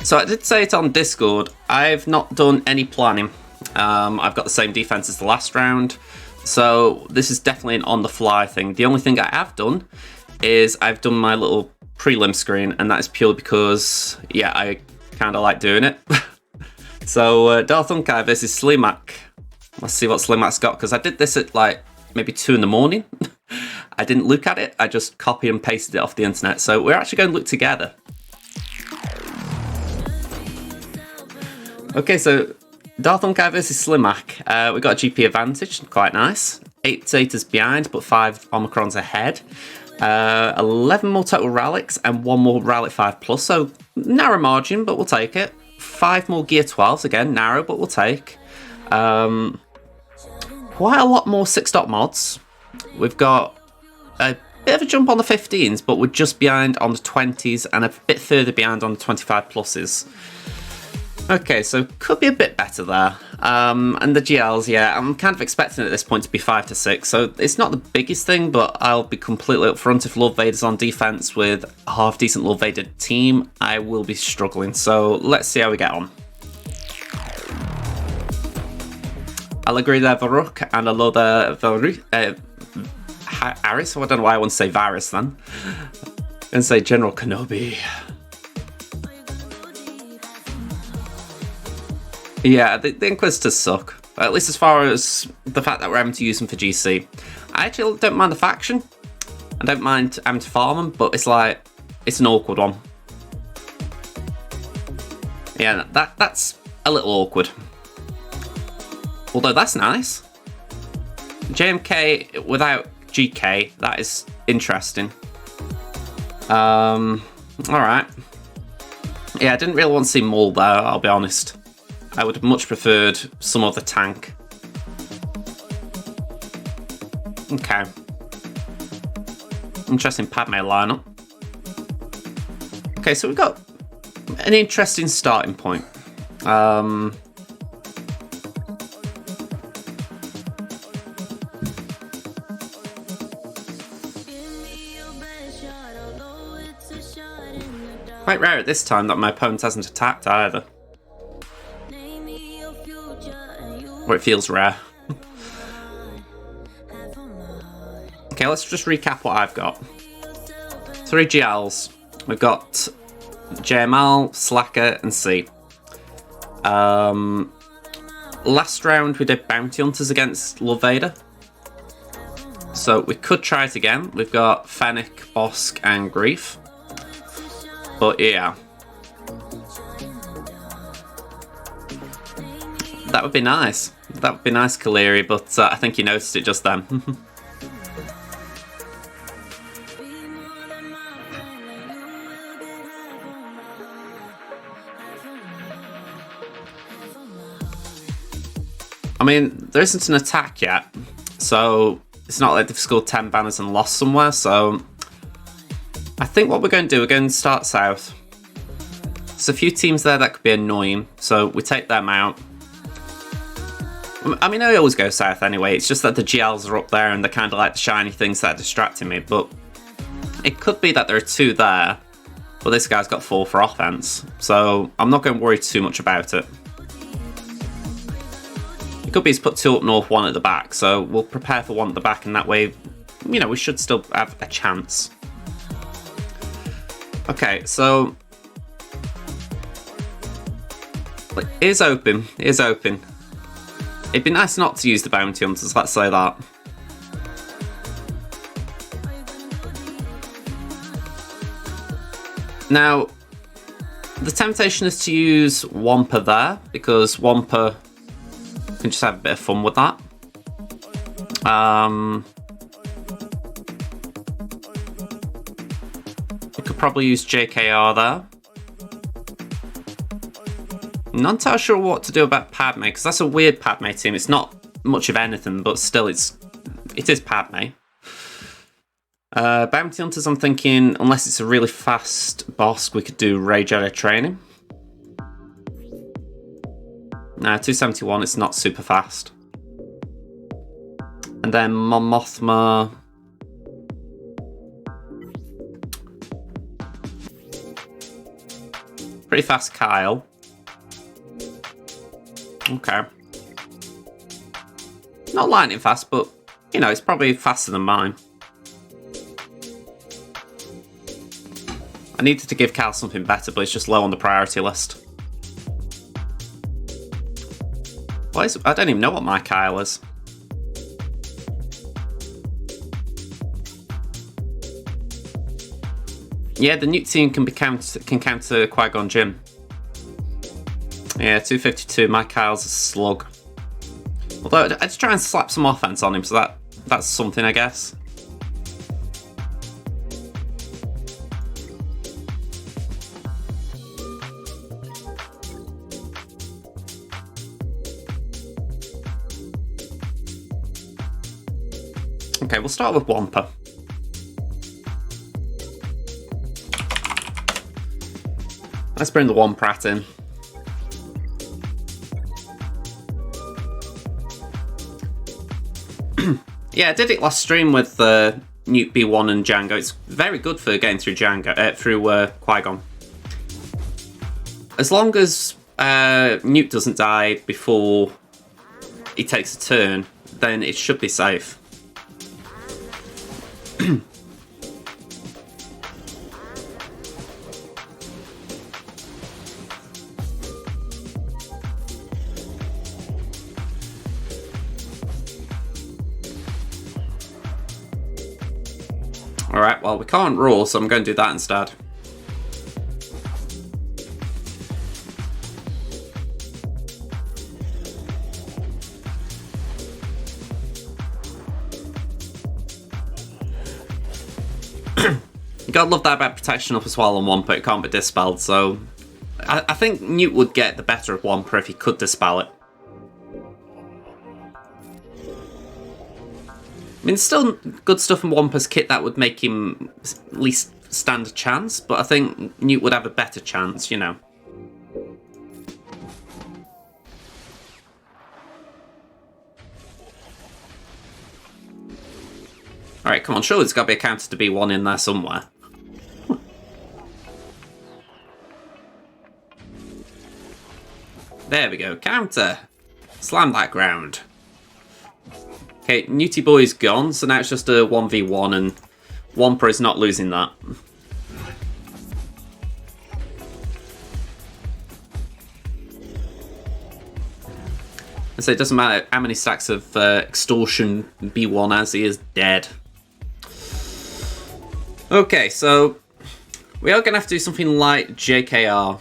So I did say it on Discord, I've not done any planning. I've got the same defense as the last round, so this is definitely an on-the-fly thing. The only thing I have done is I've done my little prelim screen, and that is purely because, yeah, I kind of like doing it. So DarthUnkei versus Slimak. Let's see what Slimak's got, because I did this at like maybe 2 in the morning. I didn't look at it, I just copied and pasted it off the internet. So we're actually going to look together. Okay, so DarthUnkei versus Slimak. We got a GP advantage, quite nice. 8 Zetas behind, but 5 Omicrons ahead. 11 more total Relics and 1 more Relic 5+, so narrow margin, but we'll take it. 5 more Gear 12s, again, narrow, but we'll take. Quite a lot more 6-dot mods. We've got a bit of a jump on the 15s, but we're just behind on the 20s and a bit further behind on the 25+s. Okay, so could be a bit better there. And the GLs, yeah, I'm kind of expecting at this point to be 5 to 6, so it's not the biggest thing, but I'll be completely upfront. If Lord Vader's on defense with a half-decent Lord Vader team, I will be struggling, so let's see how we get on. I'll agree there, Varuk, and I love Harris, so I don't know why I want to say Varys then. I'm going to say General Kenobi. Yeah, the Inquisitors suck, at least as far as the fact that we're having to use them for GC. I actually don't mind the faction. I don't mind having to farm them, but it's like, it's an awkward one. Yeah, that's a little awkward. Although that's nice. JMK without GK, that is interesting. Alright. Yeah, I didn't really want to see Maul there, I'll be honest. I would have much preferred some other tank. Okay. Interesting Padme lineup. Okay, so we've got an interesting starting point. Quite rare at this time that my opponent hasn't attacked either. Or it feels rare. Okay, let's just recap what I've got. 3 GLs. We've got JML, Slacker, and C. Last round we did Bounty Hunters against Lord Vader. So we could try it again. We've got Fennec, Bosk, and Grief. But yeah. That would be nice. That would be nice, Kaleri, but I think you noticed it just then. I mean, there isn't an attack yet, so it's not like they've scored 10 banners and lost somewhere, so I think what we're going to do, we're going to start south. There's a few teams there that could be annoying, so we take them out. I mean, I always go south anyway, it's just that the GLs are up there and they're kind of like the shiny things that are distracting me, but it could be that there are 2 there, but this guy's got 4 for offense, so I'm not going to worry too much about it. It could be he's put 2 up north, 1 at the back, so we'll prepare for 1 at the back, and that way, you know, we should still have a chance. Okay, so it is open, it is open. It'd be nice not to use the Bounty Hunters, let's say that. Now, the temptation is to use Wampa there, because Wampa can just have a bit of fun with that. We could probably use JKR there. Not entirely sure what to do about Padme, because that's a weird Padme team. It's not much of anything, but still it is Padme. Bounty Hunters, I'm thinking, unless it's a really fast boss, we could do Ray Jedi training. Nah, 271, it's not super fast. And then Mon Mothma. Pretty fast Kyle. Okay. Not lightning fast, but, you know, it's probably faster than mine. I needed to give Kyle something better, but it's just low on the priority list. I don't even know what my Kyle is. Yeah, the Newt team can counter Qui-Gon Jinn. Yeah, 252. My Kyle's a slug. Although I'd try and slap some offense on him, so that's something, I guess. Okay, we'll start with Wampa. Let's bring the Womprat in. Yeah, I did it last stream with Newt B1 and Django. It's very good for getting through Qui-Gon. As long as Newt doesn't die before he takes a turn, then it should be safe. Alright, well, we can't roar, so I'm going to do that instead. You gotta love that about protection up as well on Wampa. It can't be dispelled, so I think Newt would get the better of Wampa if he could dispel it. I mean, there's still good stuff in Wampa's kit that would make him at least stand a chance, but I think Newt would have a better chance, you know. Alright, come on, surely there's got to be a counter to B1 in there somewhere. There we go, counter! Slam that ground. Okay, Newty Boy's gone, so now it's just a 1v1 and Wampa is not losing that. So it doesn't matter how many stacks of Extortion B1 has, he is dead. Okay, so we are going to have to do something like JKR,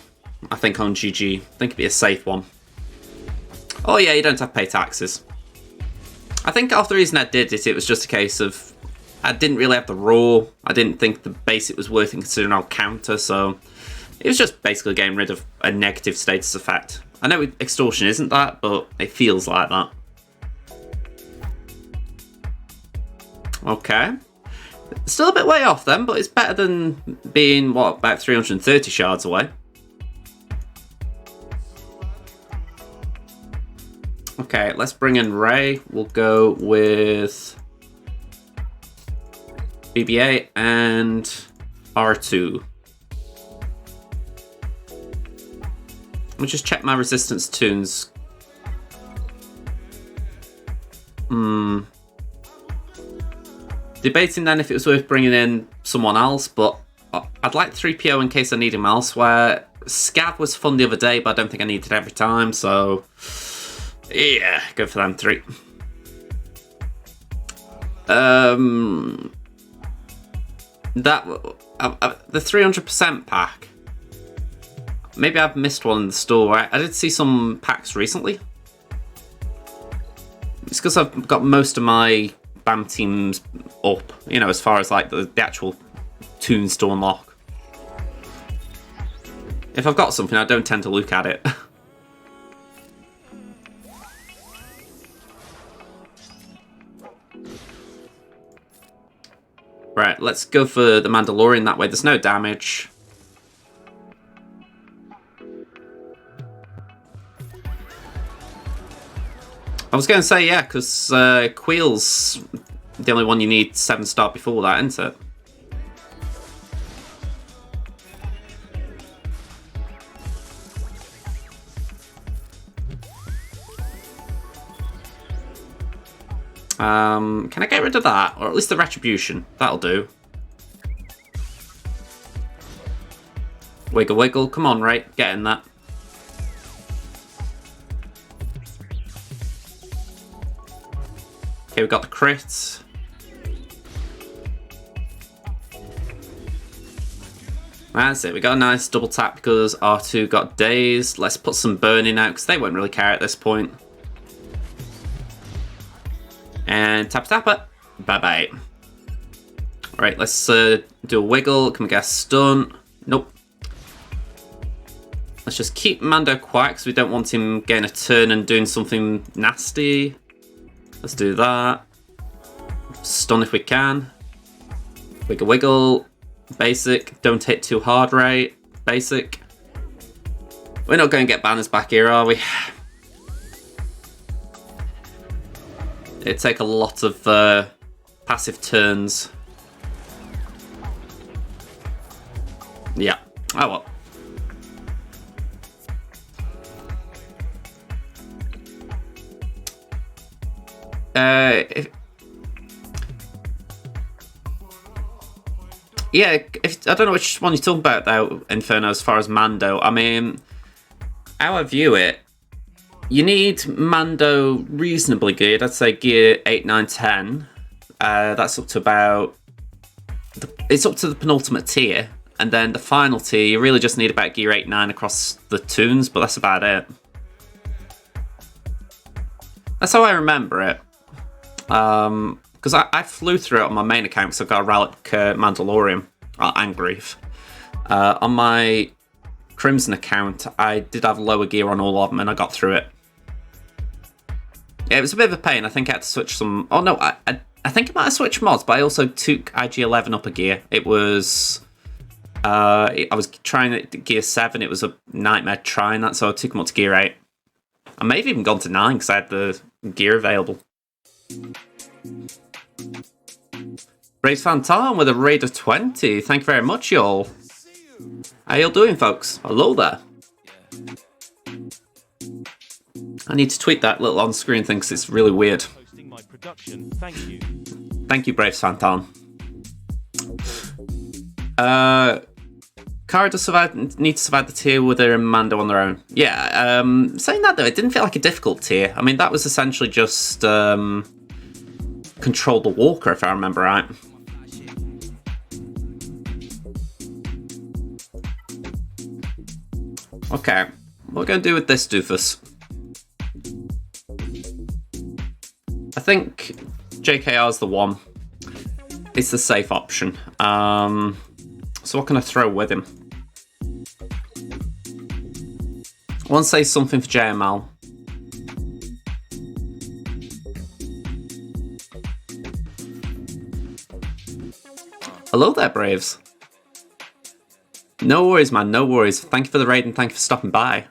I think, on GG. I think it'd be a safe one. Oh yeah, you don't have to pay taxes. I think after the reason I did it, it was just a case of I didn't really have the raw. I didn't think the basic was worth it considering our counter, so it was just basically getting rid of a negative status effect. I know Extortion isn't that, but it feels like that. Okay. Still a bit way off then, but it's better than being, what, about 330 shards away. Okay, let's bring in Ray. We'll go with BB-8 and R2. Let me just check my resistance tunes. Debating then if it was worth bringing in someone else, but I'd like 3PO in case I need him elsewhere. Scav was fun the other day, but I don't think I need it every time, so yeah, go for them three. The 300% pack. Maybe I've missed one in the store. I did see some packs recently. It's because I've got most of my BAM teams up, you know, as far as like the actual tunes to unlock. If I've got something, I don't tend to look at it. Right, let's go for the Mandalorian that way. There's no damage. I was going to say, yeah, because Queel's the only one you need 7-star before that, isn't it? Can I get rid of that? Or at least the Retribution. That'll do. Wiggle, wiggle. Come on, right? Get in that. Okay, we got the crits. That's it. We got a nice double tap because R2 got dazed. Let's put some burning out because they won't really care at this point. And tap it. Bye-bye. Alright, let's do a wiggle. Can we get a stun? Nope. Let's just keep Mando quiet because we don't want him getting a turn and doing something nasty. Let's do that. Stun if we can. Wiggle, wiggle. Basic. Don't hit too hard, right? Basic. We're not going to get banners back here, are we? It'd take a lot of passive turns. Yeah. Oh well. I don't know which one you're talking about though, Inferno, as far as Mando. I mean, how I view it, you need Mando reasonably good. I'd say gear 8, 9, 10. That's up to about... It's up to the penultimate tier. And then the final tier, you really just need about gear 8, 9 across the toons, but that's about it. That's how I remember it. Because I flew through it on my main account because I've got a Relic Mandalorian, and Grief. On my Crimson account, I did have lower gear on all of them and I got through it. Yeah, it was a bit of a pain. I think I had to switch some... Oh no, I think I might have switched mods, but I also took IG-11 up a gear. It was... I was trying it at gear 7. It was a nightmare trying that, so I took them up to gear 8. I may have even gone to 9 because I had the gear available. Brave Phantom with a raid of 20. Thank you very much, y'all. How y'all doing, folks? Hello there. I need to tweet that little on-screen thing because it's really weird. Thank you, Brave Phantom. Cara does need to survive the tier with her and Mando on their own. Yeah, saying that though, it didn't feel like a difficult tier. I mean, that was essentially just control the walker, if I remember right. Okay, what we're going to do with this doofus? I think JKR is the one. It's the safe option. So what can I throw with him? I want to say something for JML. Hello there, Braves. No worries, man, no worries. Thank you for the raid and thank you for stopping by.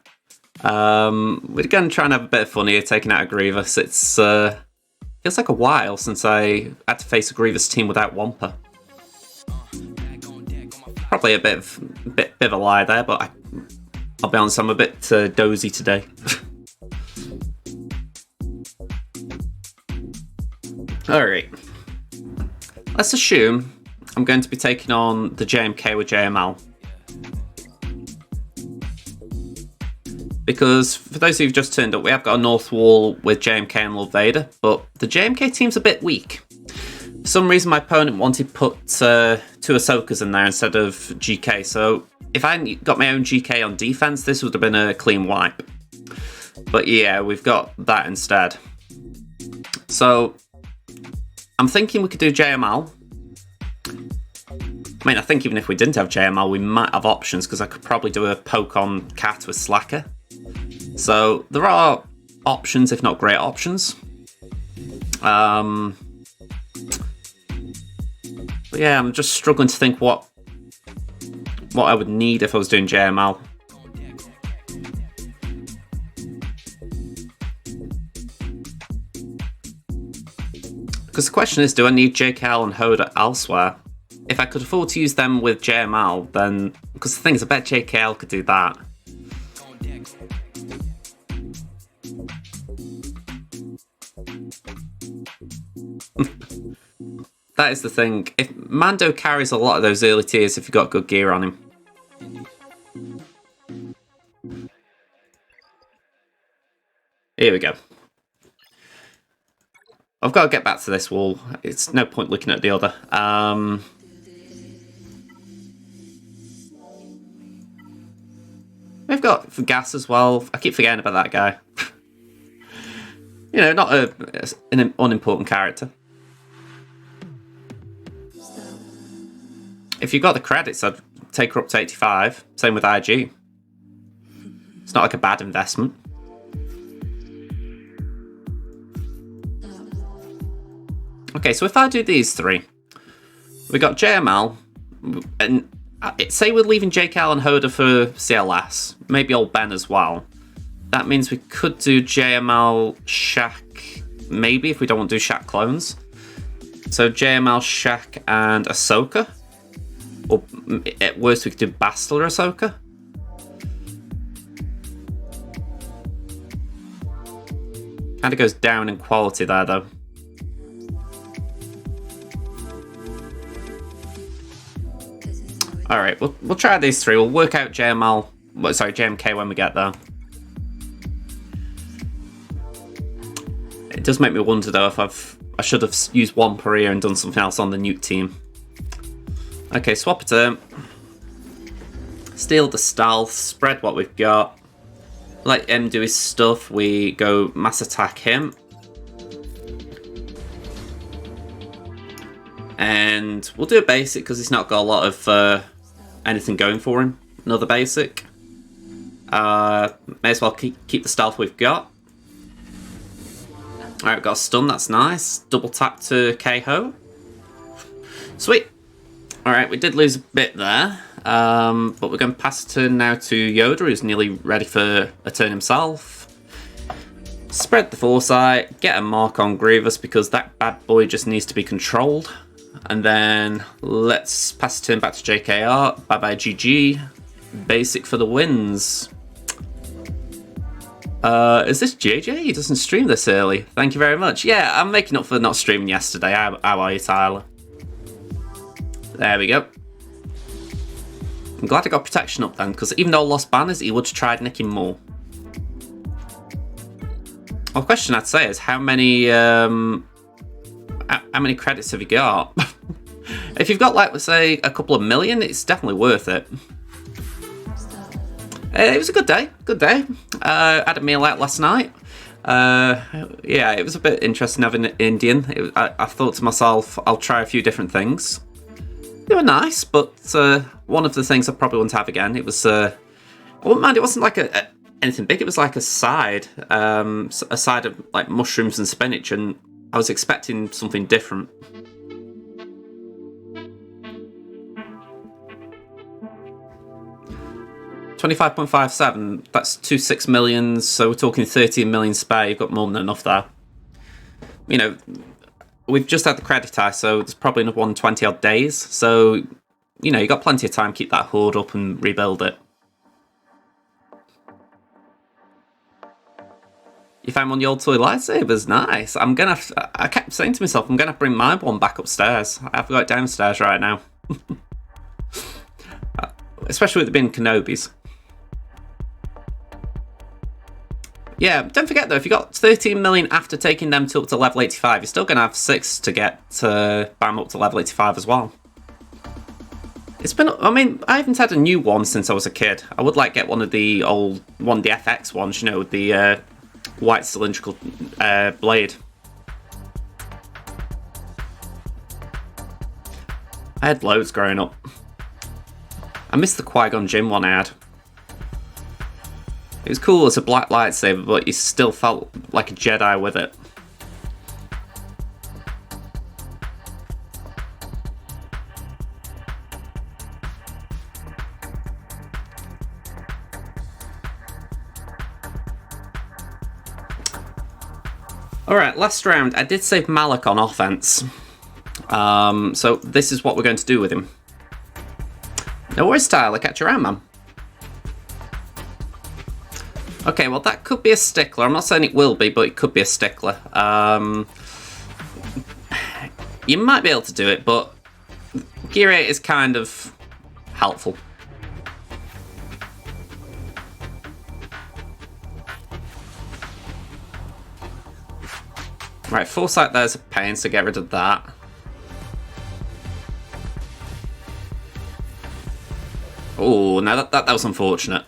We're going to try and have a bit of fun here, taking out a Grievous. It's feels like a while since I had to face a Grievous team without Wampa. Probably a bit of a lie there, but I'll be honest, I'm a bit dozy today. Alright. Let's assume I'm going to be taking on the JMK with JML. Because, for those of you who've just turned up, we have got a North Wall with JMK and Lord Vader, but the JMK team's a bit weak. For some reason, my opponent wanted to put 2 Ahsokas in there instead of GK, so if I hadn't got my own GK on defense, this would have been a clean wipe. But yeah, we've got that instead. So, I'm thinking we could do JML. I mean, I think even if we didn't have JML, we might have options, because I could probably do a poke on Cat with Slacker. So, there are options, if not great options. But yeah, I'm just struggling to think what I would need if I was doing JML. Because the question is, do I need JKL and Hoda elsewhere? If I could afford to use them with JML, then... Because the thing is, I bet JKL could do that. That is the thing. If Mando carries a lot of those early tiers if you've got good gear on him. Here we go. I've got to get back to this wall. It's no point looking at the other. We've got gas as well. I keep forgetting about that guy. You know, not an unimportant character. If you got the credits, I'd take her up to 85. Same with IG. It's not like a bad investment. Okay, so if I do these three, we got JML, and say we're leaving JKL and Hoda for CLS, maybe old Ben as well. That means we could do JML, Shaq, maybe if we don't want to do Shaq clones. So JML, Shaq, and Ahsoka. Or at worst, we could do Bastila Ahsoka. Kind of goes down in quality there, though. All right, we'll try these three. We'll work out JMK when we get there. It does make me wonder though if I should have used one per year and done something else on the nuke team. Okay, swap it in. Steal the stealth, spread what we've got. Let him do his stuff. We go mass attack him. And we'll do a basic because he's not got a lot of anything going for him. Another basic. May as well keep the stealth we've got. Alright, we've got a stun, that's nice. Double tap to KO. Sweet. Alright, we did lose a bit there. But we're going to pass the turn now to Yoda, who's nearly ready for a turn himself. Spread the foresight, get a mark on Grievous because that bad boy just needs to be controlled. And then let's pass the turn back to JKR. Bye bye GG. Basic for the wins. Is this JJ? He doesn't stream this early. Thank you very much. Yeah, I'm making up for not streaming yesterday. How are you, Tyler? There we go. I'm glad I got protection up then, because even though I lost banners, he would have tried nicking more. Well, the question I'd say is how many credits have you got? If you've got, like, let's say, a couple of million, it's definitely worth it. It was a good day. Good day. Had a meal out last night. Yeah, it was a bit interesting having an Indian. I thought to myself, I'll try a few different things. They were nice, but one of the things I probably wouldn't have again. It was, I wouldn't mind. It wasn't like anything big. It was like a side of like mushrooms and spinach, and I was expecting something different. $25.57, that's 26 million, so we're talking 13 million spare. You've got more than enough there. You know, we've just had the credit eye, so it's probably another 120 odd days. So, you know, you've got plenty of time to keep that hoard up and rebuild it. You found one of the old toy lightsabers, nice. I kept saying to myself, I'm gonna bring my one back upstairs. I've got it downstairs right now. Especially with it being Kenobi's. Yeah, don't forget though, if you got 13 million after taking them up to level 85, you're still going to have 6 to get BAM up to level 85 as well. It's been, I mean, I haven't had a new one since I was a kid. I would like get one of the old, the FX ones, you know, with the white cylindrical blade. I had loads growing up. I missed the Qui-Gon Jinn one I had. It was cool as a black lightsaber, but you still felt like a Jedi with it. Alright, last round. I did save Malak on offense. So this is what we're going to do with him. No worries, Tyler. Catch you around, man. Okay, well, that could be a stickler. I'm not saying it will be, but it could be a stickler. You might be able to do it, but Gear 8 is kind of helpful. Right, Foresight there's a pain, so get rid of that. Oh, no, that was unfortunate.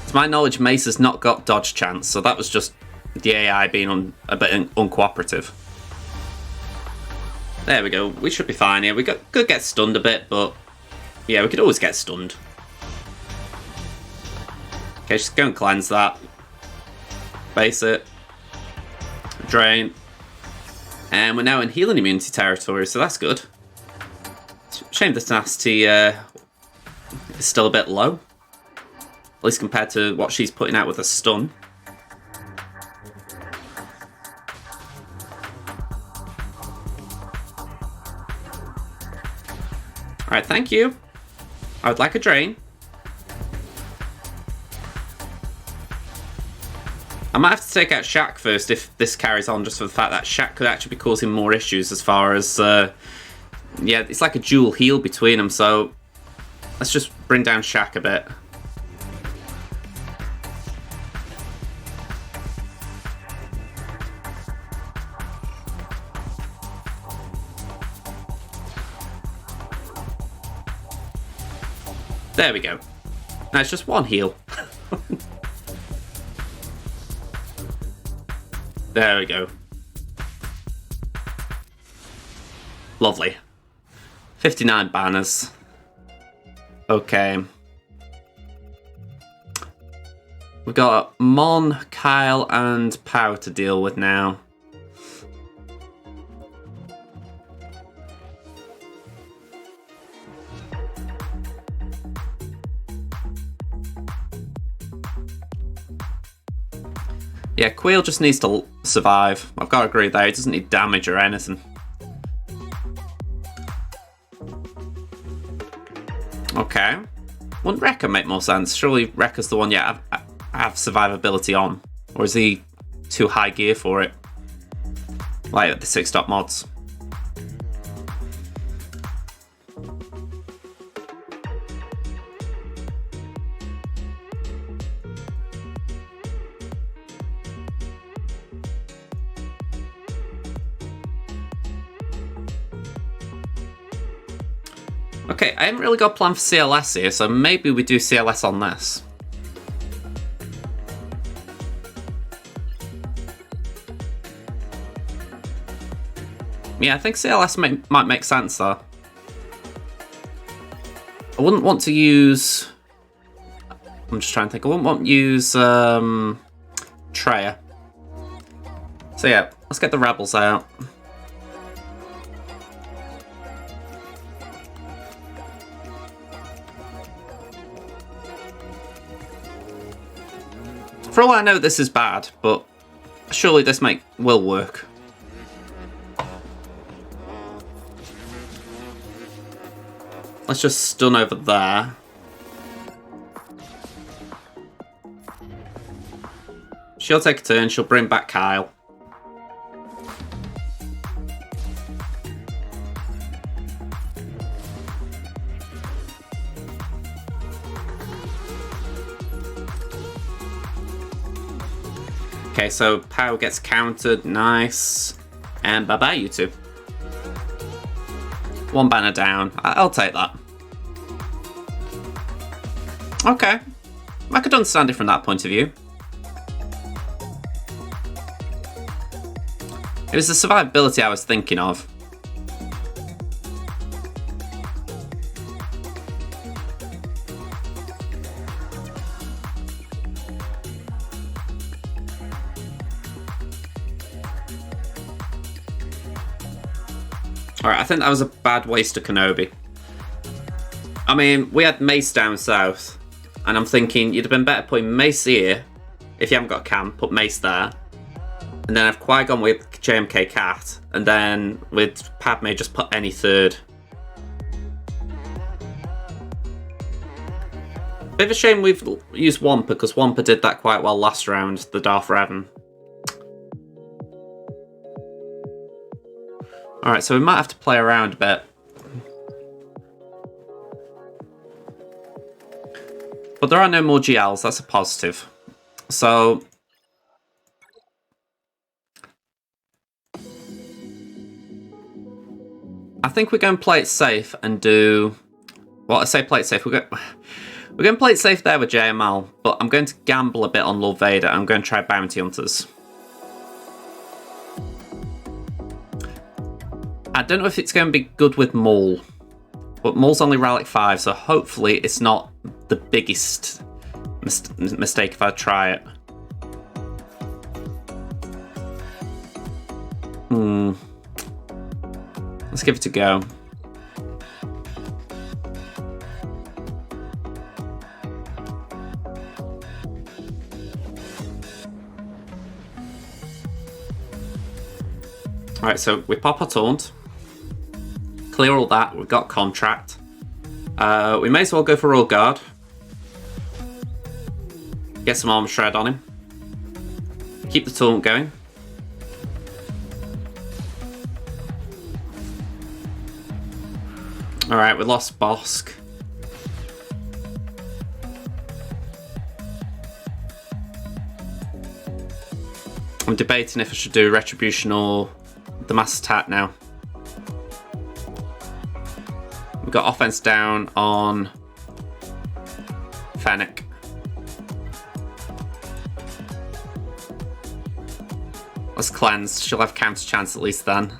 To my knowledge, Mace has not got dodge chance, so that was just the AI being a bit uncooperative. There we go. We should be fine here. We could get stunned a bit, but yeah, we could always get stunned. Okay, just go and cleanse that. Base it. Drain. And we're now in healing immunity territory, so that's good. Shame the tenacity is still a bit low. At least compared to what she's putting out with a stun. Alright, thank you. I would like a drain. I might have to take out Shaq first if this carries on, just for the fact that Shaq could actually be causing more issues as far as... yeah, it's like a dual heal between them, so... Let's just bring down Shaq a bit. There we go. Now it's just one heal. There we go. Lovely. 59 banners. Okay. We've got Mon, Kyle, and Pow to deal with now. Yeah, Queel just needs to survive. I've got to agree there. He doesn't need damage or anything. Okay. Wouldn't Rekka make more sense? Surely Rekka's the one you have survivability on. Or is he too high gear for it? Like the 6-stop mods. Okay, I haven't really got a plan for CLS here, so maybe we do CLS on this. Yeah, I think CLS might make sense, though. I wouldn't want to use... I'm just trying to think. I wouldn't want to use Treya. So yeah, let's get the Rebels out. For all I know, this is bad, but surely this will work. Let's just stun over there. She'll take a turn, she'll bring back Kyle. Okay, so Pow gets countered, nice. And bye-bye, you two. One banner down, I'll take that. Okay, I could understand it from that point of view. It was the survivability I was thinking of. Alright, I think that was a bad waste of Kenobi. I mean, we had Mace down south, and I'm thinking you'd have been better putting Mace here. If you haven't got a cam, put Mace there. And then have Qui-Gon with JMK Cat, and then with Padme just put any third. Bit of a shame we've used Wampa, because Wampa did that quite well last round, the Darth Revan. Alright, so we might have to play around a bit. But there are no more GLs, that's a positive. So... I think we're going to play it safe and do... Well, I say play it safe. We're going to play it safe there with JML, but I'm going to gamble a bit on Lord Vader. I'm going to try Bounty Hunters. I don't know if it's going to be good with Maul, but Maul's only Relic 5, so hopefully it's not the biggest mistake if I try it. Let's give it a go. Alright, so we pop our taunt. Clear all that, we've got contract. We may as well go for Royal Guard. Get some armor shred on him. Keep the taunt going. Alright, we lost Bosk. I'm debating if I should do Retribution or the mass attack now. We've got offense down on Fennec. Let's cleanse. She'll have counter chance at least then.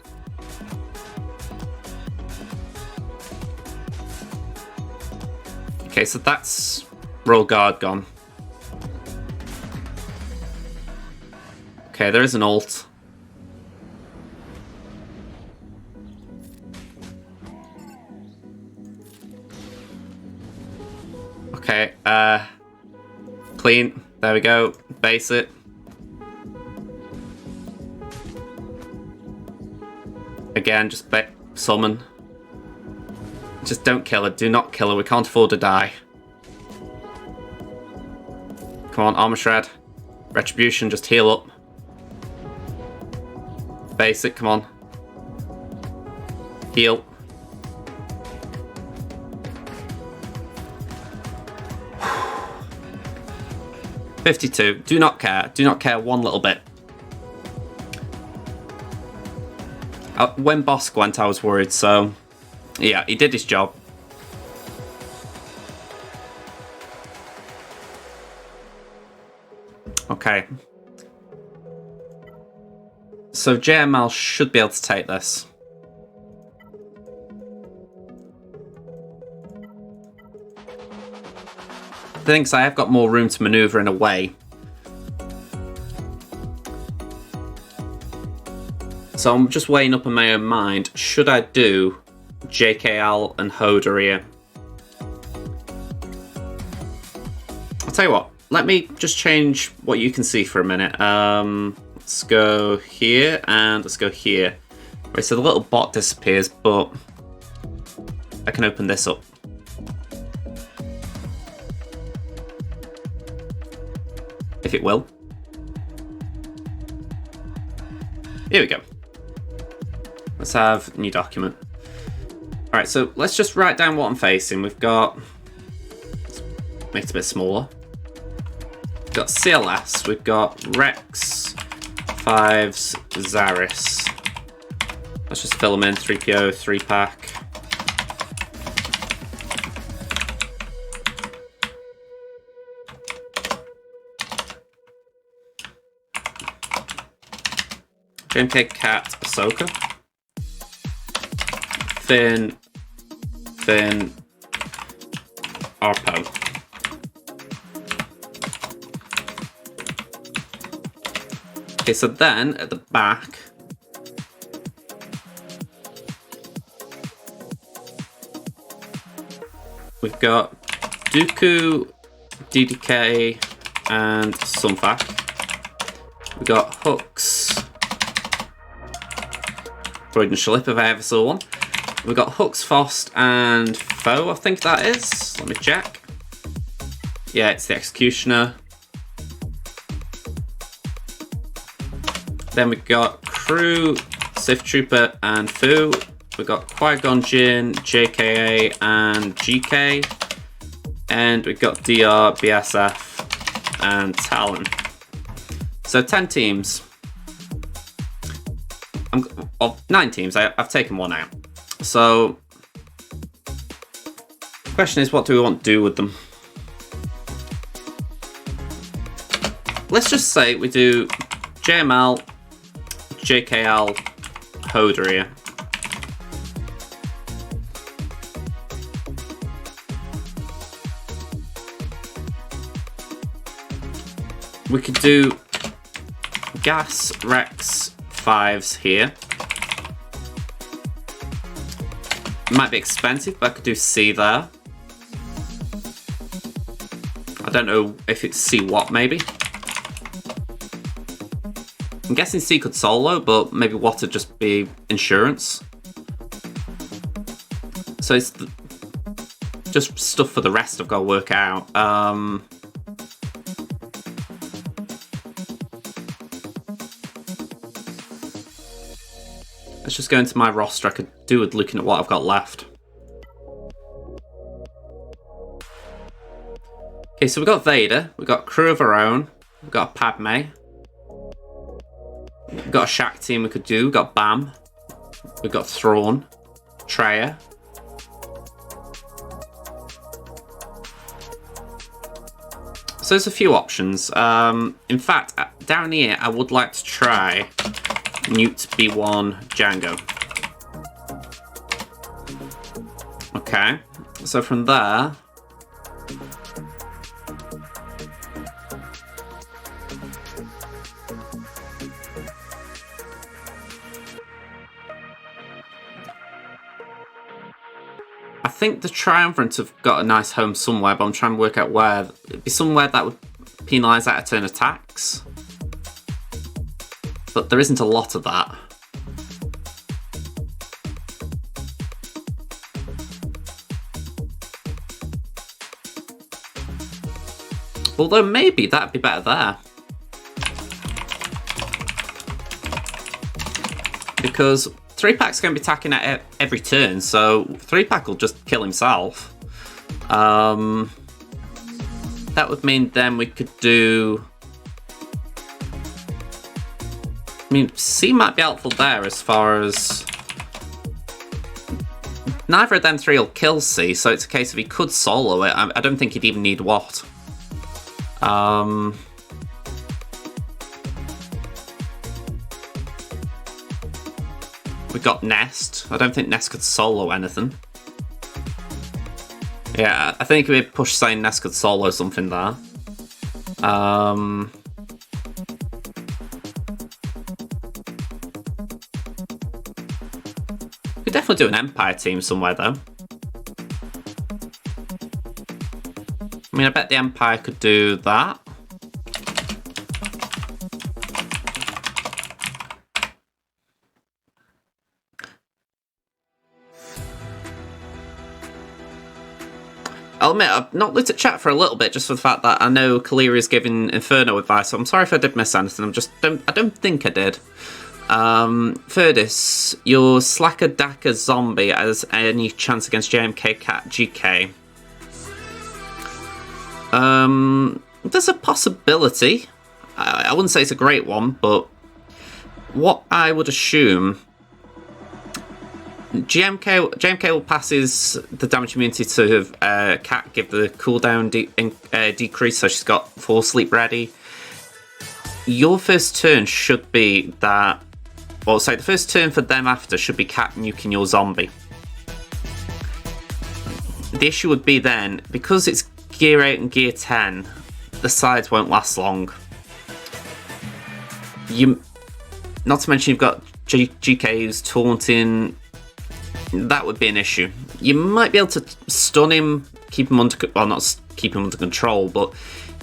Okay, so that's Royal Guard gone. Okay, there is an ult. Okay, clean. There we go. Base it. Again, just summon. Just don't kill her. Do not kill her. We can't afford to die. Come on, armor shred. Retribution, just heal up. Basic, come on. Heal. $52. Do not care. Do not care one little bit. When Bosk went, I was worried, so... Yeah, he did his job. Okay. So JML should be able to take this. The thing is, I have got more room to maneuver in a way. So I'm just weighing up in my own mind, should I do JKL and Hoder here? I'll tell you what, let me just change what you can see for a minute. Let's go here and let's go here. Right, so the little bot disappears, but I can open this up. If it will. Here we go. Let's have new document. Alright, so let's just write down what I'm facing. We've got... Let's make it a bit smaller. We've got CLS, we've got Rex, 5s, Zaris. Let's just fill them in, 3PO, 3-pack. JMK, Cat, Ahsoka. Finn, Arpo. Okay, so then at the back, we've got Dooku, DDK, and Sunfak. We've got Hooks, Broyden Shalip if I ever saw one. We've got Hooks, Fost, and Foe, I think that is. Let me check. Yeah, it's the Executioner. Then we've got Crew, Sith Trooper and Fu. We've got Qui-Gon Jinn, JKA and GK. And we've got DR, BSF and Talon. So 10 teams. 9 teams, I've taken one out. So the question is, what do we want to do with them? Let's just say we do JML, JKL, Hodria. We could do Gas, Rex, 5s here. Might be expensive, but I could do C there. I don't know if it's C what, maybe. I'm guessing C could solo, but maybe what would just be insurance. So it's just stuff for the rest I've got to work out. Let's just go into my roster. I could do with looking at what I've got left. Okay, so we've got Vader, we've got crew of our own, we've got Padme, we've got a Shaq team we could do, we've got Bam, we've got Thrawn, Traya. So there's a few options. In fact, down here I would like to try Newt B1 Django. Okay, so from there, I think the Triumvirate have got a nice home somewhere, but I'm trying to work out where. It'd be somewhere that would penalise out of turn attacks. But there isn't a lot of that. Although maybe that'd be better there. Because 3-Pack's going to be attacking at every turn, so 3-Pack will just kill himself. That would mean then we could do... I mean, C might be helpful there as far as... Neither of them three will kill C, so it's a case of he could solo it. I don't think he'd even need what. We've got Nest. I don't think Nest could solo anything. Yeah, I think we'd push saying Nest could solo something there. Could definitely do an Empire team somewhere though. I mean, I bet the Empire could do that. I'll admit, I've not looked at chat for a little bit, just for the fact that I know Kaliri's giving Inferno advice, so I'm sorry if I did miss anything. I don't think I did. Ferdis, your Slacker Daka Zombie has any chance against JMK Cat GK? There's a possibility. I wouldn't say it's a great one, but what I would assume... JMK will passes the damage immunity to Cat, give the cooldown decrease, so she's got 4 sleep ready. Your first turn should be that... Well, sorry, the first turn for them after should be Cat nuking your zombie. The issue would be then, because it's Gear 8 and Gear 10, the sides won't last long. Not to mention you've got GK's taunting... That would be an issue. You might be able to stun him, keep him under... Well, not keep him under control, but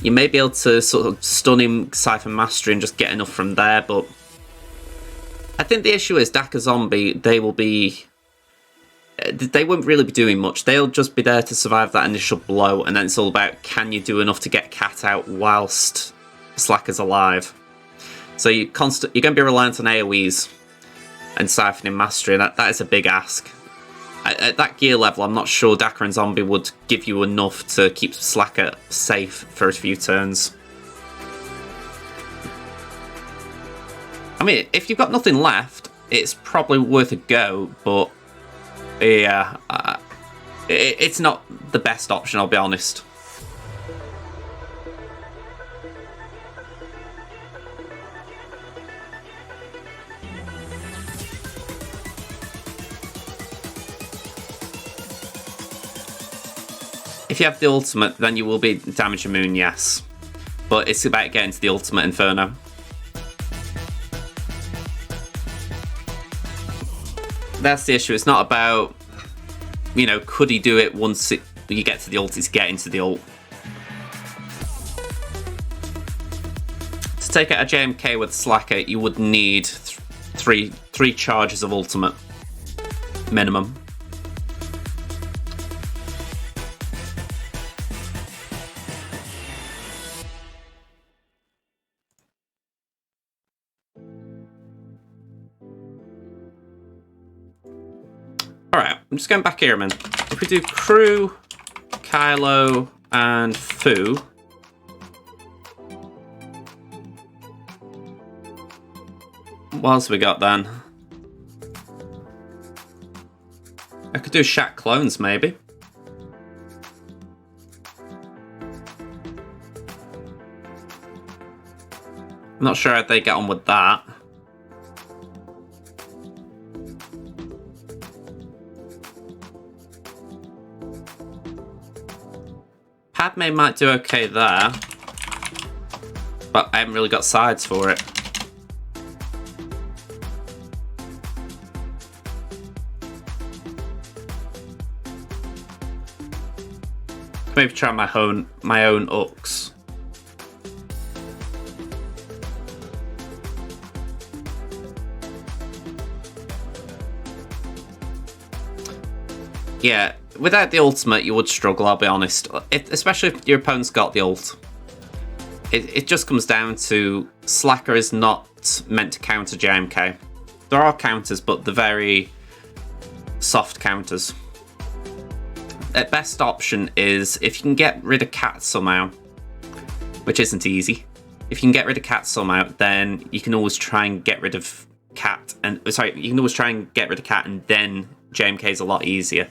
you may be able to sort of stun him, Siphon Mastery, and just get enough from there, but... I think the issue is Daka Zombie, they will be... They won't really be doing much. They'll just be there to survive that initial blow, and then it's all about, can you do enough to get Cat out whilst Slacker's alive? So you're going to be reliant on AoEs. and siphoning mastery. That is a big ask. At that gear level, I'm not sure Dakka and Zombie would give you enough to keep Slacker safe for a few turns. I mean, if you've got nothing left, it's probably worth a go, but yeah, it's not the best option, I'll be honest. If you have the ultimate, then you will be damage immune, yes. But it's about getting to the ultimate Inferno. That's the issue. It's not about, you know, could he do it once you get to the ult, it's getting to the ult. To take out a JMK with Slacker, you would need three charges of ultimate minimum. Alright, I'm just going back here a minute. If we do Crew, Kylo, and Fu. What else have we got then? I could do Shaq clones, maybe. I'm not sure how they get on with that. Padme might do okay there, but I haven't really got sides for it. Maybe try my own Ux. Yeah, without the ultimate, you would struggle, I'll be honest. Especially if your opponent's got the ult. It just comes down to Slacker is not meant to counter JMK. There are counters, but they're very soft counters. The best option is if you can get rid of Cat somehow, which isn't easy. If you can get rid of Cat somehow, then you can always try and get rid of Cat, and you can always try and get rid of Cat, and then JMK is a lot easier.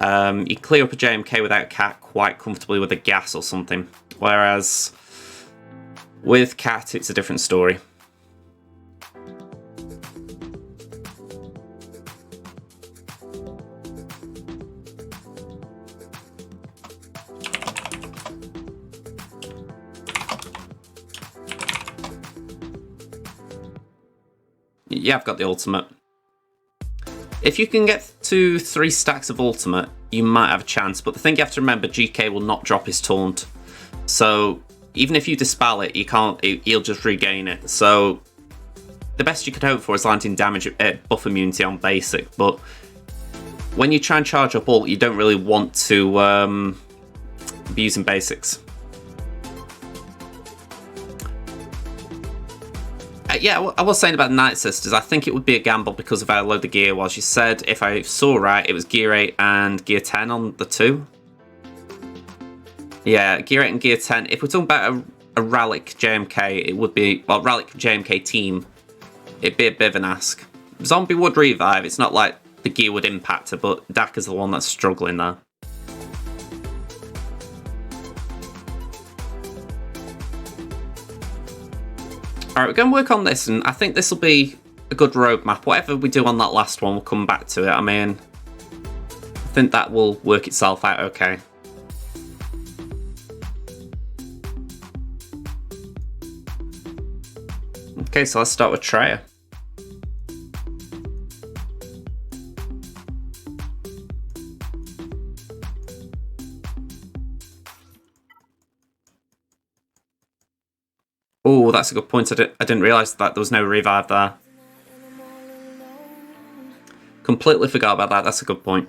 You clear up a JMK without Cat quite comfortably with a gas or something, whereas with Cat it's a different story. Yeah, I've got the ultimate. If you can get to 3 stacks of ultimate, you might have a chance, but the thing you have to remember, GK will not drop his taunt. So even if you dispel it, he'll just regain it. So the best you could hope for is landing damage buff immunity on basic, but when you try and charge up ult, you don't really want to be using basics. Yeah, I was saying about the Night Sisters, I think it would be a gamble because of how low the gear was. You said, if I saw right, it was Gear 8 and Gear 10 on the 2. Yeah, Gear 8 and Gear 10. If we're talking about a Relic JMK, it would be, well, Relic JMK team, it'd be a bit of an ask. Zombie would revive, it's not like the gear would impact her, but Dakka's the one that's struggling there. Alright, we're going to work on this, and I think this will be a good roadmap. Whatever we do on that last one, we'll come back to it. I mean, I think that will work itself out okay. Okay, so let's start with Treya. Oh, that's a good point. I didn't realise that there was no revive there. Completely forgot about that. That's a good point.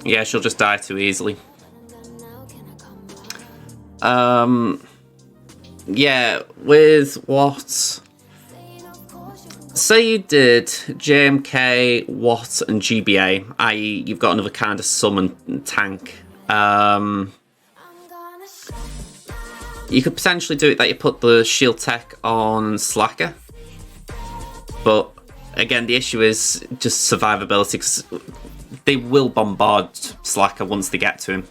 Yeah, she'll just die too easily. Yeah, with what? Say you did JMK, Watt, and GBA, i.e. you've got another kind of summon tank. You could potentially do it that you put the shield tech on Slacker. But again, the issue is just survivability, because they will bombard Slacker once they get to him.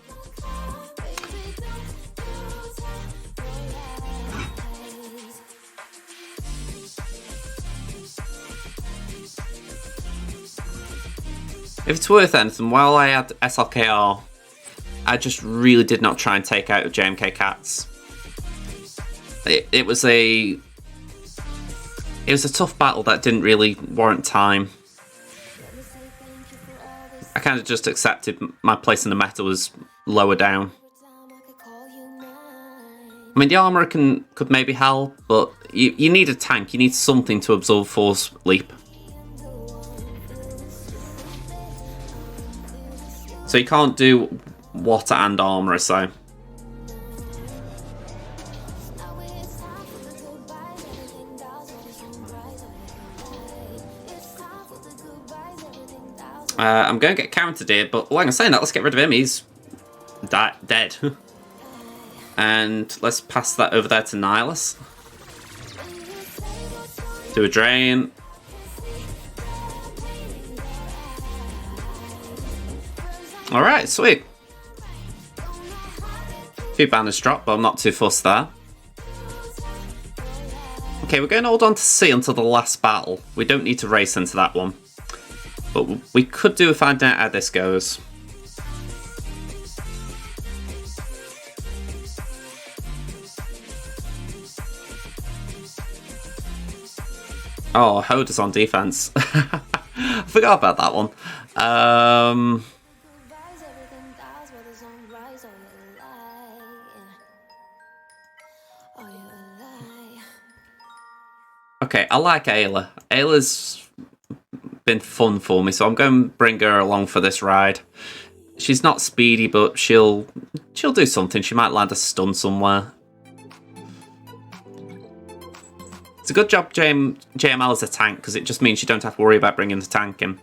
If it's worth anything, while I had SLKR, I just really did not try and take out JMK Cats. It was a tough battle that didn't really warrant time. I kind of just accepted my place in the meta was lower down. I mean, the armor could maybe help, but you need a tank. You need something to absorb Force Leap. So you can't do water and armor, so. I'm going to get countered here, but like I'm saying that, let's get rid of him. He's dead. And let's pass that over there to Nihilus. Do a drain. Alright, sweet. A few banners dropped, but I'm not too fussed there. Okay, we're going to hold on to C until the last battle. We don't need to race into that one. But we could do a finding out how this goes. Oh, Hoda's on defense. I forgot about that one. Okay, I like Ayla. Ayla's been fun for me, so I'm going to bring her along for this ride. She's not speedy, but she'll do something. She might land a stun somewhere. It's a good job JML is a tank, because it just means you don't have to worry about bringing the tank in.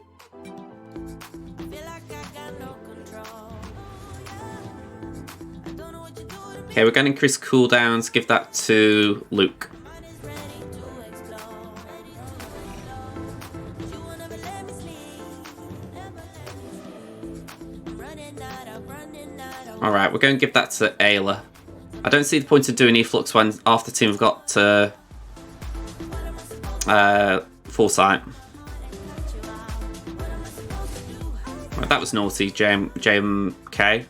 Okay, we're going to increase cooldowns. Give that to Luke. Alright, we're going to give that to Ayla. I don't see the point of doing Efflux when half the team have got Foresight. Right, that was naughty, JMK.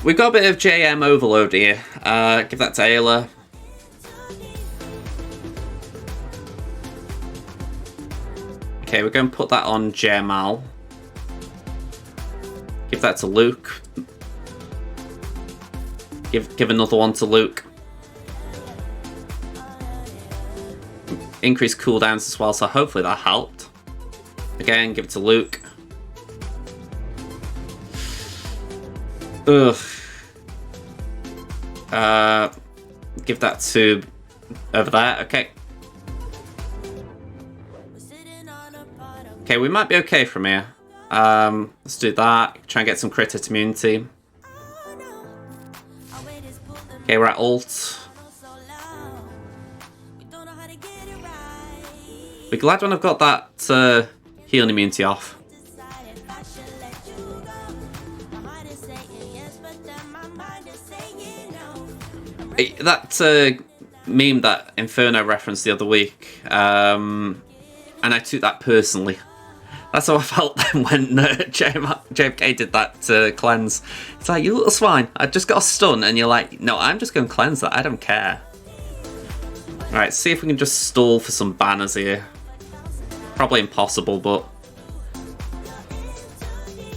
We've got a bit of JM overload here. Give that to Ayla. Okay, we're going to put that on JML. Give that to Luke. Give another one to Luke. Increase cooldowns as well, so hopefully that helped. Again, give it to Luke. Ugh. Give that to over there. Okay. Okay, we might be okay from here. Let's do that. Try and get some crit immunity. Okay, we're at ult. Be glad when I've got that healing immunity off. That meme that Inferno referenced the other week, and I took that personally. That's how I felt then when JMK did that cleanse. It's like, you little swine, I just got a stun, and you're like, no, I'm just going to cleanse that, I don't care. Alright, see if we can just stall for some banners here. Probably impossible, but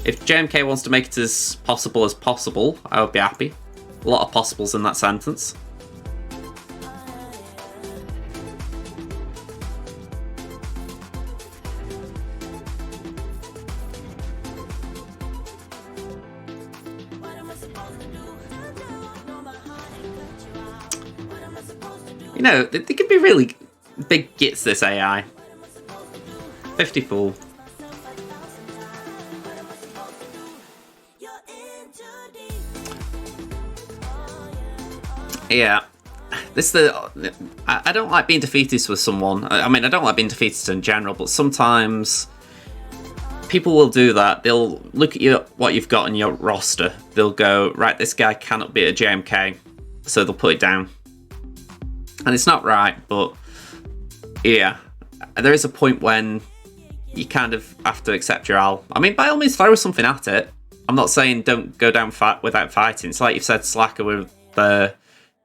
if JMK wants to make it as possible, I would be happy. A lot of possibles in that sentence. You know, they can be really big gits, this AI. 50 full. Yeah. I don't like being defeatist with someone. I mean, I don't like being defeatist in general, but sometimes people will do that. They'll look at what you've got in your roster. They'll go, right, this guy cannot beat a JMK, so they'll put it down. And it's not right, but yeah, there is a point when you kind of have to accept your al. I mean, by all means, throw something at it. I'm not saying don't go down without fighting. It's like you've said, Slacker with the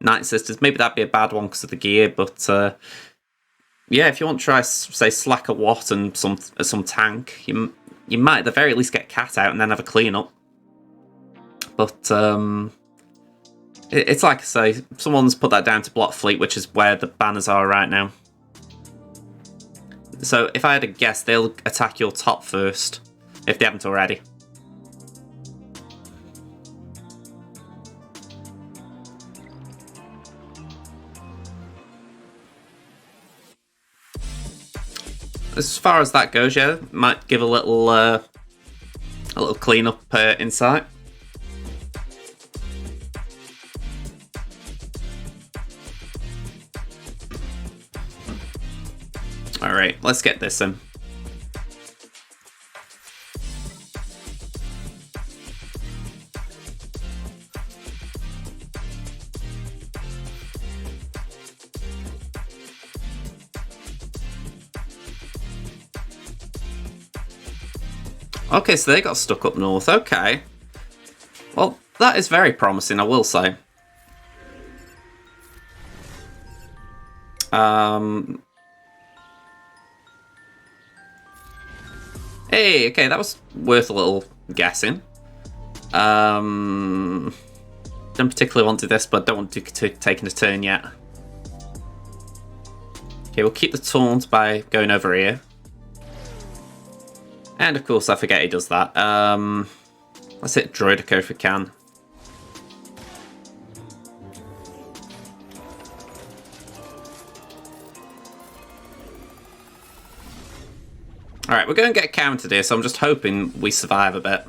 Night Sisters. Maybe that'd be a bad one because of the gear, but yeah, if you want to try, say, Slacker Watt and some tank, you might at the very least get Cat out and then have a clean up. But it's like I say, someone's put that down to block fleet, which is where the banners are right now. So if I had a guess, they'll attack your top first, if they haven't already. As far as that goes, yeah, might give a little clean-up insight. Alright, let's get this in. Okay, so they got stuck up north. Okay. Well, that is very promising, I will say. Hey, okay, that was worth a little guessing. Don't particularly want to do this, but don't want to take a turn yet. Okay, we'll keep the taunt by going over here. And of course, I forget he does that. Let's hit Droidico if we can. Alright, we're going to get countered here, so I'm just hoping we survive a bit.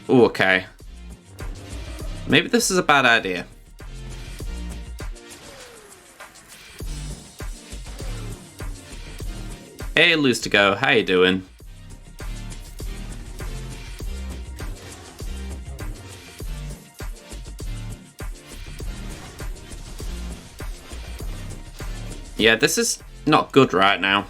Ooh, okay. Maybe this is a bad idea. Hey, Lose to Go, how you doing? Yeah, this is not good right now.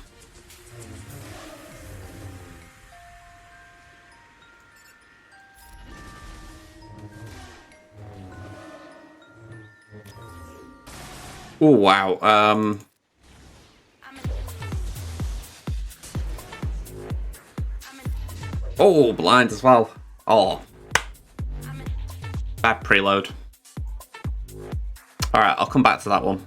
Oh, wow. Oh, blind as well. Oh. Bad preload. Alright, I'll come back to that one.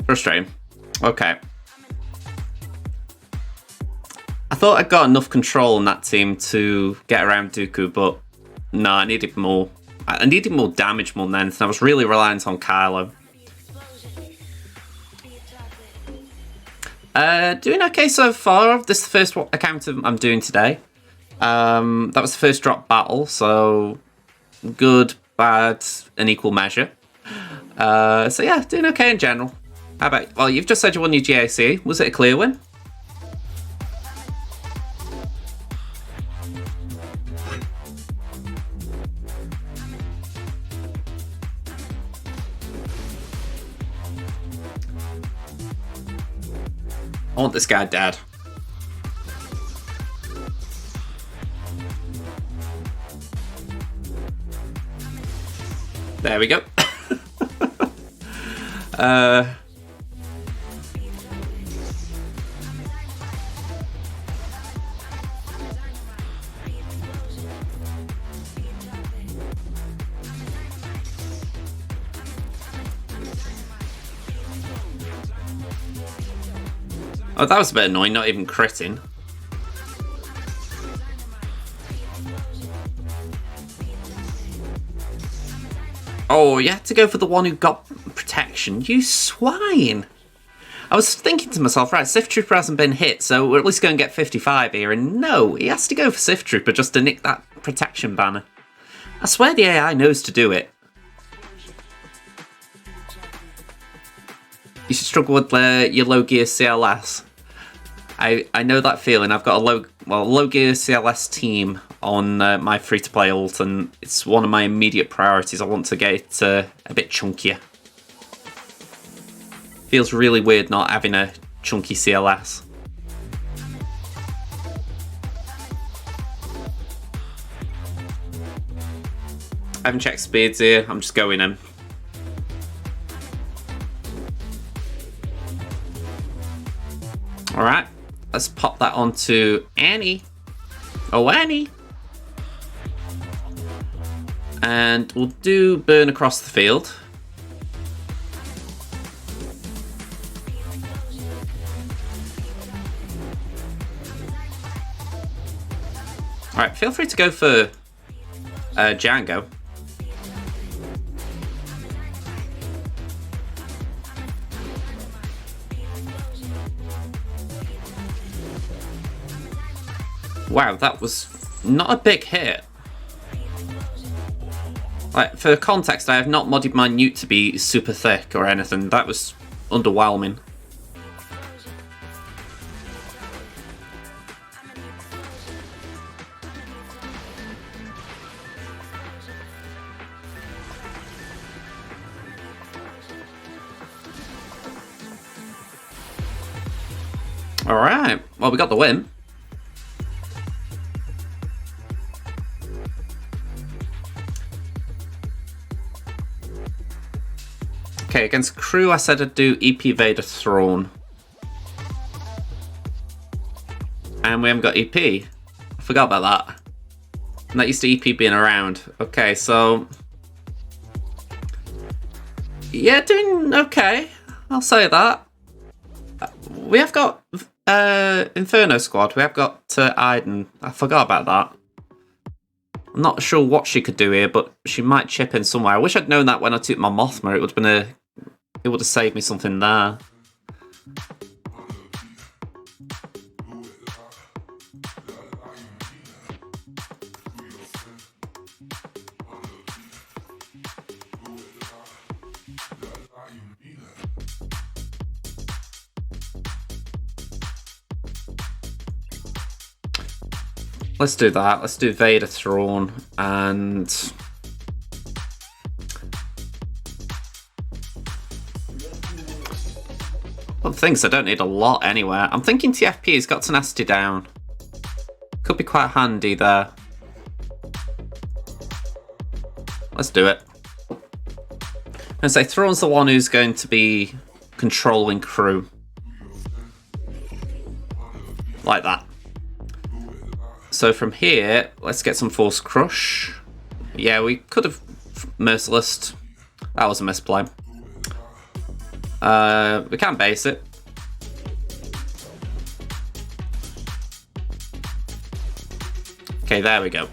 Frustrating. Okay. I thought I got enough control on that team to get around Dooku, but no, I needed more. I needed more damage more than anything. I was really reliant on Kylo. Doing okay so far. This is the first account I'm doing today. That was the first drop battle, so good, bad, and equal measure. So yeah, doing okay in general. How about, well, you've just said you won your GAC. Was it a clear win? I want this guy dead. There we go. Oh, that was a bit annoying, not even critting. Oh, you had to go for the one who got protection. You swine! I was thinking to myself, right, Sith Trooper hasn't been hit, so we're at least going to get 55 here. And no, he has to go for Sith Trooper just to nick that protection banner. I swear the AI knows to do it. You should struggle with your low gear CLS. I know that feeling. I've got a low gear CLS team on my free-to-play ult, and it's one of my immediate priorities. I want to get it a bit chunkier. Feels really weird not having a chunky CLS. I haven't checked speeds here. I'm just going in. Alright, let's pop that onto Annie. Oh, Annie! And we'll do burn across the field. Alright, feel free to go for Django. Wow, that was not a big hit. Like, for context, I have not modded my newt to be super thick or anything. That was underwhelming. Alright, well, we got the win. Okay, against crew I said I'd do EP Vader Throne. And we haven't got EP. I forgot about that. I'm not used to EP being around. Okay, so... yeah, doing okay. I'll say that. We have got Inferno Squad. We have got Iden. I forgot about that. I'm not sure what she could do here, but she might chip in somewhere. I wish I'd known that when I took my Mothma. It would have saved me something there. Let's do that. Let's do Vader Throne and... well, the things I don't need a lot anywhere. I'm thinking TFP's got tenacity down. Could be quite handy there. Let's do it. And say Thrawn's the one who's going to be controlling crew. Like that. So from here, let's get some Force Crush. Yeah, we could have Merciless. That was a misplay. We can base it. Okay, there we go.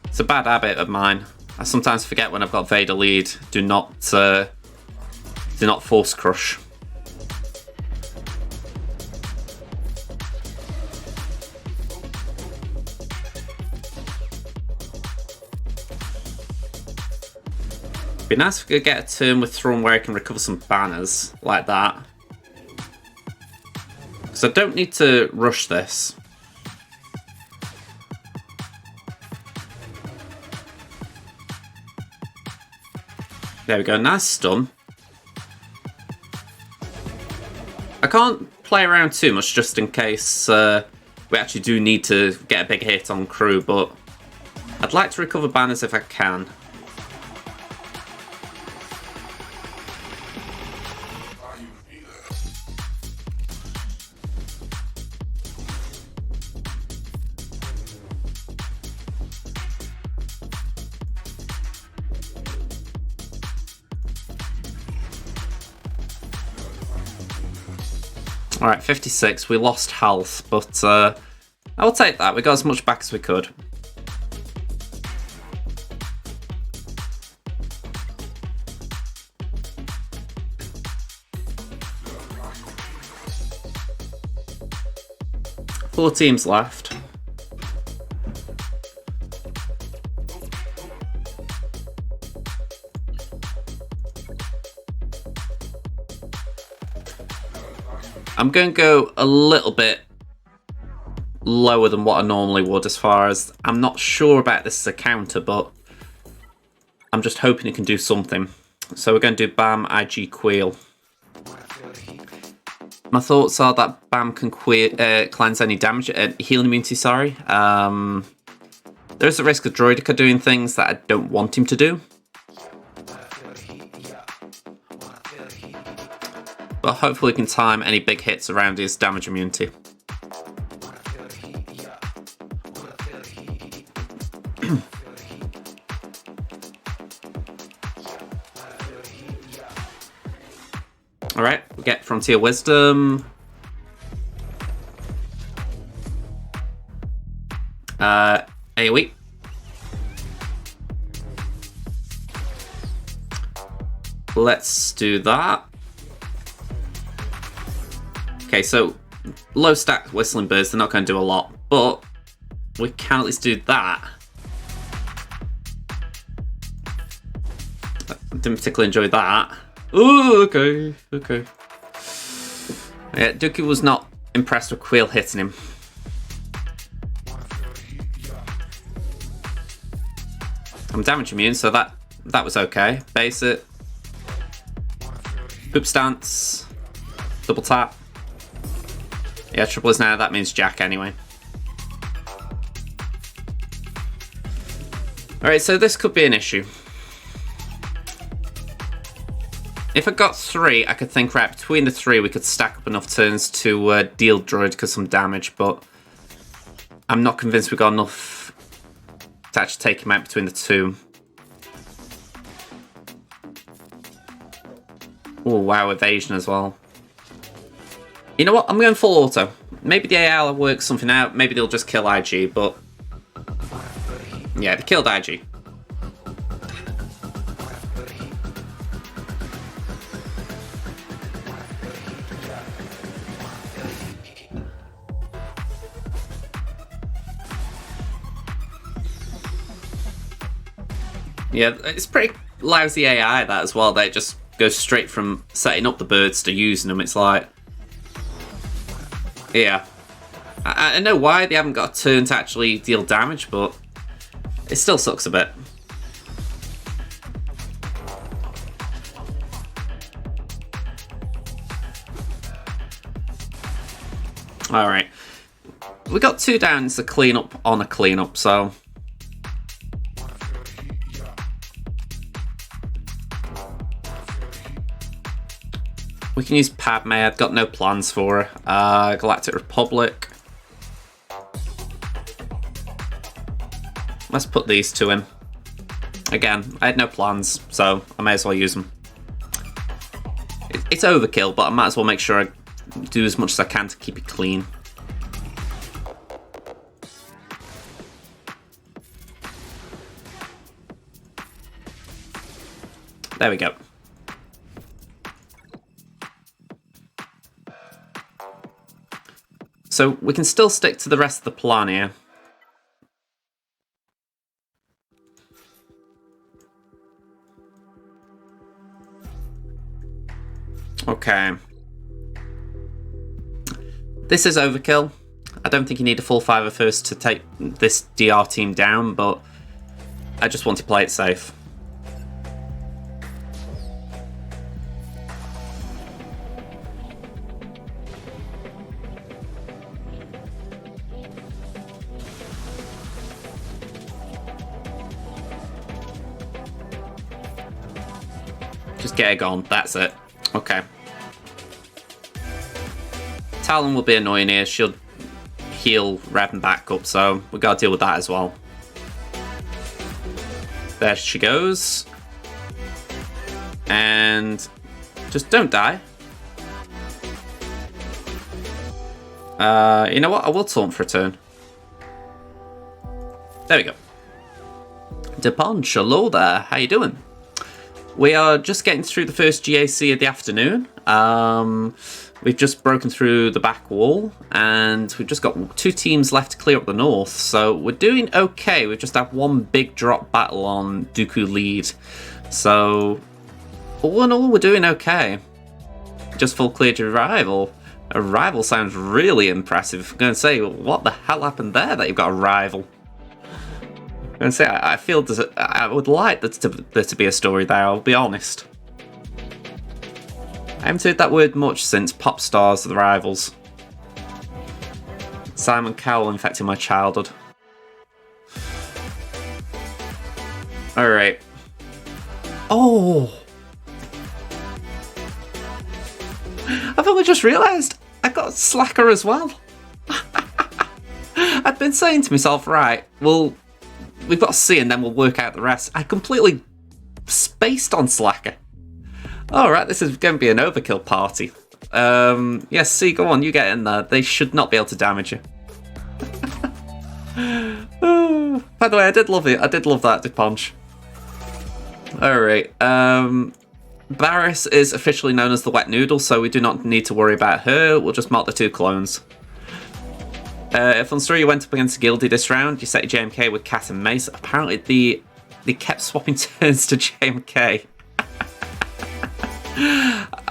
It's a bad habit of mine. I sometimes forget when I've got Vader lead. Do not Force Crush. Be nice if we could get a turn with Thrawn where I can recover some banners like that. Because I don't need to rush this. There we go, nice stun. I can't play around too much just in case we actually do need to get a big hit on crew, but I'd like to recover banners if I can. Alright, 56. We lost health, but I'll take that. We got as much back as we could. Four teams left. I'm going to go a little bit lower than what I normally would, as far as I'm not sure about this as a counter, but I'm just hoping it can do something. So we're going to do Bam, IG, Queel. My thoughts are that Bam can cleanse any damage, healing immunity, sorry. There's a risk of Droidica doing things that I don't want him to do. But hopefully we can time any big hits around his damage immunity. Alright, we get Frontier Wisdom. AoE. Let's do that. Okay, so low stack Whistling Birds, they're not going to do a lot, but we can at least do that. I didn't particularly enjoy that. Ooh, okay, okay. Yeah, Dookie was not impressed with Queel hitting him. I'm damage immune, so that was okay. Base it. Poop stance. Double tap. Yeah, triple is now, that means Jack anyway. Alright, so this could be an issue. If I got 3, I could think, right, between the 3 we could stack up enough turns to deal Droidica some damage, but I'm not convinced we got enough to actually take him out between the 2. Oh wow, evasion as well. You know what, I'm going full auto. Maybe the AI will work something out, maybe they'll just kill IG, but yeah, they killed IG. Yeah, it's pretty lousy AI that as well. They just go straight from setting up the birds to using them. It's like, yeah, I know why they haven't got a turn to actually deal damage, but it still sucks a bit. All right, we got 2 downs to clean up on a cleanup, so. We can use Padme, I've got no plans for her. Galactic Republic. Let's put these 2 in. Again, I had no plans, so I may as well use them. It's overkill, but I might as well make sure I do as much as I can to keep it clean. There we go. So we can still stick to the rest of the plan here. Okay. This is overkill. I don't think you need a full 5 first to take this DR team down, but I just want to play it safe. Just get it gone, that's it. Okay. Talon will be annoying here, she'll heal Revan back up, so we gotta deal with that as well. There she goes. And just don't die. You know what? I will taunt for a turn. There we go. Deponch, hello there. How you doing? We are just getting through the first GAC of the afternoon. We've just broken through the back wall, and we've just got 2 teams left to clear up the north. So we're doing okay. We've just had one big drop battle on Dooku lead. So all in all, we're doing okay. Just full clear to rival. A rival sounds really impressive. I'm going to say, what the hell happened there that you've got a rival? I'm going to say, I feel I would like there to be a story there, I'll be honest. I haven't heard that word much since Pop Stars The Rivals. Simon Cowell infecting my childhood. Alright. Oh! I've only just realised I got Slacker as well. I'd been saying to myself, right, well, we've got C and then we'll work out the rest. I completely spaced on Slacker. Alright, this is going to be an overkill party. Yes, C, go on, you get in there. They should not be able to damage you. By the way, I did love it. I did love that Deponch. Alright, Varys is officially known as the Wet Noodle, so we do not need to worry about her. We'll just mark the 2 clones. If on story you went up against Gildy this round, you set your JMK with Cat and Mace. Apparently they kept swapping turns to JMK.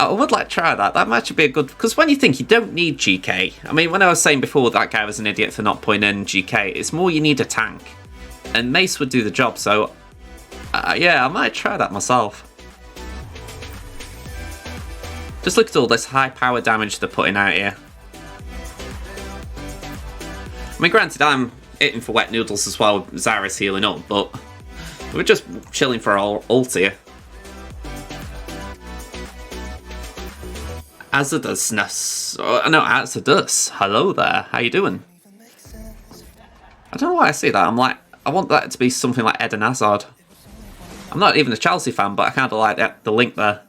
I would like to try that. That might be a good... Because when you think you don't need GK... I mean, when I was saying before that guy was an idiot for not putting in GK, it's more you need a tank. And Mace would do the job, so... yeah, I might try that myself. Just look at all this high power damage they're putting out here. I mean, granted, I'm hitting for Wet Noodles as well, Zara's healing up, but... We're just chilling for our ult here. Azadusness. Oh, no, Azadus. Hello there. How you doing? I don't know why I say that. I'm like, I want that to be something like Eden Hazard. I'm not even a Chelsea fan, but I kind of like the link there.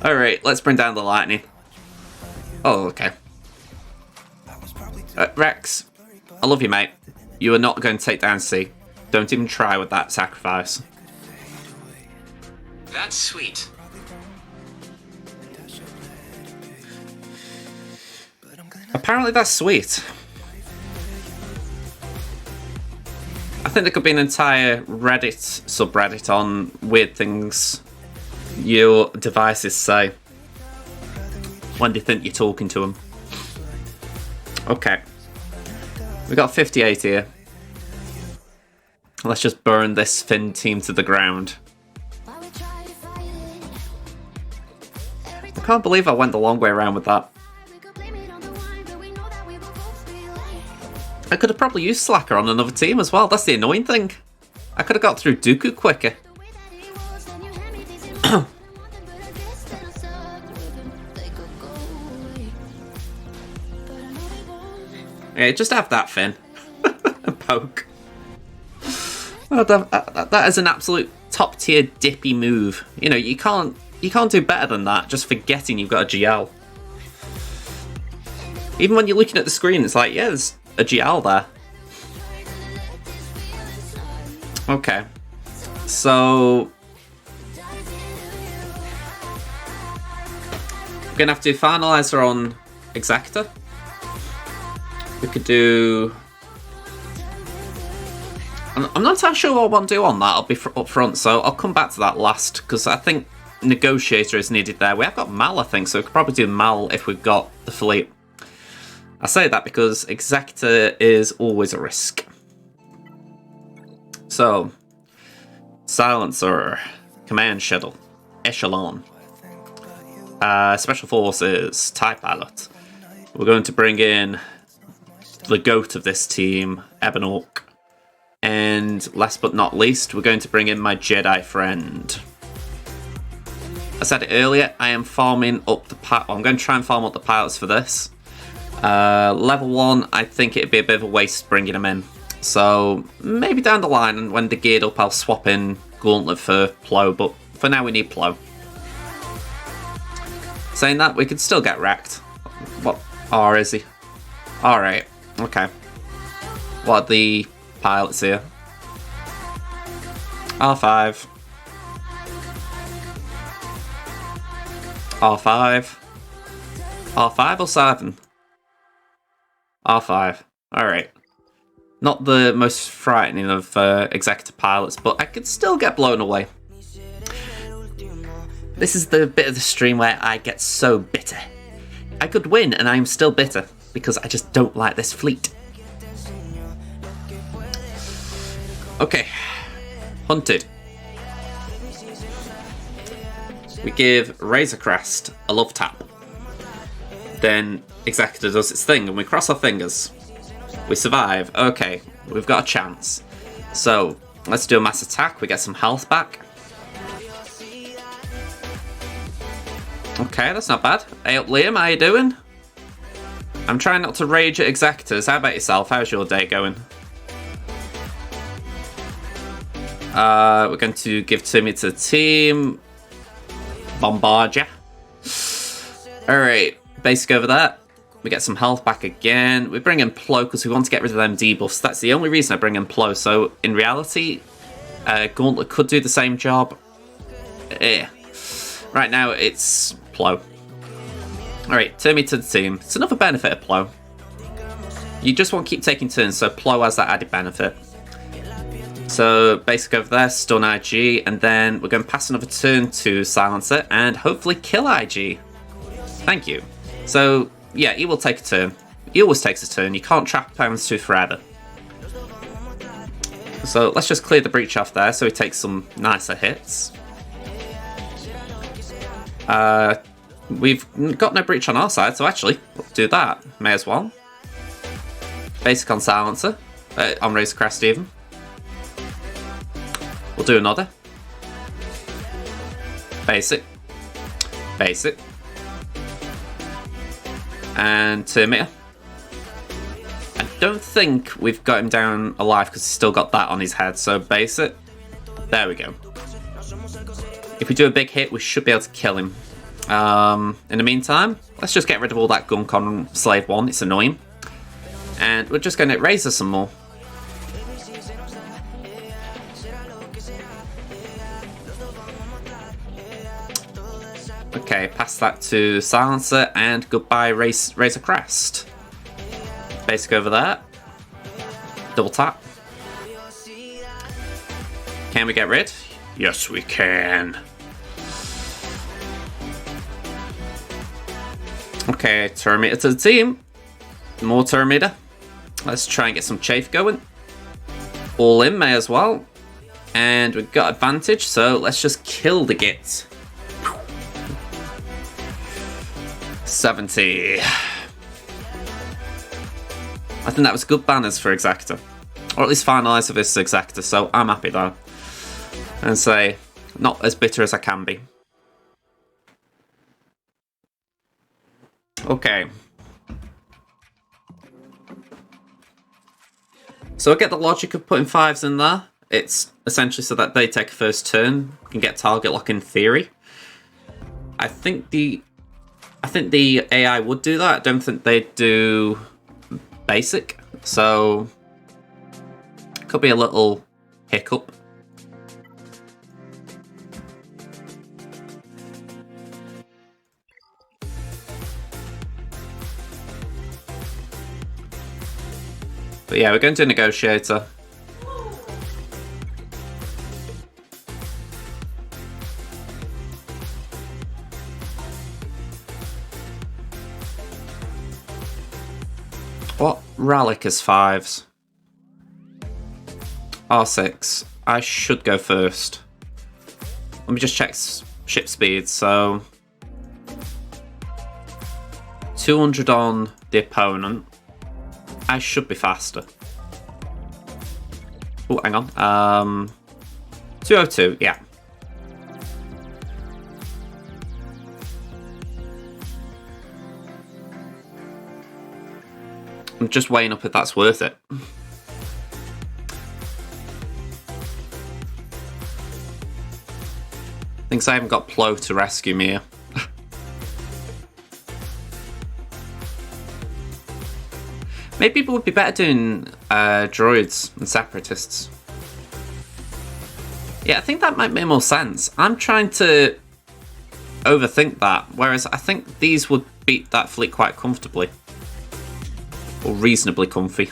Alright, let's bring down the lightning. Oh, okay. Rex, I love you, mate. You are not going to take down C. Don't even try with that sacrifice. That's sweet. Apparently that's sweet. I think there could be an entire Reddit subreddit on weird things your devices say when they think you're talking to them. Okay. We got 58 here. Let's just burn this Finn team to the ground. I can't believe I went the long way around with that. I could have probably used Slacker on another team as well. That's the annoying thing. I could have got through Dooku quicker. Yeah, just have that, Finn. A poke. Oh, that is an absolute top tier dippy move. You know, you can't do better than that. Just forgetting you've got a GL. Even when you're looking at the screen, it's like, yeah, there's a GL there. Okay. So we're gonna have to finalize her on Exactor. We could do... I'm not entirely sure what I want to do on that. I'll be up front, so I'll come back to that last, because I think Negotiator is needed there. We have got Mal, I think, so we could probably do Mal if we've got the fleet. I say that because Exactor is always a risk. So, Silencer, Command Shuttle, Echelon, Special Forces, TIE Pilot. We're going to bring in the GOAT of this team, Ebenork. And last but not least, we're going to bring in my Jedi friend. I said it earlier, I am farming up the I'm going to try and farm up the pilots for this. Level 1, I think it'd be a bit of a waste bringing them in. So maybe down the line, when they're geared up, I'll swap in Gauntlet for Plo, but for now we need Plo. Saying that, we could still get wrecked. What? Or is he? Alright, okay. What are the pilots here? R5. R5. R5 or 7? R5. Alright. Not the most frightening of executive pilots, but I could still get blown away. This is the bit of the stream where I get so bitter. I could win and I'm still bitter because I just don't like this fleet. Okay. Hunted. We give Razor Crest a love tap. Then Executor does its thing and we cross our fingers. We survive. Okay, we've got a chance. So, let's do a mass attack. We get some health back. Okay, that's not bad. Hey up, Liam, how you doing? I'm trying not to rage at Executors. How about yourself? How's your day going? We're going to give Timmy to the team. Bombard ya. Alright, basic over there. We get some health back again. We bring in Plo because we want to get rid of them debuffs. That's the only reason I bring in Plo. So, in reality, Gauntlet could do the same job. Right now, it's Plo. Alright, turn me to the team. It's another benefit of Plo. You just want to keep taking turns, so Plo has that added benefit. So, basic over there, stun IG, and then we're going to pass another turn to Silencer and hopefully kill IG. Thank you. So, yeah, he will take a turn. He always takes a turn. You can't trap Houndstooth forever. So, let's just clear the breach off there so he takes some nicer hits. We've got no breach on our side, so actually, let's do that. May as well. Basic on Silencer. On Razor Crest even. We'll do another. Basic. Basic. And Terminator. I don't think we've got him down alive because he's still got that on his head, so basic. There we go. If we do a big hit, we should be able to kill him. In the meantime, let's just get rid of all that gunk on Slave 1, it's annoying. And we're just going to Razor some more. Okay, pass that to Silencer and goodbye Razor Crest. Basic over there. Double tap. Can we get rid? Yes, we can. Okay, Terminator to the team. More Terminator. Let's try and get some chafe going. All in may as well. And we've got advantage, so let's just kill the git. 70. I think that was good banners for Executor. Or at least finalize of this Executor, so I'm happy though. And say, not as bitter as I can be. Okay. So I get the logic of putting 5s in there. It's essentially so that they take a first turn, can get target lock in theory. I think the AI would do that. I don't think they'd do basic. So could be a little hiccup. But yeah, we're going to Negotiator. What Relic is 5s? R6. I should go first. Let me just check ship speed. So 200 on the opponent. I should be faster. Oh, hang on. 202, yeah. I'm just weighing up if that's worth it. Thinks I haven't got Plo to rescue me here. Maybe it would be better doing droids and separatists. Yeah, I think that might make more sense. I'm trying to overthink that, whereas I think these would beat that fleet quite comfortably. Or reasonably comfy.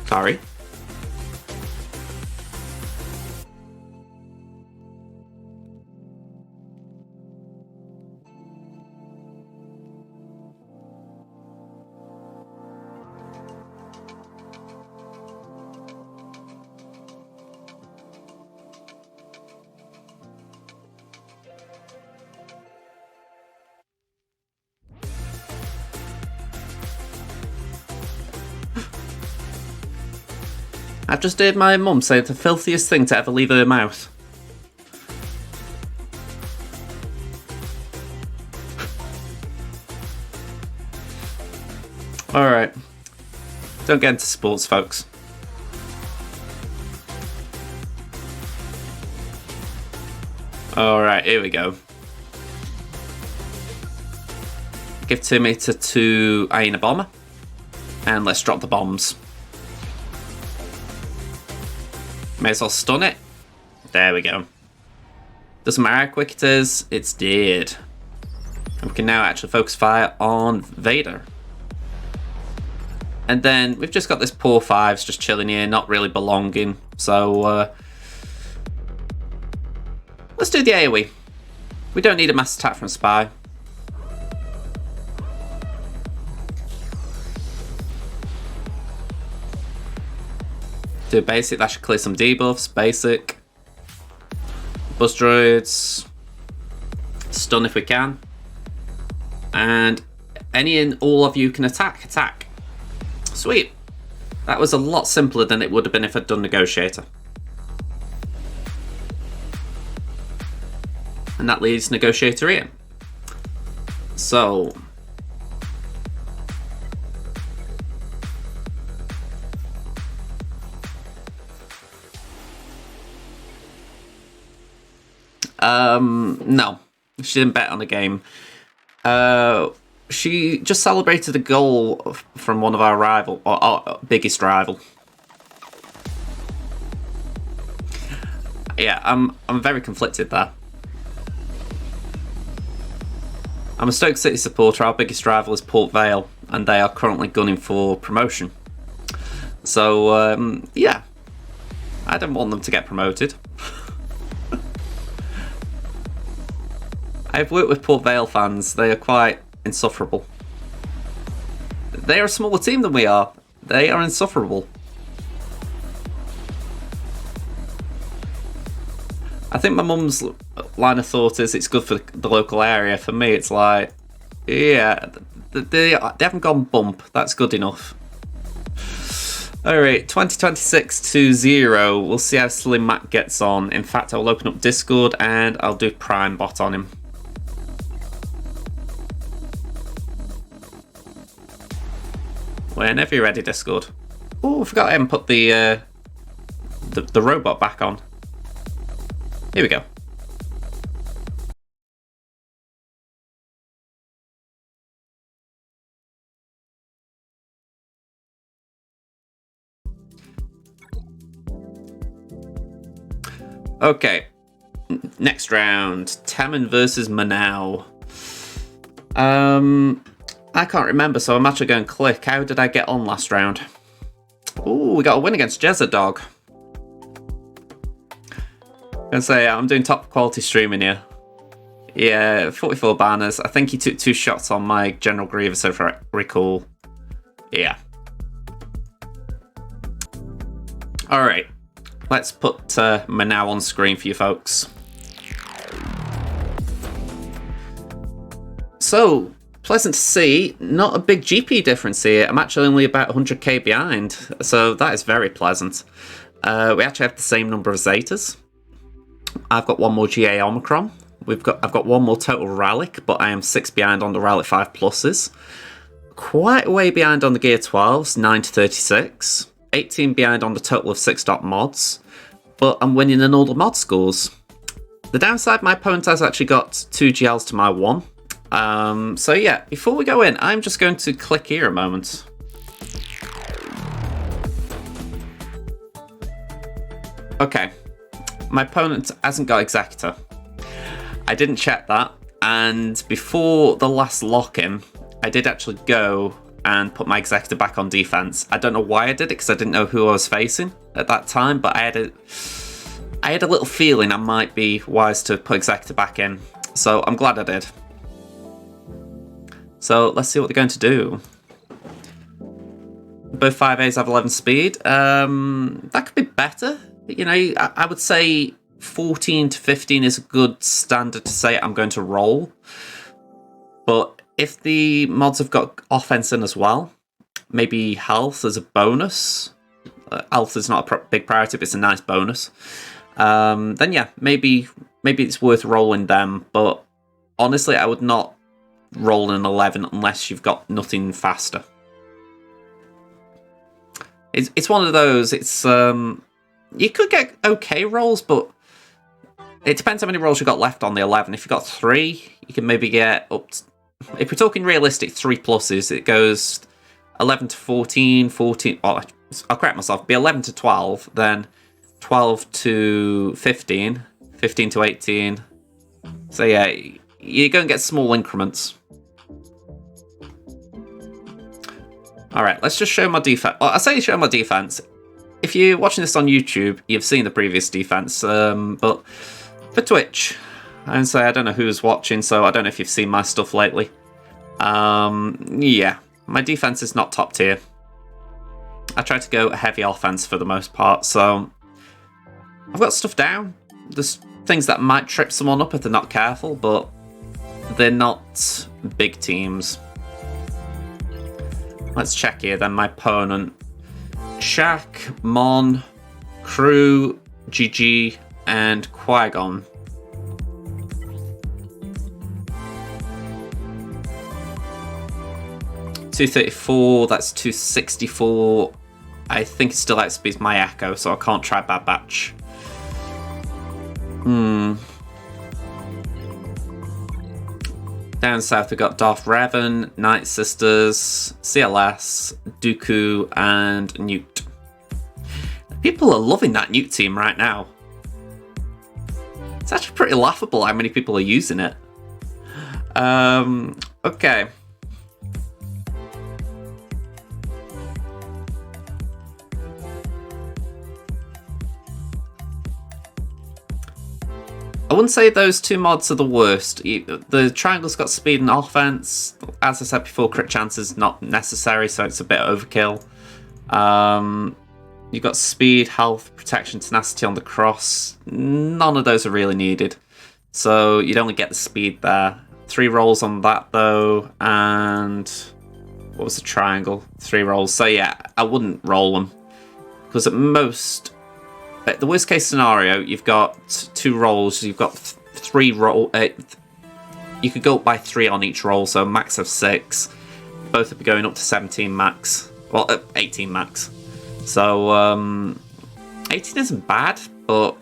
Sorry. I've just heard my mum say the filthiest thing to ever leave her mouth. Alright. Don't get into sports, folks. Alright, here we go. Give 2 meter to Aina Bomber. And let's drop the bombs. May as well stun it. There we go. Doesn't matter how quick it is, it's dead. And we can now actually focus fire on Vader. And then we've just got this poor fives just chilling here, not really belonging. So let's do the AoE. We don't need a mass attack from Spy. Do basic, that should clear some debuffs. Basic. Buzz droids. Stun if we can. And any and all of you can attack. Sweet. That was a lot simpler than it would have been if I'd done Negotiator. And that leaves Negotiator here. So no, she didn't bet on the game. She just celebrated a goal from one of our rival, or our biggest rival. Yeah, I'm very conflicted there. I'm a Stoke City supporter. Our biggest rival is Port Vale, and they are currently gunning for promotion. So yeah, I don't want them to get promoted. I've worked with Port Vale fans. They are quite insufferable. They are a smaller team than we are. They are insufferable. I think my mum's line of thought is it's good for the local area. For me, it's like, yeah, they haven't gone bump. That's good enough. Alright, 2026-0. We'll see how Slimak gets on. In fact, I'll open up Discord and I'll do Prime Bot on him. Whenever you're ready, Discord. Oh, I forgot I haven't put the robot back on. Here we go. Okay. Next round. Temmin versus Manou. I can't remember, so I'm actually going to click. How did I get on last round? Ooh, we got a win against Jezza Dog. I'm going to say, I'm doing top quality streaming here. Yeah, 44 banners. I think he took 2 shots on my General Grievous, if I recall. Yeah. Alright. Let's put Manou on screen for you folks. So, pleasant to see, not a big GP difference here. I'm actually only about 100k behind, so that is very pleasant. We actually have the same number of Zetas. I've got 1 more GA Omicron. I've got 1 more total Relic, but I am 6 behind on the Relic 5 pluses. Quite a way behind on the Gear 12s, 9 to 36. 18 behind on the total of 6 dot mods, but I'm winning in all the mod scores. The downside, my opponent has actually got 2 GLs to my 1. So yeah, before we go in, I'm just going to click here a moment. Okay, my opponent hasn't got Executor. I didn't check that, and before the last lock-in, I did actually go and put my Executor back on defense. I don't know why I did it, because I didn't know who I was facing at that time, but I had a little feeling I might be wise to put Executor back in, so I'm glad I did. So let's see what they're going to do. Both 5As have 11 speed. That could be better. You know, I would say 14 to 15 is a good standard to say I'm going to roll. But if the mods have got offense in as well, maybe health as a bonus. Health is not a big priority, but it's a nice bonus. Then yeah, maybe it's worth rolling them. But honestly, I would not roll an 11 unless you've got nothing faster. It's one of those. It's you could get okay rolls, but it depends how many rolls you've got left on the 11. If you've got 3, you can maybe get up to, if we're talking realistic 3 pluses, it goes 11 to 14, 14. Oh, I'll correct myself. It'd be 11 to 12, then 12 to 15, 15 to 18. So yeah, you're going to get small increments. Alright, let's just show my defense. Well, I say show my defense. If you're watching this on YouTube, you've seen the previous defense. But for Twitch, I would say I don't know who's watching, so I don't know if you've seen my stuff lately. Yeah, my defense is not top tier. I try to go heavy offense for the most part, so I've got stuff down. There's things that might trip someone up if they're not careful, but they're not big teams. Let's check here then. My opponent: Shaq, Mon, Crew, GG, and Qui-Gon. $234, that's $264. I think it still outspeeds my Echo, so I can't try Bad Batch. Down south, we've got Darth Revan, Night Sisters, CLS, Dooku, and Newt. People are loving that Newt team right now. It's actually pretty laughable how many people are using it. Okay. I wouldn't say those 2 mods are the worst. The triangle's got speed and offense. As I said before, crit chance is not necessary, so it's a bit overkill. You've got speed, health, protection, tenacity on the cross. None of those are really needed. So you'd only get the speed there. 3 rolls on that though, and what was the triangle? 3 rolls. So yeah, I wouldn't roll them. Because at most, the worst case scenario, you've got 2 rolls, you've got 3 roll. You could go up by 3 on each roll, so max of 6. Both would be going up to 17 max. Well, 18 max. So 18 isn't bad, but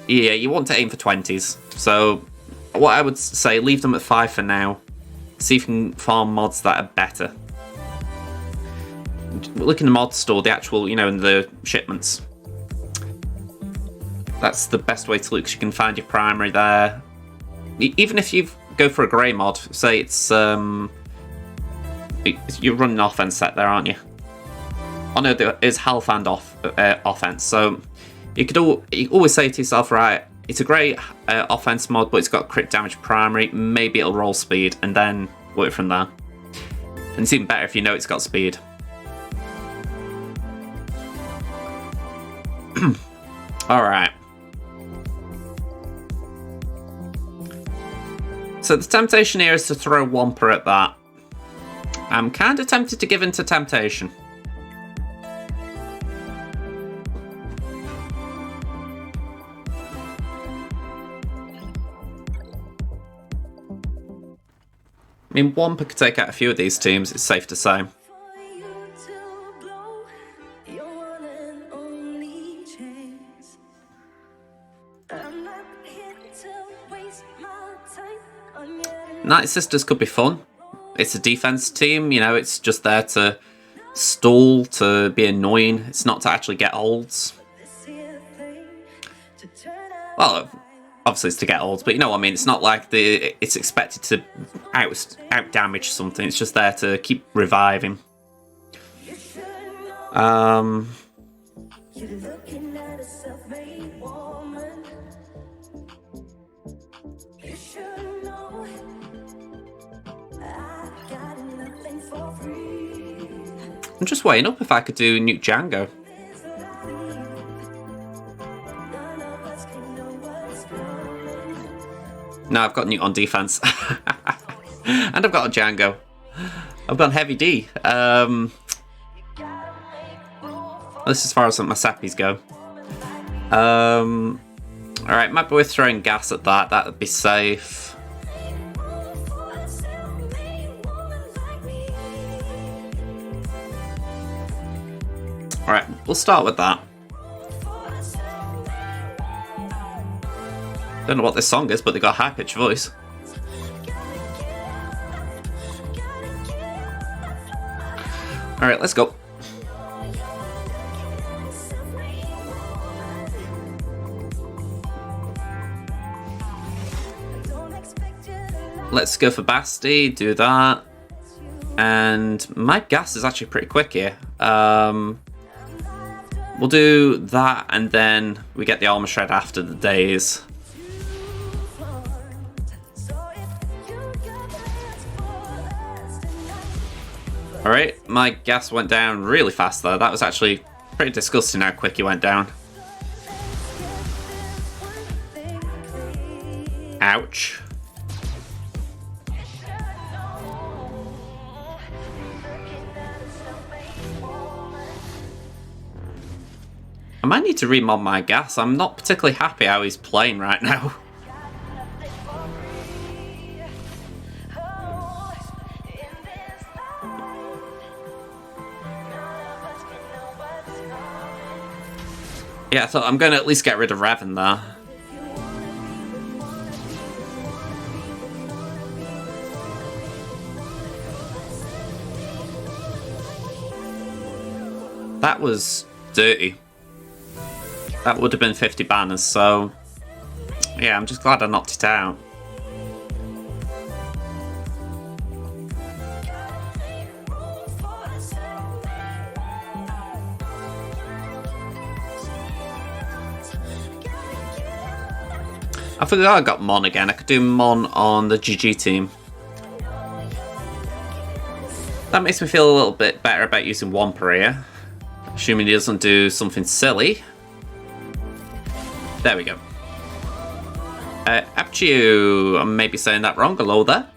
yeah, you want to aim for 20s. So what I would say, leave them at 5 for now. See if you can farm mods that are better. Look in the mod store, the actual, you know, in the shipments. That's the best way to look, because you can find your primary there. Even if you go for a grey mod, say it's you're running an offense set there, aren't you? Oh no, there is health and offense. So you always say to yourself, right, it's a great offense mod, but it's got crit damage primary. Maybe it'll roll speed, and then work from there. And it's even better if you know it's got speed. All right. So the temptation here is to throw Wampa at that. I'm kind of tempted to give in to temptation. I mean, Wampa could take out a few of these teams, it's safe to say. Night Sisters could be fun. It's a defense team, you know, it's just there to stall, to be annoying. It's not to actually get holds. Well, obviously it's to get holds, but you know what I mean. It's not like it's expected to out damage something. It's just there to keep reviving. I'm just weighing up if I could do Nuke Django. No, I've got Nuke on defense. And I've got a Django. I've gone heavy D. This is as far as my sappies go. Alright, might be worth throwing gas at that. That would be safe. Alright, we'll start with that. Don't know what this song is, but they got a high-pitched voice. Alright, let's go. Let's go for Basti, do that. And my gas is actually pretty quick here. We'll do that, and then we get the Armor Shred after the days. Alright, my gas went down really fast though. That was actually pretty disgusting how quick he went down. Ouch. I might need to remod my gas. I'm not particularly happy how he's playing right now. Yeah, I thought I'm going to at least get rid of Raven there. That was dirty. That would have been 50 banners, so yeah, I'm just glad I knocked it out. I forgot I got Mon again. I could do Mon on the GG team. That makes me feel a little bit better about using Womper here. Assuming he doesn't do something silly. There we go. Apchu, I may be saying that wrong. Hello there.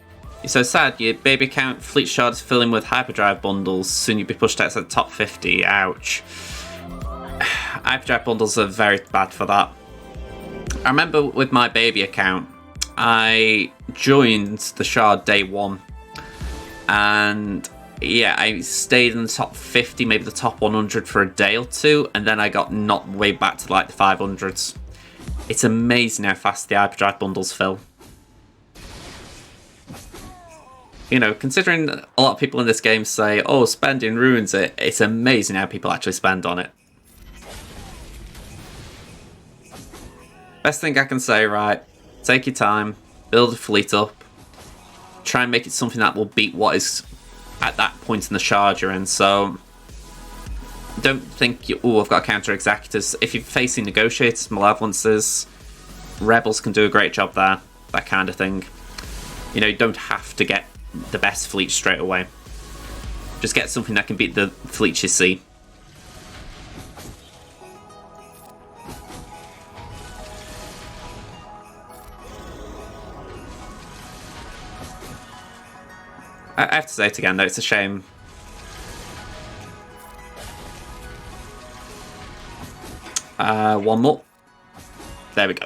You're so sad. Your baby account fleet shard is filling with hyperdrive bundles. Soon you'll be pushed out to the top 50. Ouch. Hyperdrive bundles are very bad for that. I remember with my baby account, I joined the shard day 1. And yeah, I stayed in the top 50, maybe the top 100 for a day or two. And then I got knocked way back to like the 500s. It's amazing how fast the hyperdrive bundles fill. You know, considering a lot of people in this game say, oh, spending ruins it, it's amazing how people actually spend on it. Best thing I can say, right, take your time, build a fleet up, try and make it something that will beat what is at that point in the shard you're in, so don't think, oh, I've got to counter executors. If you're facing negotiators, malevolences, rebels can do a great job there, that kind of thing. You know, you don't have to get the best fleet straight away. Just get something that can beat the fleet you see. I have to say it again though, it's a shame. One more. There we go.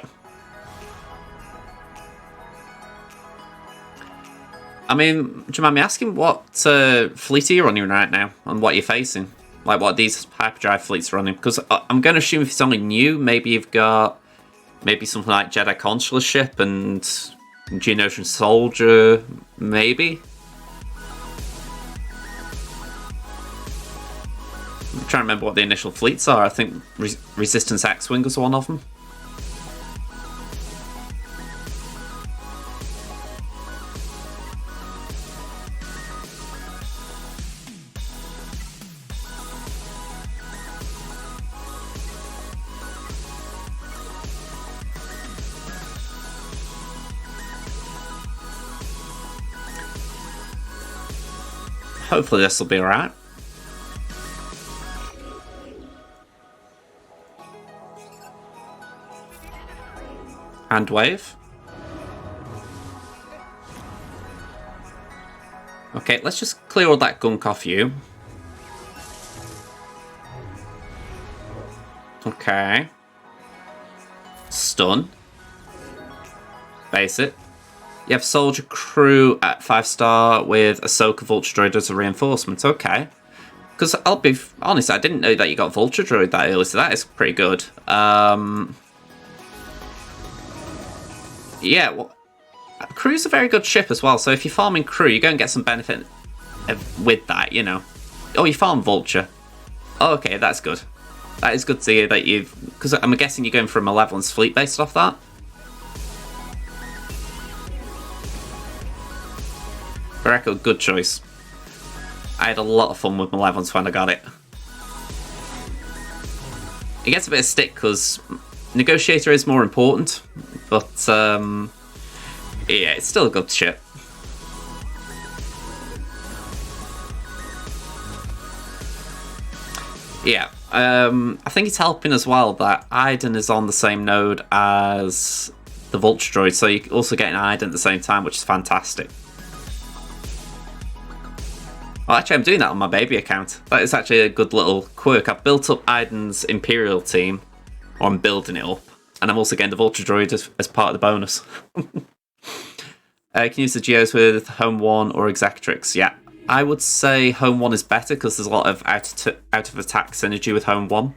I mean, do you mind me asking what fleet are you running right now and what you're facing? Like what these hyperdrive fleets are running? Because I'm going to assume if it's only new, maybe you've got maybe something like Jedi Consularship and Geonosian Soldier, maybe? I'm trying to remember what the initial fleets are. I think Resistance X-Wing was one of them. Hopefully this will be alright. Hand wave. Okay, let's just clear all that gunk off you. Okay. Stun. Base it. You have Soldier Crew at 5-star with Ahsoka Vulture Droid as a reinforcement. Okay. Because I'll be honest, I didn't know that you got Vulture Droid that early, so that is pretty good. Yeah, well, Crew's a very good ship as well, so if you're farming Crew, you're going to get some benefit with that, you know. Oh, you farm Vulture. Oh, okay, that's good. That is good to hear that you've... Because I'm guessing you're going for a Malevolence fleet based off that. Echo, good choice. I had a lot of fun with Malevolence when I got it. It gets a bit of stick because Negotiator is more important, but yeah, it's still a good ship. Yeah, I think it's helping as well that Iden is on the same node as the Vulture Droid, so you're also getting Iden at the same time, which is fantastic. Well, actually, I'm doing that on my baby account. That is actually a good little quirk. I've built up Iden's Imperial team, or I'm building it up, and I'm also getting the Vulture Droid as part of the bonus. You can use the Geos with Home 1 or Executrix. Yeah, I would say Home 1 is better because there's a lot of out of attack synergy with Home 1.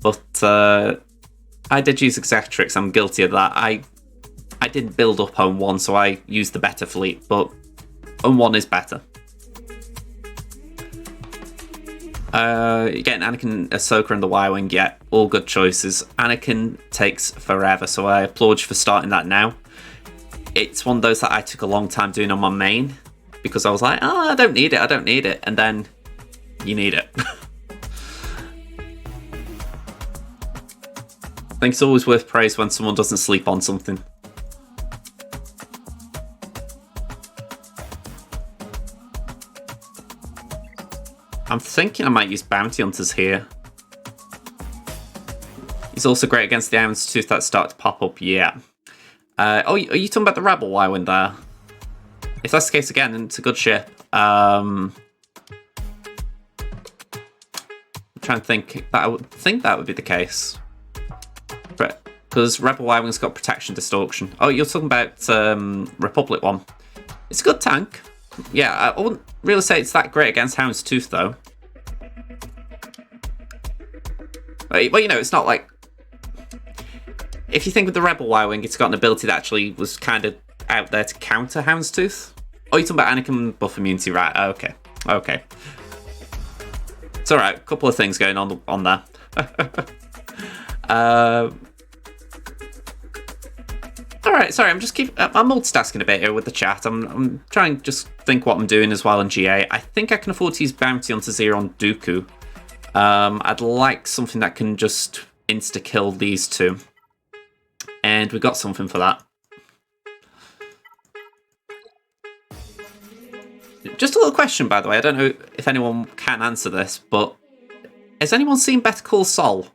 But I did use Executrix. I'm guilty of that. I didn't build up Home 1, so I used the better fleet, but Home 1 is better. You're getting Anakin, Ahsoka, and the Y-Wing. Yeah, all good choices. Anakin takes forever, so I applaud you for starting that now. It's one of those that I took a long time doing on my main, because I was like, oh, I don't need it, I don't need it. And then, you need it. I think it's always worth praise when someone doesn't sleep on something. I'm thinking I might use Bounty Hunters here. He's also great against the Houndstooth that start to pop up, yeah. Oh, are you talking about the Rebel Y-Wing there? If that's the case again, then it's a good ship. I'm trying to think. I would think that would be the case. Because Rebel Y-Wing's got Protection Distortion. Oh, you're talking about Republic one. It's a good tank. Yeah, I wouldn't really say it's that great against Houndstooth, though. Well, you know, it's not like... If you think with the Rebel Y-Wing, it's got an ability that actually was kind of out there to counter Houndstooth. Oh, you're talking about Anakin buff immunity, right? Okay. Okay. It's alright, a couple of things going on there. Alright, sorry, I'm multitasking a bit here with the chat. I'm trying to just think what I'm doing as well in GA. I think I can afford to use Bounty Hunters here on Dooku. I'd like something that can just insta-kill these two. And we got something for that. Just a little question, by the way. I don't know if anyone can answer this, but has anyone seen Better Call Saul?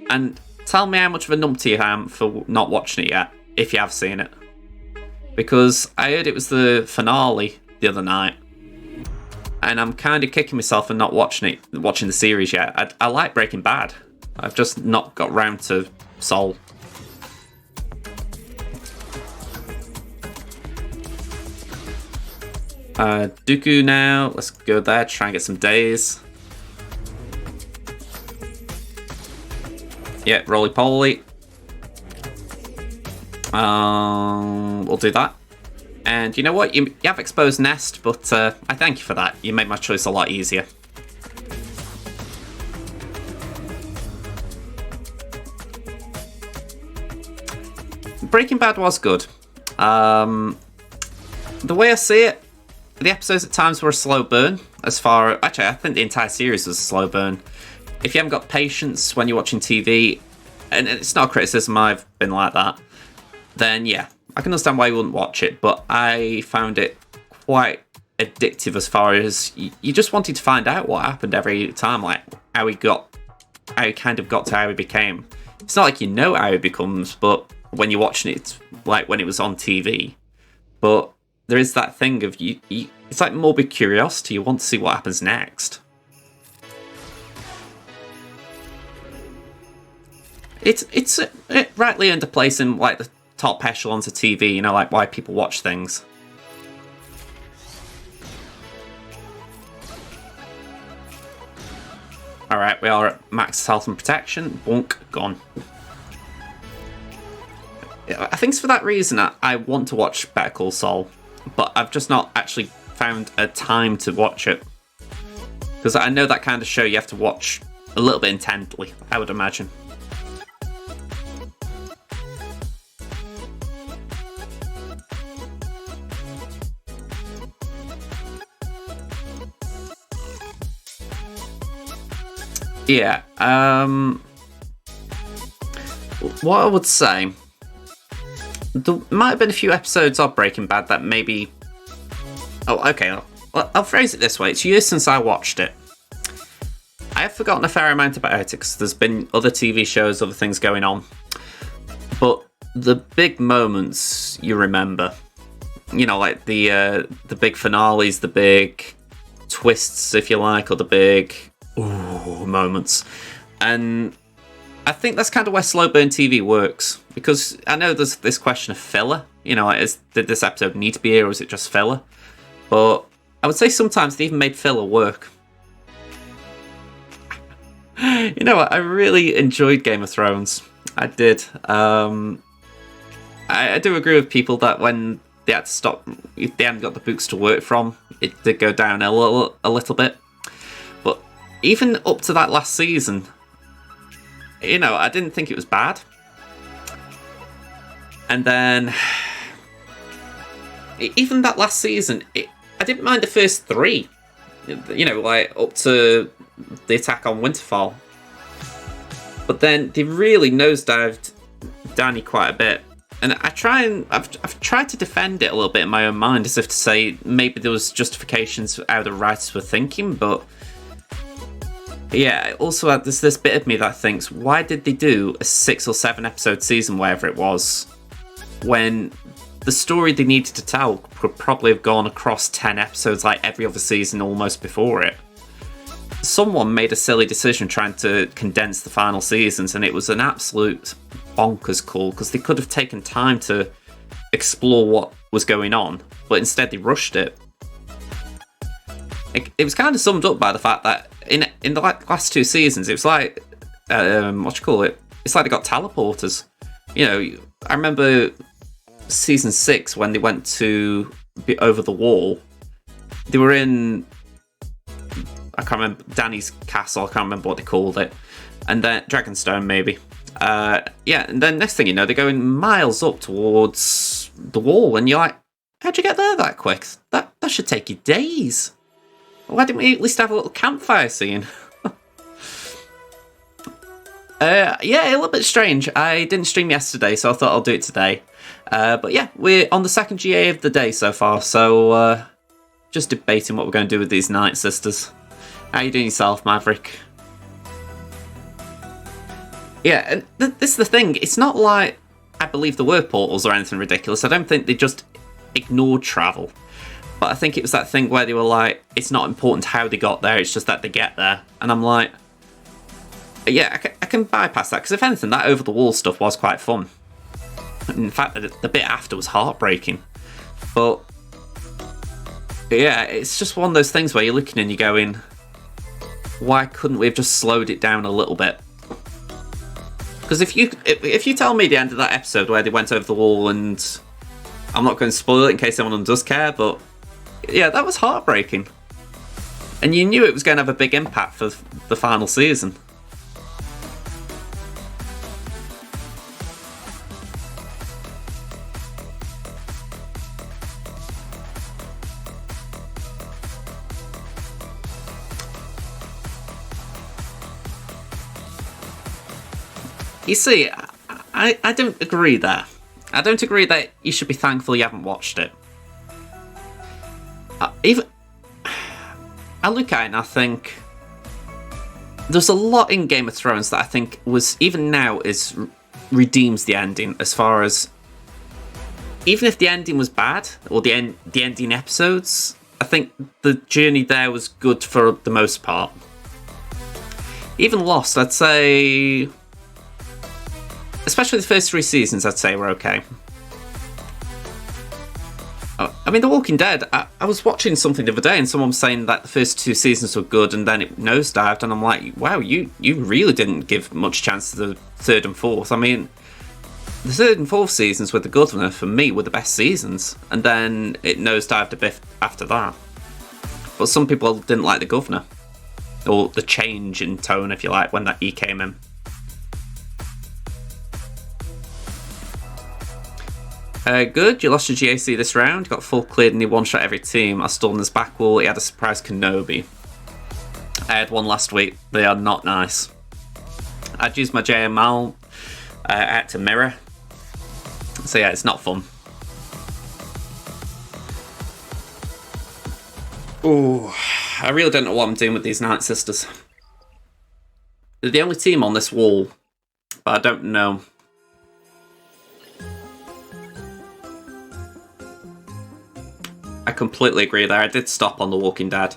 And tell me how much of a numpty you am for not watching it yet, if you have seen it. Because I heard it was the finale the other night. And I'm kind of kicking myself for not watching the series yet. I like Breaking Bad. I've just not got round to Saul. Dooku now. Let's go there, try and get some days. Yeah, roly-poly. We'll do that. And you know what? You have exposed nest, but I thank you for that. You made my choice a lot easier. Breaking Bad was good. The way I see it, the episodes at times were a slow burn. Actually, I think the entire series was a slow burn. If you haven't got patience when you're watching TV, and it's not a criticism, I've been like that, then yeah, I can understand why you wouldn't watch it, but I found it quite addictive as far as you just wanted to find out what happened every time, like how he kind of got to how he became. It's not like you know how he becomes, but when you're watching it, it's like when it was on TV. But there is that thing of it's like morbid curiosity. You want to see what happens next. It's it rightly earned a place in like the top echelons of TV. You know, like why people watch things. All right, we are at max health and protection. Bonk, gone. I think it's for that reason I want to watch Better Call Saul, but I've just not actually found a time to watch it. Because I know that kind of show you have to watch a little bit intently, I would imagine. Yeah, what I would say, there might have been a few episodes of Breaking Bad that maybe... Oh, okay, I'll phrase it this way. It's years since I watched it. I have forgotten a fair amount about it because there's been other TV shows, other things going on. But the big moments you remember, you know, like the big finales, the big twists, if you like, or the big moments. And I think that's kind of where slow burn TV works, because I know there's this question of filler. You know, like, did this episode need to be here, or is it just filler? But I would say sometimes they even made filler work. You know what? I really enjoyed Game of Thrones. I did. I do agree with people that when they had to stop, if they hadn't got the books to work from, it did go down a little bit. But even up to that last season, you know, I didn't think it was bad. And then, even that last season, I didn't mind the first three. You know, like up to the attack on Winterfell. But then they really nosedived Danny quite a bit. And I've tried to defend it a little bit in my own mind, as if to say maybe there was justifications for how the writers were thinking, but yeah, also there's this bit of me that thinks, why did they do a 6 or 7 episode season, wherever it was, when the story they needed to tell could probably have gone across 10 episodes like every other season almost before it? Someone made a silly decision trying to condense the final seasons, and it was an absolute bonkers call, because they could have taken time to explore what was going on, but instead they rushed it. It was kind of summed up by the fact that in the last 2 seasons, it was like, it's like they got teleporters. You know, I remember season 6 when they went to be over the wall. They were in, I can't remember, Danny's castle, I can't remember what they called it, and then Dragonstone maybe. Yeah, and then next thing you know, they're going miles up towards the wall, and you're like, how'd you get there that quick? That should take you days. Why didn't we at least have a little campfire scene? Yeah, a little bit strange. I didn't stream yesterday, so I thought I'll do it today. But yeah, we're on the second GA of the day so far, so just debating what we're going to do with these Night Sisters. How you doing yourself, Maverick? Yeah, and this is the thing. It's not like I believe there were portals or anything ridiculous. I don't think they just ignored travel. But I think it was that thing where they were like, it's not important how they got there, it's just that they get there. And I'm like, yeah, I can bypass that, because if anything, that over-the-wall stuff was quite fun. In fact, the bit after was heartbreaking. But yeah, it's just one of those things where you're looking and you're going, why couldn't we have just slowed it down a little bit? Because if you tell me the end of that episode where they went over the wall, and I'm not going to spoil it in case anyone does care, but yeah, that was heartbreaking. And you knew it was going to have a big impact for the final season. You see, I don't agree there. I don't agree that you should be thankful you haven't watched it. I look at it and I think there's a lot in Game of Thrones that I think was, even now, redeems the ending, as far as, even if the ending was bad, or the ending episodes, I think the journey there was good for the most part. Even Lost, I'd say, especially the first 3 seasons, I'd say were okay. I mean, The Walking Dead, I was watching something the other day and someone was saying that the first 2 seasons were good and then it nosedived, and I'm like, wow, you really didn't give much chance to the 3rd and 4th. I mean, the 3rd and 4th seasons with the Governor, for me, were the best seasons, and then it nosedived a bit after that. But some people didn't like the Governor, or the change in tone, if you like, when he came in. Good, you lost your GAC this round, got full cleared and he one-shot every team. I stole on his back wall, he had a surprise Kenobi. I had one last week, they are not nice. I'd used my JML out to mirror. So yeah, it's not fun. Ooh, I really don't know what I'm doing with these Night Sisters. They're the only team on this wall, but I don't know. I completely agree there. I did stop on The Walking Dead.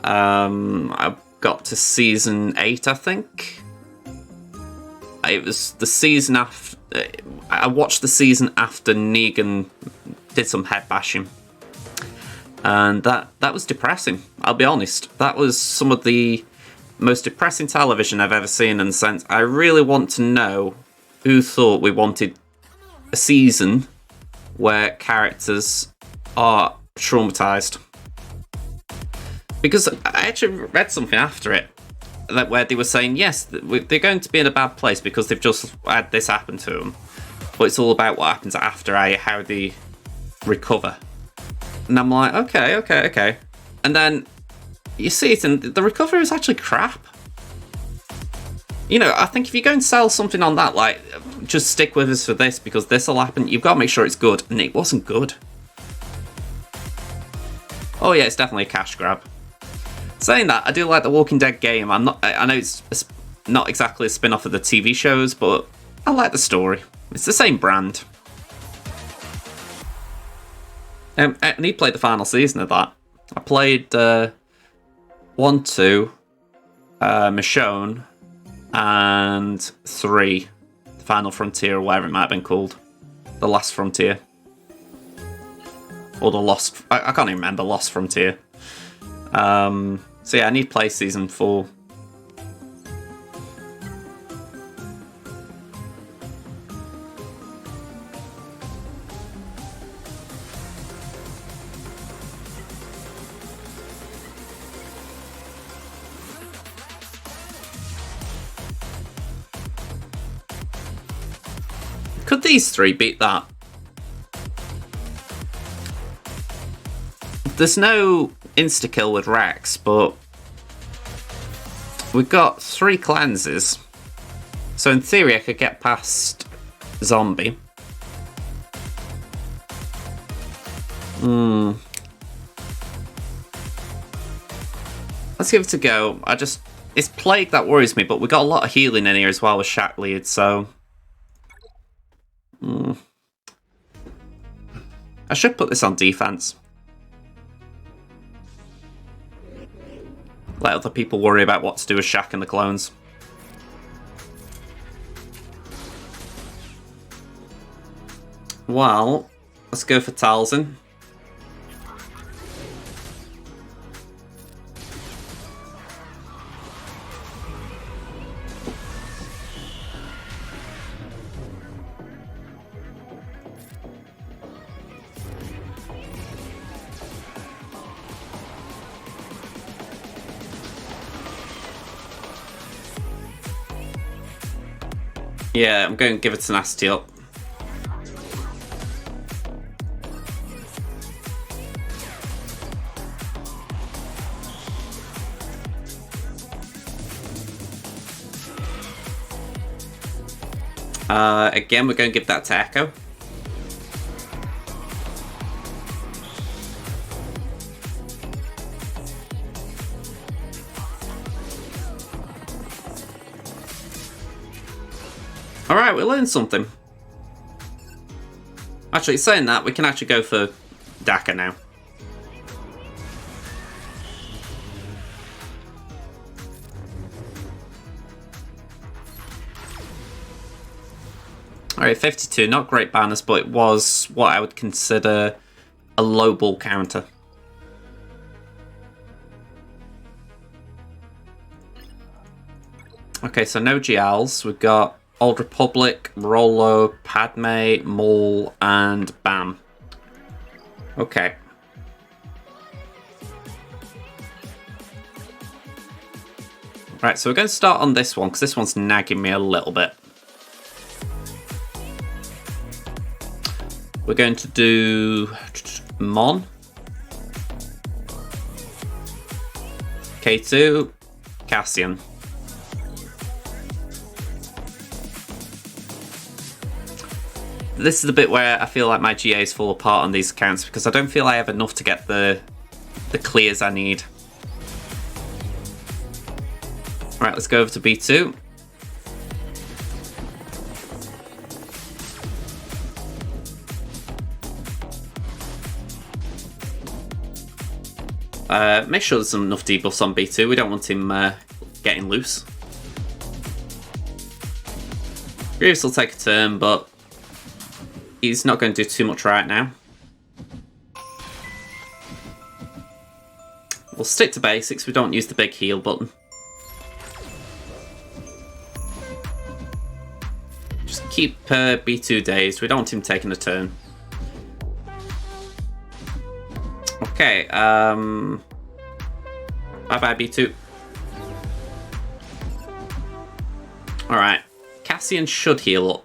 I got to season 8, I think. It was the season after. I watched the season after Negan did some head bashing, and that was depressing. I'll be honest. That was some of the most depressing television I've ever seen. In the sense, I really want to know who thought we wanted a season where characters are traumatized, because I actually read something after it where they were saying yes, they're going to be in a bad place because they've just had this happen to them, but it's all about what happens after, how they recover. And I'm like, okay, and then you see it and the recovery is actually crap. You know, I think if you're going to sell something on that, like, just stick with us for this because this will happen, you've got to make sure it's good, and it wasn't good. Oh yeah, it's definitely a cash grab. Saying that, I do like the Walking Dead game. I know it's not exactly a spin-off of the TV shows, but I like the story. It's the same brand. I need to play the final season of that. I played 1, 2, Michonne, and 3, the Final Frontier, or whatever it might have been called. The Last Frontier. Or the Lost... I can't even remember. Lost Frontier. So yeah, I need to play Season 4. Could these 3 beat that? There's no insta-kill with Rex, but we've got 3 cleanses. So in theory I could get past Zombie. Let's give it a go. It's Plague that worries me, but we got a lot of healing in here as well with Shack Lead, so... I should put this on defense. Let other people worry about what to do with Shaq and the clones. Well, let's go for Talzin. Yeah, I'm going to give it tenacity up. Again, we're going to give that to Echo. Alright, we learned something. Actually, saying that, we can actually go for Daka now. Alright, 52, not great banners, but it was what I would consider a low ball counter. Okay, so no GLs. We've got Old Republic, Rollo, Padme, Maul, and Bam. Okay. Right, so we're going to start on this one, because this one's nagging me a little bit. We're going to do Mon. K2, Cassian. This is the bit where I feel like my GAs fall apart on these accounts because I don't feel I have enough to get the clears I need. Right, let's go over to B2. Make sure there's enough debuffs on B2. We don't want him getting loose. Grievous will take a turn, but he's not going to do too much right now. We'll stick to basics. We don't use the big heal button. Just keep B2 dazed. We don't want him taking a turn. Okay, bye-bye B2. Alright, Cassian should heal up.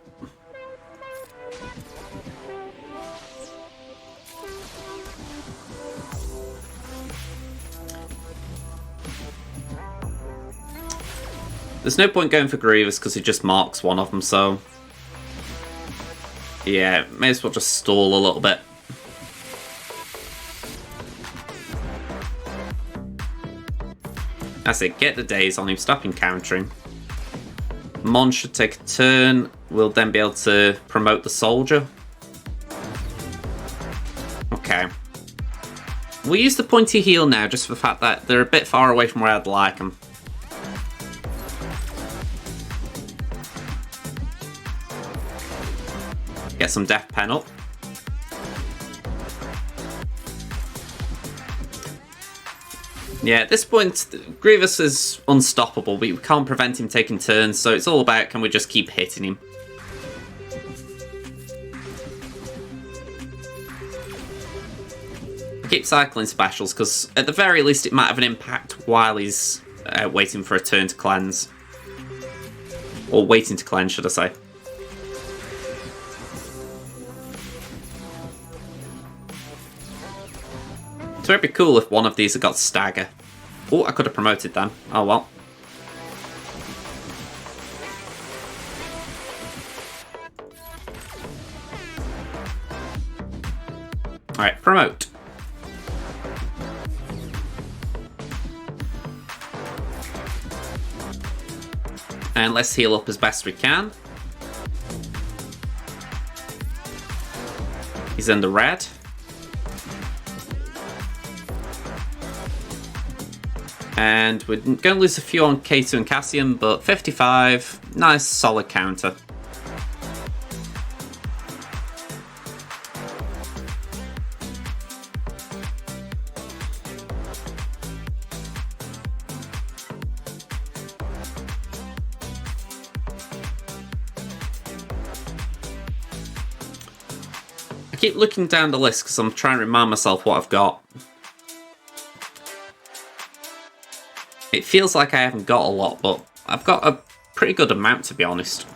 There's no point going for Grievous because he just marks one of them, so... yeah, may as well just stall a little bit. That's it, get the daze on him, stop encountering. Mon should take a turn, we'll then be able to promote the soldier. Okay. We'll use the pointy heal now, just for the fact that they're a bit far away from where I'd like them. Get some death pen up. Yeah, at this point, Grievous is unstoppable. We can't prevent him taking turns, so it's all about can we just keep hitting him. Keep cycling specials, because at the very least it might have an impact while he's waiting for a turn to cleanse. Or waiting to cleanse, should I say. So it'd be cool if one of these had got stagger. Oh, I could have promoted them. Oh well. Alright, promote. And let's heal up as best we can. He's in the red. And we're going to lose a few on K2 and Cassian, but 55, nice solid counter. I keep looking down the list because I'm trying to remind myself what I've got. It feels like I haven't got a lot, but I've got a pretty good amount, to be honest.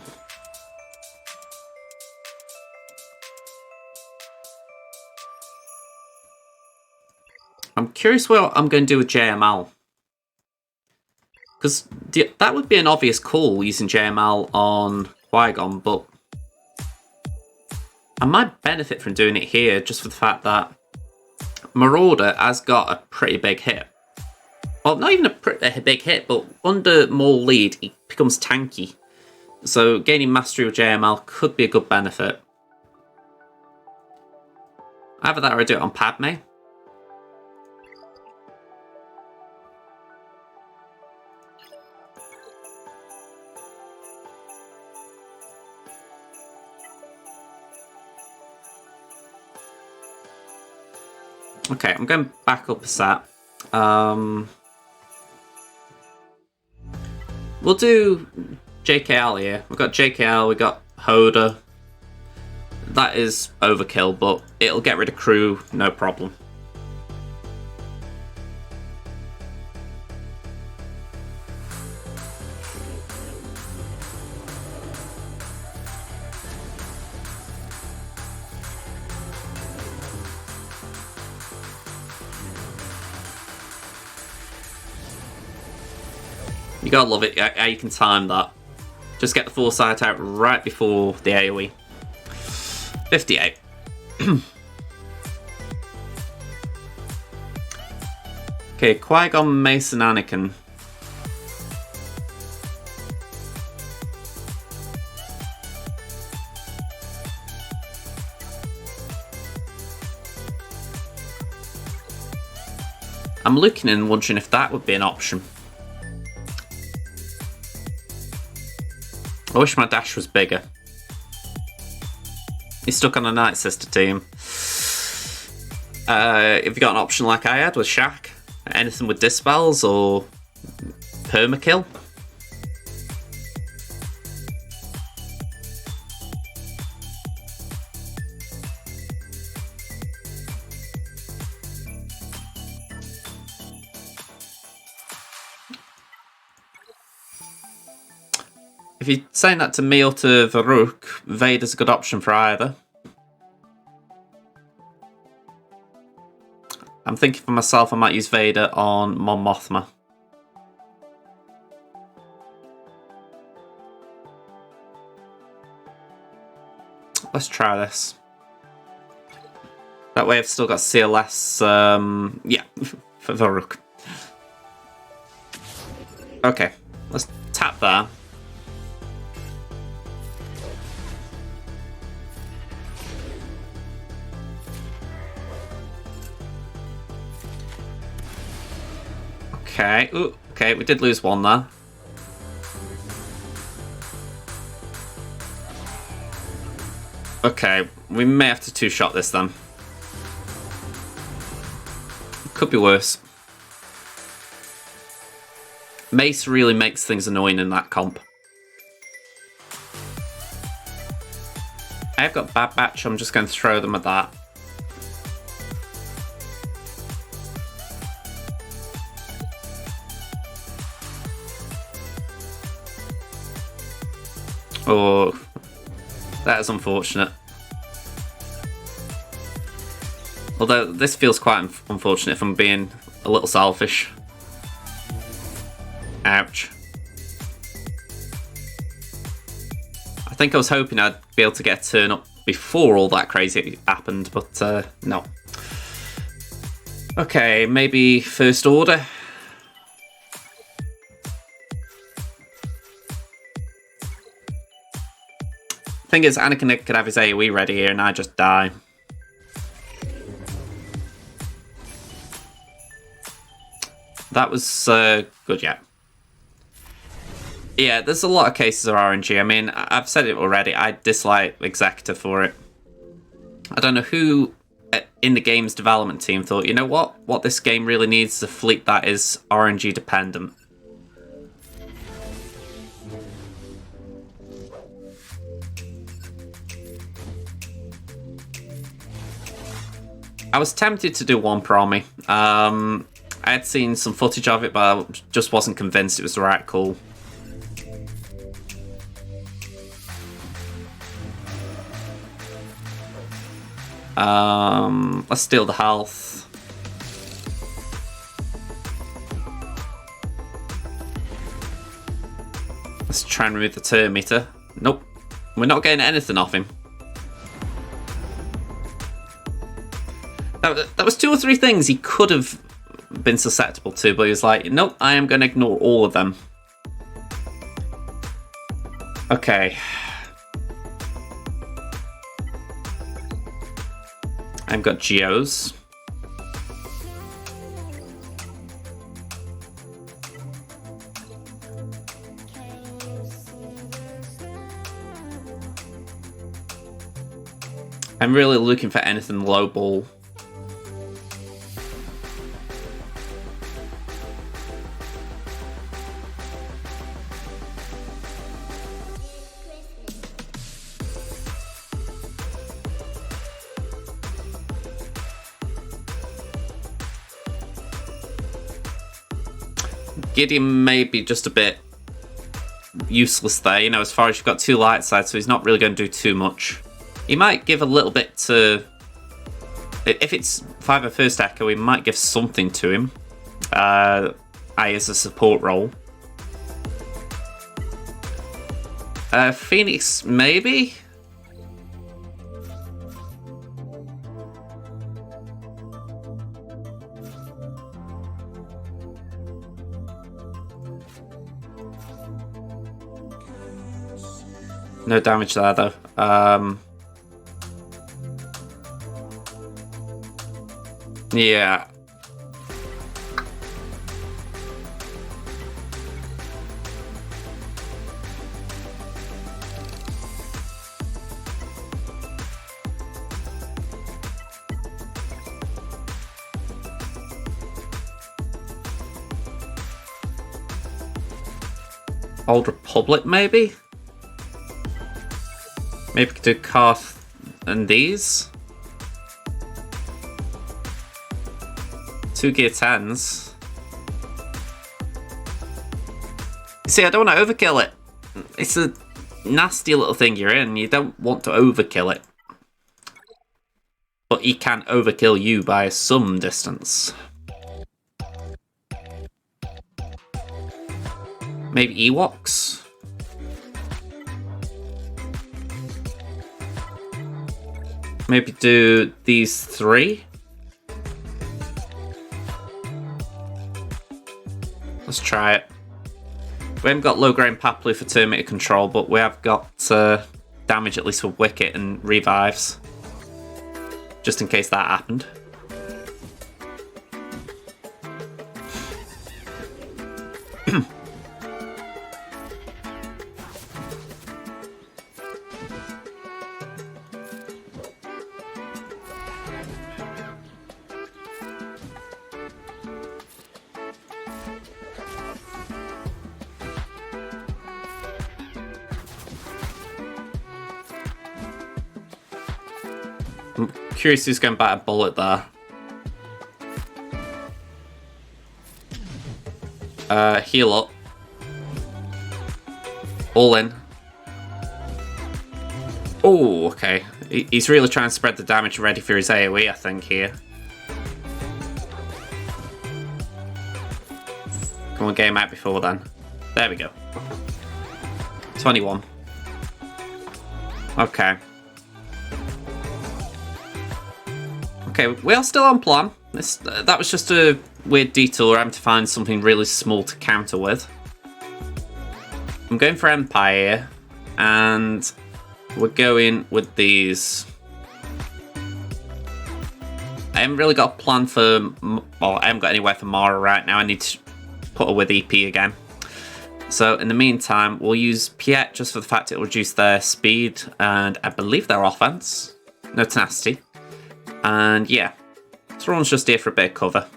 I'm curious what I'm going to do with JML. Because that would be an obvious call, using JML on Qui-Gon, but I might benefit from doing it here just for the fact that Marauder has got a pretty big hit. Well, not even a big hit, but under Maul lead, he becomes tanky. So gaining mastery with JML could be a good benefit. Either that or I do it on Padme. Okay, I'm going back up a set. We'll do JKL here. We've got JKL, we've got Hoda. That is overkill, but it'll get rid of crew, no problem. You gotta love it how you can time that. Just get the foresight out right before the AoE. 58. Okay, Qui-Gon, Mason, Anakin. I'm looking and wondering if that would be an option. I wish my dash was bigger. He's stuck on a Night Sister team. If you got an option like I had with Shaq, anything with dispels or permakill. If you're saying that to me or to Varuk, Vader's a good option for either. I'm thinking for myself I might use Vader on Mon Mothma. Let's try this. That way I've still got CLS, yeah, for Varuk. Okay, let's tap that. Okay, ooh, okay, we did lose one there. Okay, we may have to two-shot this then. Could be worse. Mace really makes things annoying in that comp. I've got Bad Batch, I'm just going to throw them at that. Oh, that is unfortunate. Although this feels quite unfortunate if I'm being a little selfish. Ouch. I think I was hoping I'd be able to get a turn up before all that crazy happened, but no. Okay, maybe First Order. Thing is, Anakin could have his AoE ready here and I just die. That was good, yeah. Yeah, there's a lot of cases of RNG. I mean, I've said it already, I dislike Executor for it. I don't know who in the game's development team thought, you know what? What this game really needs is a fleet that is RNG dependent. I was tempted to do one Promi. I had seen some footage of it, but I just wasn't convinced it was the right call. Let's steal the health. try and remove the turn meter. Nope. We're not getting anything off him. That was 2 or 3 things he could have been susceptible to, but he was like, nope, I am going to ignore all of them. Okay. I've got Geos. I'm really looking for anything low ball. Gideon may be just a bit useless there, you know, as far as you've got 2 light sides, so he's not really going to do too much. He might give a little bit to... If it's 5 first echo, he might give something to him. I as a support role. Phoenix, maybe? No damage there, though. Yeah. Old Republic, maybe? Maybe we could do Karth and these. 2 gear 10s. You see, I don't want to overkill it. It's a nasty little thing you're in. You don't want to overkill it. But he can overkill you by some distance. Maybe Ewoks? Maybe do these 3? Let's try it. We haven't got low grade Paploo for turn meter control, but we have got damage at least for Wicket and revives. Just in case that happened. I'm curious who's going back a bullet there. Heal up. All in. Oh, okay. He's really trying to spread the damage ready for his AoE, I think, here. Come on, game out before then. There we go. 21. Okay. Okay, we are still on plan. That was just a weird detour. I'm having to find something really small to counter with. I'm going for Empire, and we're going with these. I haven't really got a plan for... Well, I haven't got anywhere for Mara right now. I need to put her with EP again. So in the meantime, we'll use Piet just for the fact it will reduce their speed and I believe their offense. No tenacity. And yeah, Thrawn's just here for a bit of cover.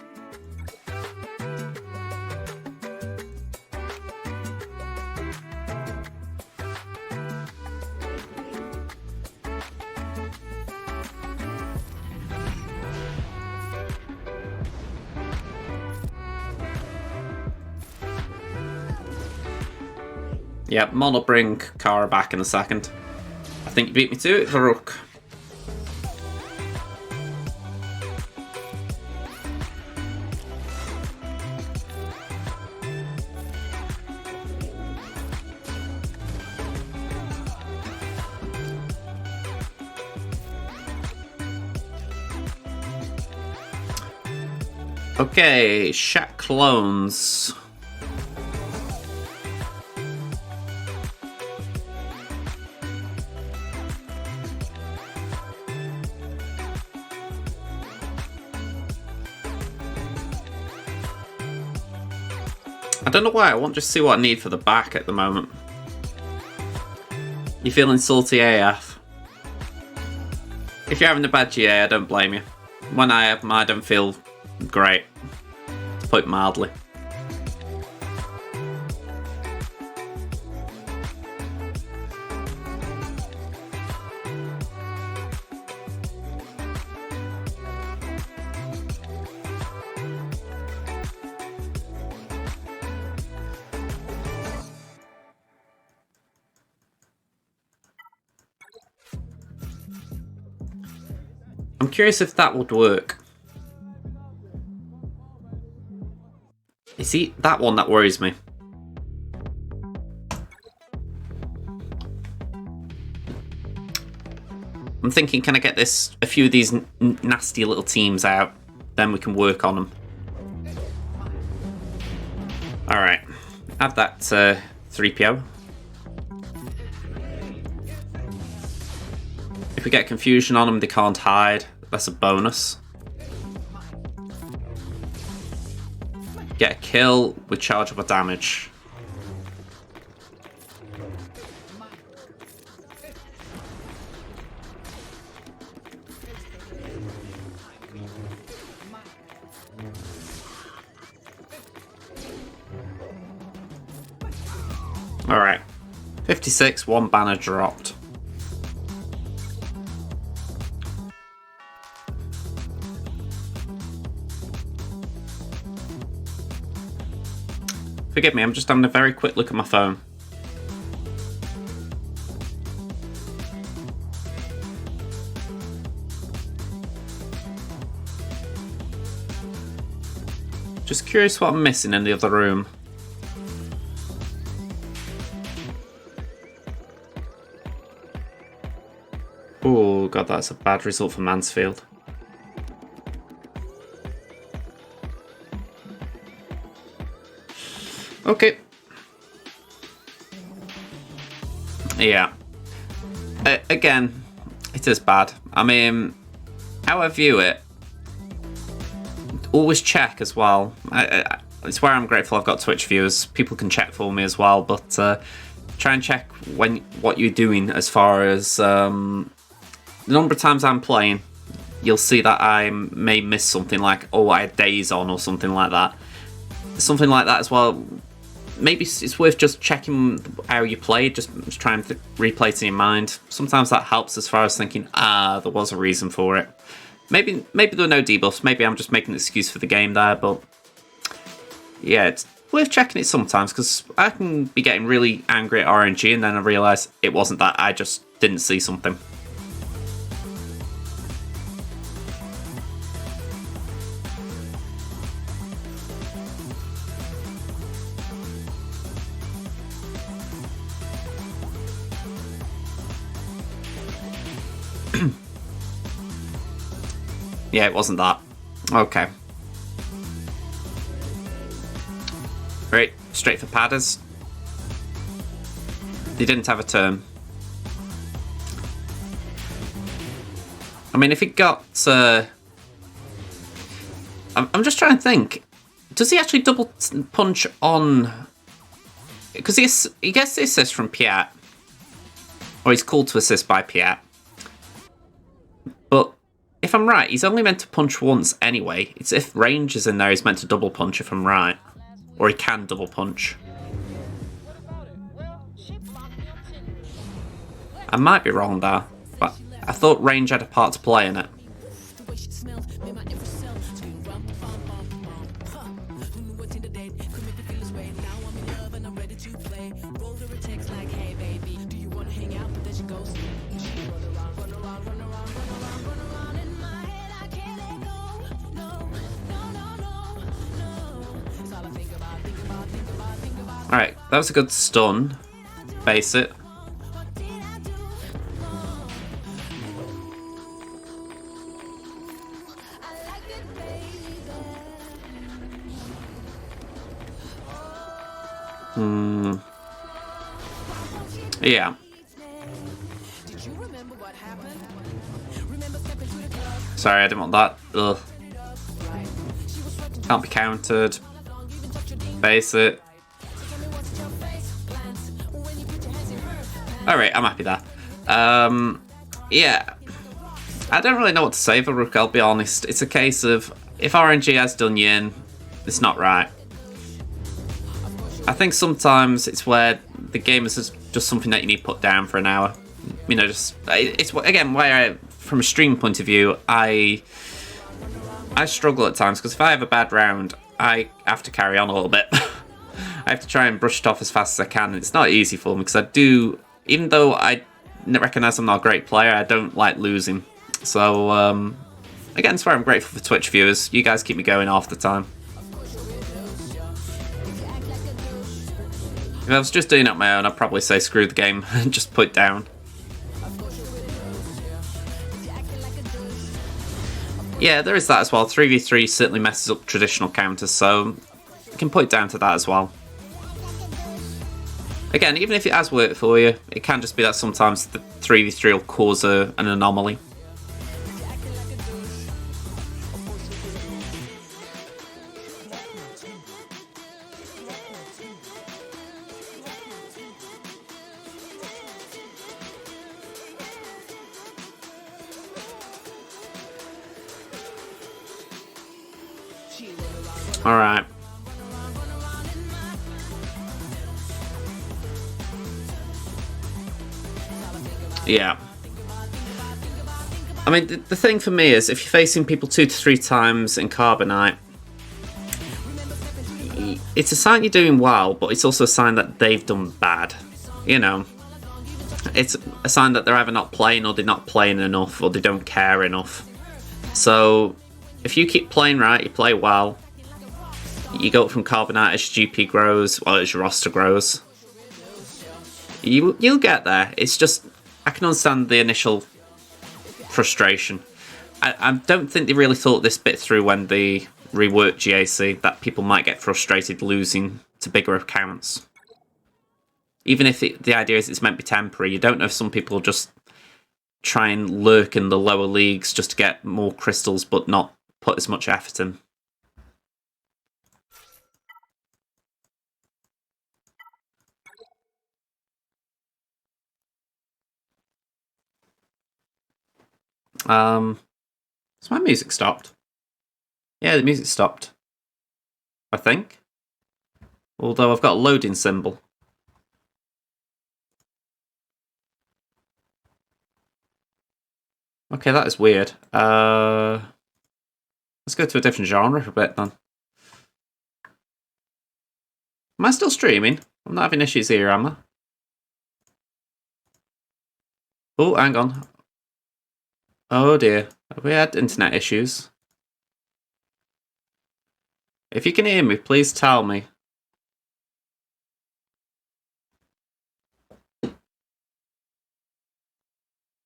Yeah, Mon will bring Kara back in a second. I think you beat me to it, Varuk. Okay, Shack clones. I don't know why, I want to just see what I need for the back at the moment. You feeling salty AF? If you're having a bad GA, I don't blame you. When I have them, I don't feel great, to put it mildly. I'm curious if that would work. You see, that one that worries me. I'm thinking, can I get a few of these nasty little teams out? Then we can work on them. Alright, have that 3PO. If we get confusion on them, they can't hide. That's a bonus. Get a kill with chargeable damage. Alright. 56, one banner dropped. Forgive me, I'm just having a very quick look at my phone. Just curious what I'm missing in the other room. Oh god, that's a bad result for Mansfield. Okay. Yeah. Again, it is bad. I mean, how I view it, always check as well. It's where I'm grateful I've got Twitch viewers. People can check for me as well, but try and check what you're doing as far as the number of times I'm playing. You'll see that I may miss something like, oh, I had days on or something like that. Something like that as well. Maybe it's worth just checking how you played, just trying to replay it in your mind. Sometimes that helps as far as thinking, there was a reason for it. Maybe there were no debuffs, maybe I'm just making an excuse for the game there, but yeah, it's worth checking it sometimes, because I can be getting really angry at RNG and then I realise it wasn't that, I just didn't see something. Yeah, it wasn't that. Okay. Right, straight for Padders. He didn't have a turn. I mean, if he got... I'm just trying to think. Does he actually double punch on... Because he gets the assist from Piat. Or he's called to assist by Piat. But... if I'm right, he's only meant to punch once anyway. It's if range is in there, he's meant to double punch if I'm right. Or he can double punch. I might be wrong there, but I thought range had a part to play in it. Alright, that was a good stun. Base it. Yeah. Sorry, I didn't want that. Ugh. Can't be countered. Face it. Alright, I'm happy there. Yeah. I don't really know what to say for Rook, I'll be honest. It's a case of, if RNG has done Yin, it's not right. I think sometimes it's where the game is just something that you need to put down for an hour. You know, just, it's, again, where from a stream point of view, I struggle at times, because if I have a bad round, I have to carry on a little bit. I have to try and brush it off as fast as I can, and it's not easy for me, because I do, even though I recognise I'm not a great player, I don't like losing. So, again, it's where I'm grateful for Twitch viewers. You guys keep me going half the time. If I was just doing it on my own, I'd probably say screw the game and just put it down. Yeah, there is that as well. 3v3 certainly messes up traditional counters, so you can put it down to that as well. Again, even if it has worked for you, it can just be that sometimes the 3v3 will cause an anomaly. Alright. Yeah. I mean, the thing for me is, if you're facing people 2 to 3 times in Carbonite, it's a sign you're doing well, but it's also a sign that they've done bad. You know? It's a sign that they're either not playing, or they're not playing enough, or they don't care enough. So, if you keep playing right, you play well, you go up from Carbonite as your GP grows, or as your roster grows, you'll get there. It's just, I can understand the initial frustration. I don't think they really thought this bit through when they reworked GAC, that people might get frustrated losing to bigger accounts. Even if the idea is it's meant to be temporary, you don't know if some people just try and lurk in the lower leagues just to get more crystals but not put as much effort in. Has my music stopped? Yeah, the music stopped. I think. Although I've got a loading symbol. Okay, that is weird. Let's go to a different genre for a bit then. Am I still streaming? I'm not having issues here, am I? Oh, hang on. Oh dear, have we had internet issues? If you can hear me, please tell me.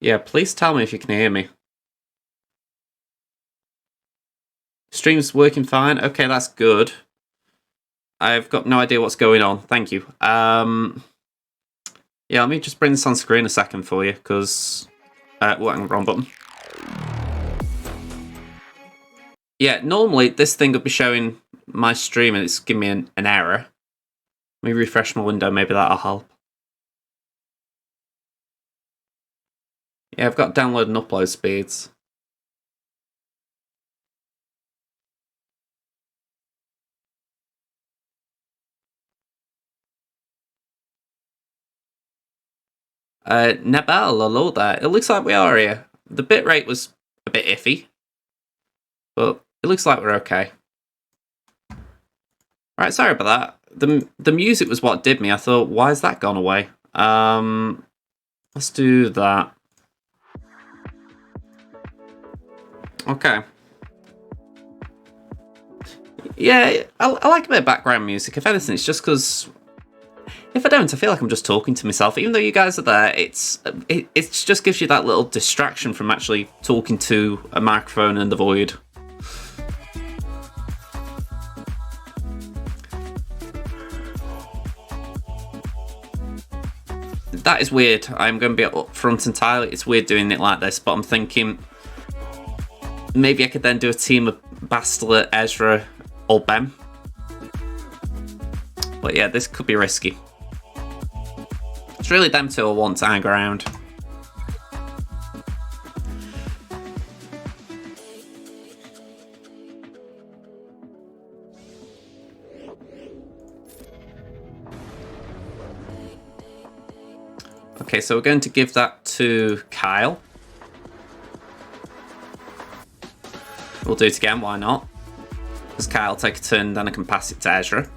Yeah, please tell me if you can hear me. Stream's working fine. Okay, that's good. I've got no idea what's going on. Thank you. Yeah, let me just bring this on screen a second for you, because... wrong button. Yeah, normally this thing would be showing my stream and it's giving me an error. Let me refresh my window, maybe that'll help. Yeah, I've got download and upload speeds. Nebel, hello there. It looks like we are here. The bitrate was a bit iffy, but it looks like we're okay. Right, sorry about that. The music was what did me. I thought, why has that gone away? Let's do that. Okay. Yeah, I like a bit of background music. If anything, it's just because if I don't, I feel like I'm just talking to myself. Even though you guys are there, it just gives you that little distraction from actually talking to a microphone in the void. That is weird. I'm going to be up front entirely. It's weird doing it like this, but I'm thinking maybe I could then do a team of Bastila, Ezra, or Ben. But yeah, this could be risky. It's really them two I want to hang around. Okay, so we're going to give that to Kyle. We'll do it again, why not? Because Kyle will take a turn, then I can pass it to Ezra.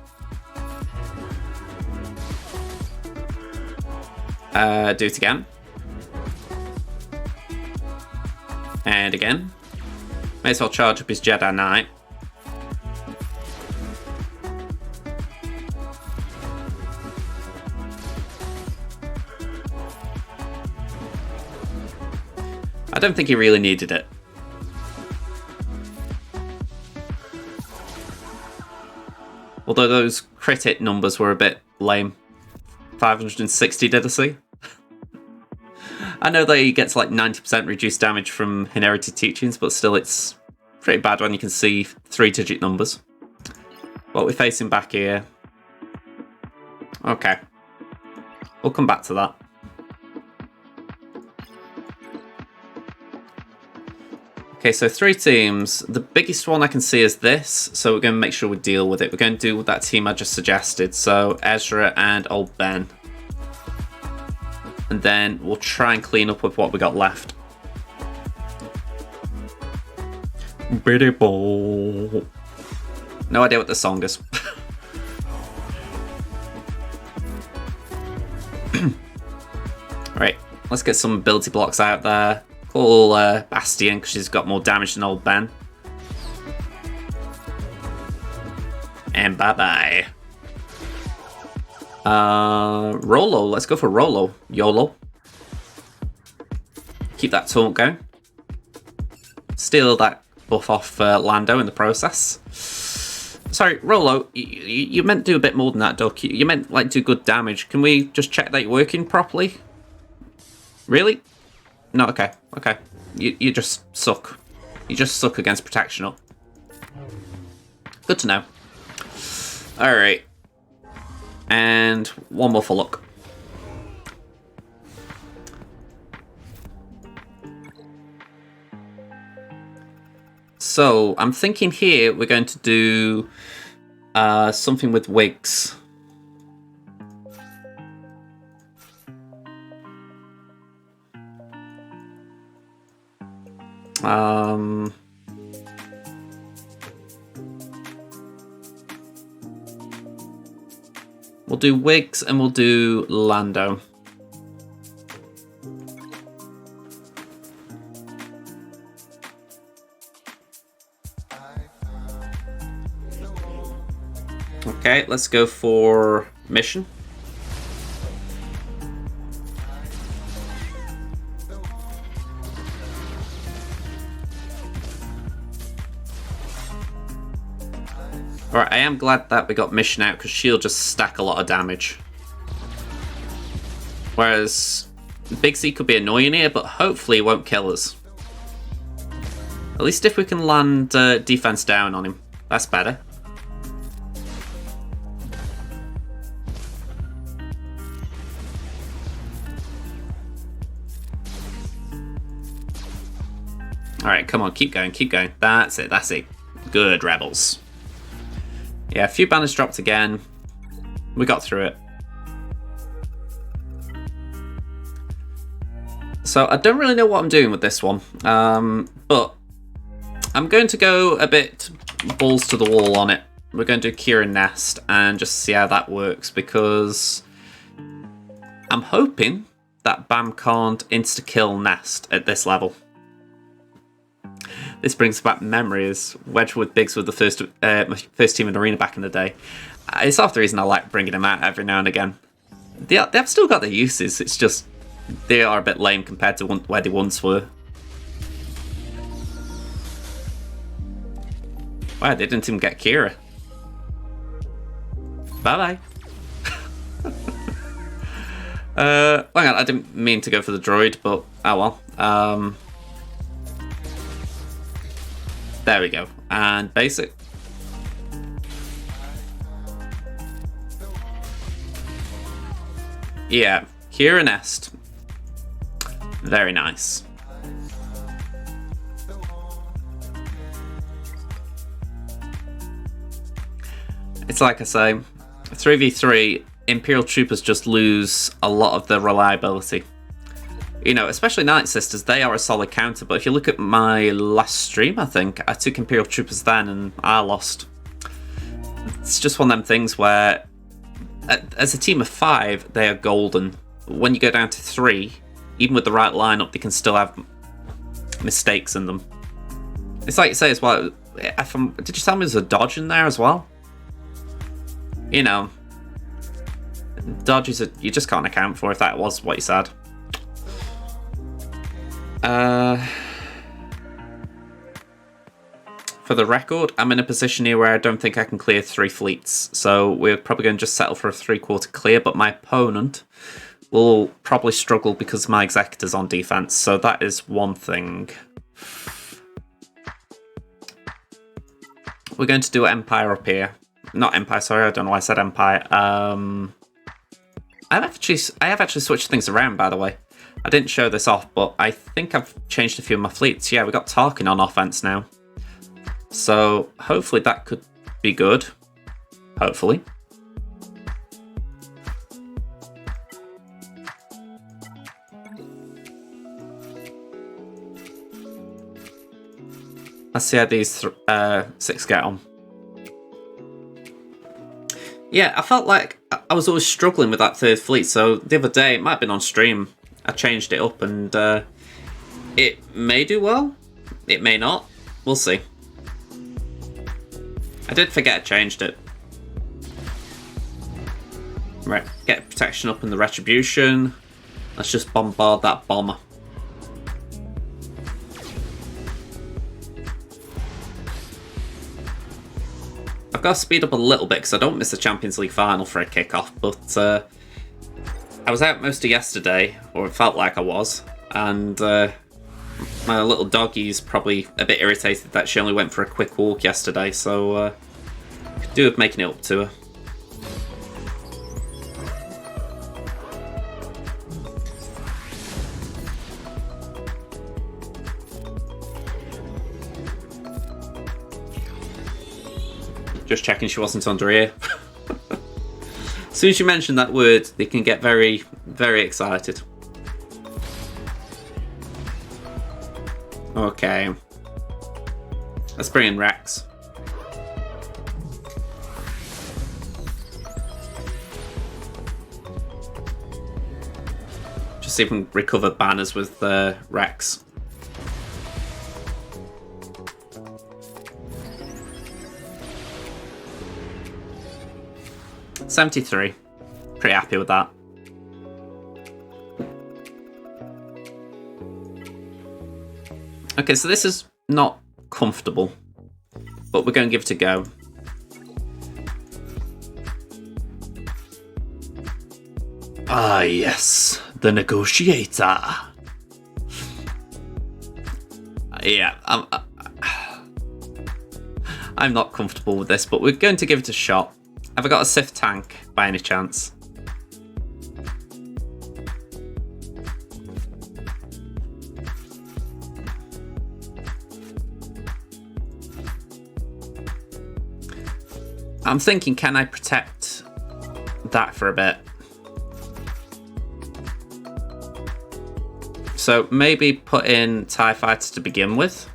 Do it again. And again. May as well charge up his Jedi Knight. I don't think he really needed it. Although those crit hit numbers were a bit lame. 560 did I see? I know that he gets like 90% reduced damage from inherited teachings, but still it's pretty bad when you can see 3-digit numbers. What we're facing back here. Okay. We'll come back to that. Okay, so 3 teams. The biggest one I can see is this, so we're going to make sure we deal with it. We're going to do that team I just suggested, so Ezra and old Ben. And then we'll try and clean up with what we got left. Bitty ball. No idea what the song is. Alright, let's get some ability blocks out there. Call Bastion, because she's got more damage than old Ben. And bye-bye. Rolo, let's go for Rolo. YOLO. Keep that taunt going. Steal that buff off Lando in the process. Sorry, Rolo, you meant to do a bit more than that, Duck. You meant like do good damage. Can we just check that you're working properly? Really? No, okay, okay. You just suck. You just suck against protectional. Good to know. Alright. And one more for luck. So, I'm thinking here we're going to do something with wigs. We'll do wigs and we'll do Lando. Okay, let's go for mission. Alright, I am glad that we got mission out because she'll just stack a lot of damage. Whereas Big C could be annoying here, but hopefully it won't kill us. At least if we can land defense down on him, that's better. Alright, come on, keep going, keep going. That's it, that's it. Good, Rebels. Yeah, a few banners dropped again. We got through it. So I don't really know what I'm doing with this one. But I'm going to go a bit balls to the wall on it. We're going to do Kira Nest and just see how that works, because I'm hoping that Bam can't insta-kill Nest at this level. This brings back memories. Wedgwood Biggs were the my first team in Arena back in the day. It's half the reason I like bringing them out every now and again. They've still got their uses, it's just they are a bit lame compared to where they once were. Wow, they didn't even get Kira. Bye-bye. Hang on, I didn't mean to go for the droid, but oh well. There we go. And basic. Yeah, Kira Nest. Very nice. It's like I say, 3v3, Imperial Troopers just lose a lot of their reliability. You know, especially Night Sisters, they are a solid counter, but if you look at my last stream, I think, I took Imperial Troopers then and I lost. It's just one of them things where, as a team of 5, they are golden. When you go down to 3, even with the right lineup, they can still have mistakes in them. It's like you say as well, did you tell me there's a dodge in there as well? You know, dodges you just can't account for if that was what you said. For the record, I'm in a position here where I don't think I can clear 3 fleets, so we're probably going to just settle for a 3/4 clear, but my opponent will probably struggle because my Executor's on defense, so that is one thing. We're going to do Empire up here. Not Empire, sorry, I don't know why I said Empire. I have actually switched things around, by the way. I didn't show this off, but I think I've changed a few of my fleets. Yeah, we got Tarkin on offense now. So hopefully that could be good. Hopefully. Let's see how these 6 get on. Yeah, I felt like I was always struggling with that 3rd fleet, so the other day, it might have been on stream, I changed it up, and it may do well, it may not, we'll see. I did forget I changed it. Right, get protection up in the Retribution, let's just bombard that bomber. I've got to speed up a little bit because I don't miss the Champions League final for a kickoff, but I was out most of yesterday, or it felt like I was, and my little doggie's probably a bit irritated that she only went for a quick walk yesterday, so could do with making it up to her. Just checking she wasn't under here. As soon as you mention that word, they can get very, very excited. Okay. Let's bring in Rex. Just see if we can recover banners with Rex. $73. Pretty happy with that. Okay, so this is not comfortable, but we're going to give it a go. Ah, yes, the negotiator. Yeah, I'm not comfortable with this, but we're going to give it a shot. Have I got a Sith tank by any chance? I'm thinking, can I protect that for a bit? So maybe put in TIE fighters to begin with.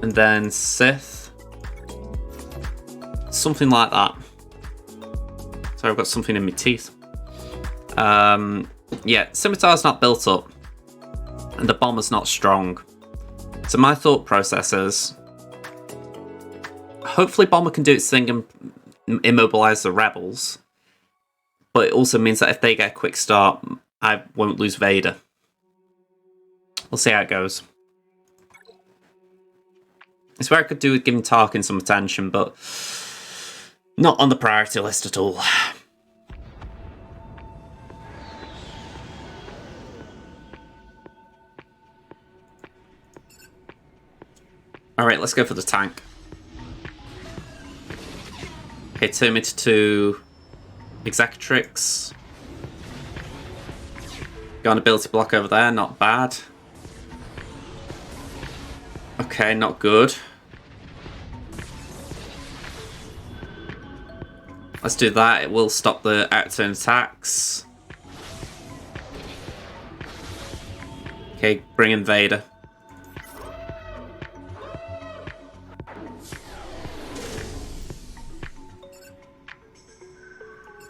And then Sith. Something like that. Sorry, I've got something in my teeth. Yeah, Scimitar's not built up. And the bomber's not strong. So my thought process is, hopefully Bomber can do its thing and immobilize the rebels. But it also means that if they get a quick start, I won't lose Vader. We'll see how it goes. It's where I could do with giving Tarkin some attention, but Not on the priority list at all. Alright, let's go for the tank. Okay, turn it to Executrix. Got an ability block over there, not bad. Okay, not good. Let's do that, it will stop the out-turn attacks. Okay, bring in Vader.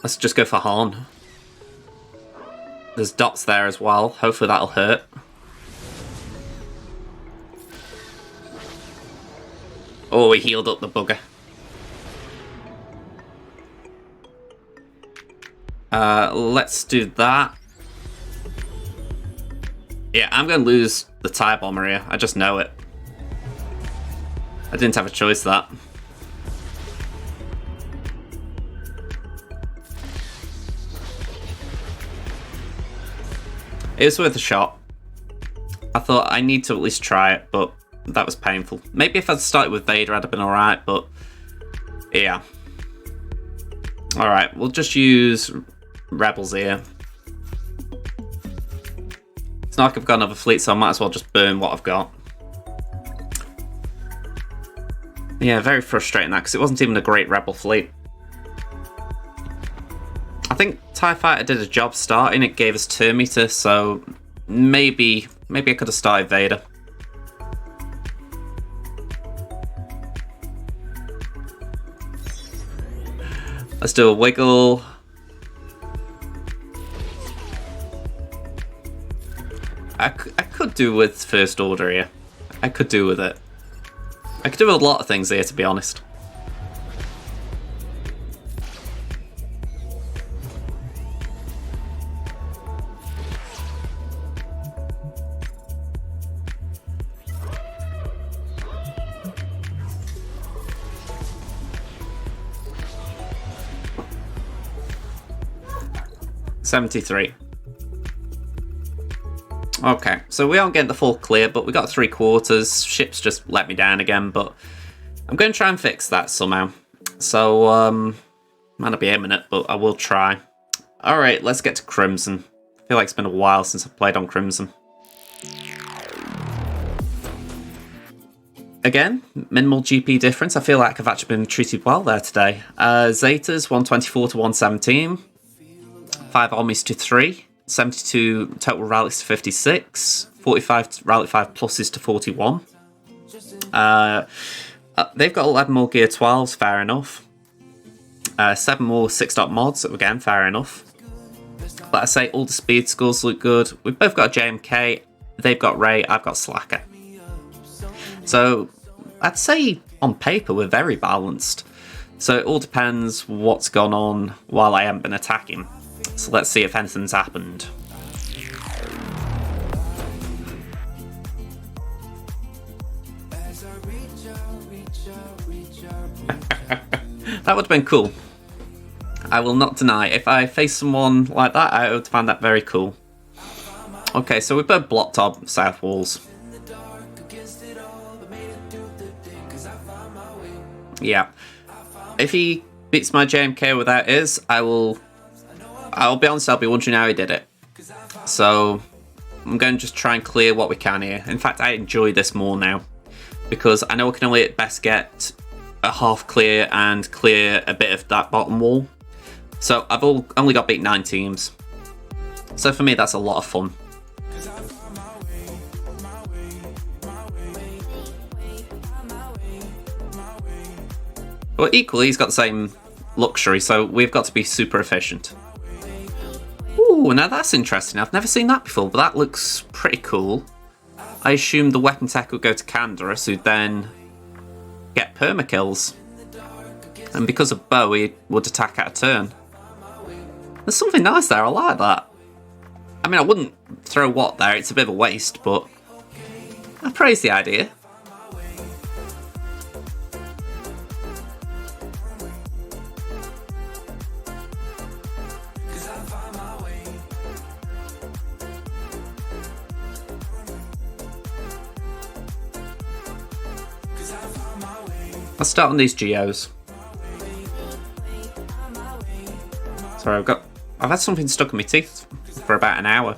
Let's just go for Han. There's dots there as well. Hopefully that'll hurt. Oh, he healed up the bugger. Let's do that. Yeah, I'm going to lose the TIE Bomber here. I just know it. I didn't have a choice that. It was worth a shot. I thought I need to at least try it, but that was painful. Maybe if I'd started with Vader, I'd have been alright, but yeah. Alright, we'll just use Rebels here. It's not like I've got another fleet, so I might as well just burn what I've got. Yeah, very frustrating that, because it wasn't even a great Rebel fleet. I think TIE Fighter did a job starting, it gave us turn meter, so maybe I could have started Vader. Let's do a wiggle. I could do with First Order here. I could do with it. I could do with a lot of things here, to be honest. $73. Okay, so we aren't getting the full clear, but we got 3/4. Ships just let me down again, but I'm going to try and fix that somehow. So, might not be aiming it, but I will try. Alright, let's get to Crimson. I feel like it's been a while since I've played on Crimson. Again, minimal GP difference. I feel like I've actually been treated well there today. Zetas, 124 to 117. 5 armies to 3. 72 total rallies to 56. 45 rally 5 pluses to 41. They've got 11 more Gear 12s, fair enough. 7 more 6-dot mods, again, fair enough. But I say all the speed scores look good. We've both got JMK. They've got Ray, I've got Slacker. So I'd say on paper we're very balanced. So it all depends what's gone on while I haven't been attacking. So let's see if anything's happened. That would have been cool. I will not deny. If I face someone like that, I would find that very cool. Okay, so we've both blocked our south walls. Yeah. If he beats my JMK without his, I'll be honest, I'll be wondering how he did it. So I'm going to just try and clear what we can here. In fact, I enjoy this more now, because I know I can only at best get a half clear and clear a bit of that bottom wall. So I've only got beat 9 teams. So for me, that's a lot of fun. But equally, he's got the same luxury, so we've got to be super efficient. Ooh, now that's interesting. I've never seen that before, but that looks pretty cool. I assumed the weapon tech would go to Canderous, who'd then get permakills. And because of Bo, he would attack at a turn. There's something nice there, I like that. I mean, I wouldn't throw Watt there, it's a bit of a waste, but I praise the idea. I'll start on these geos. Sorry, I've had something stuck in my teeth for about an hour.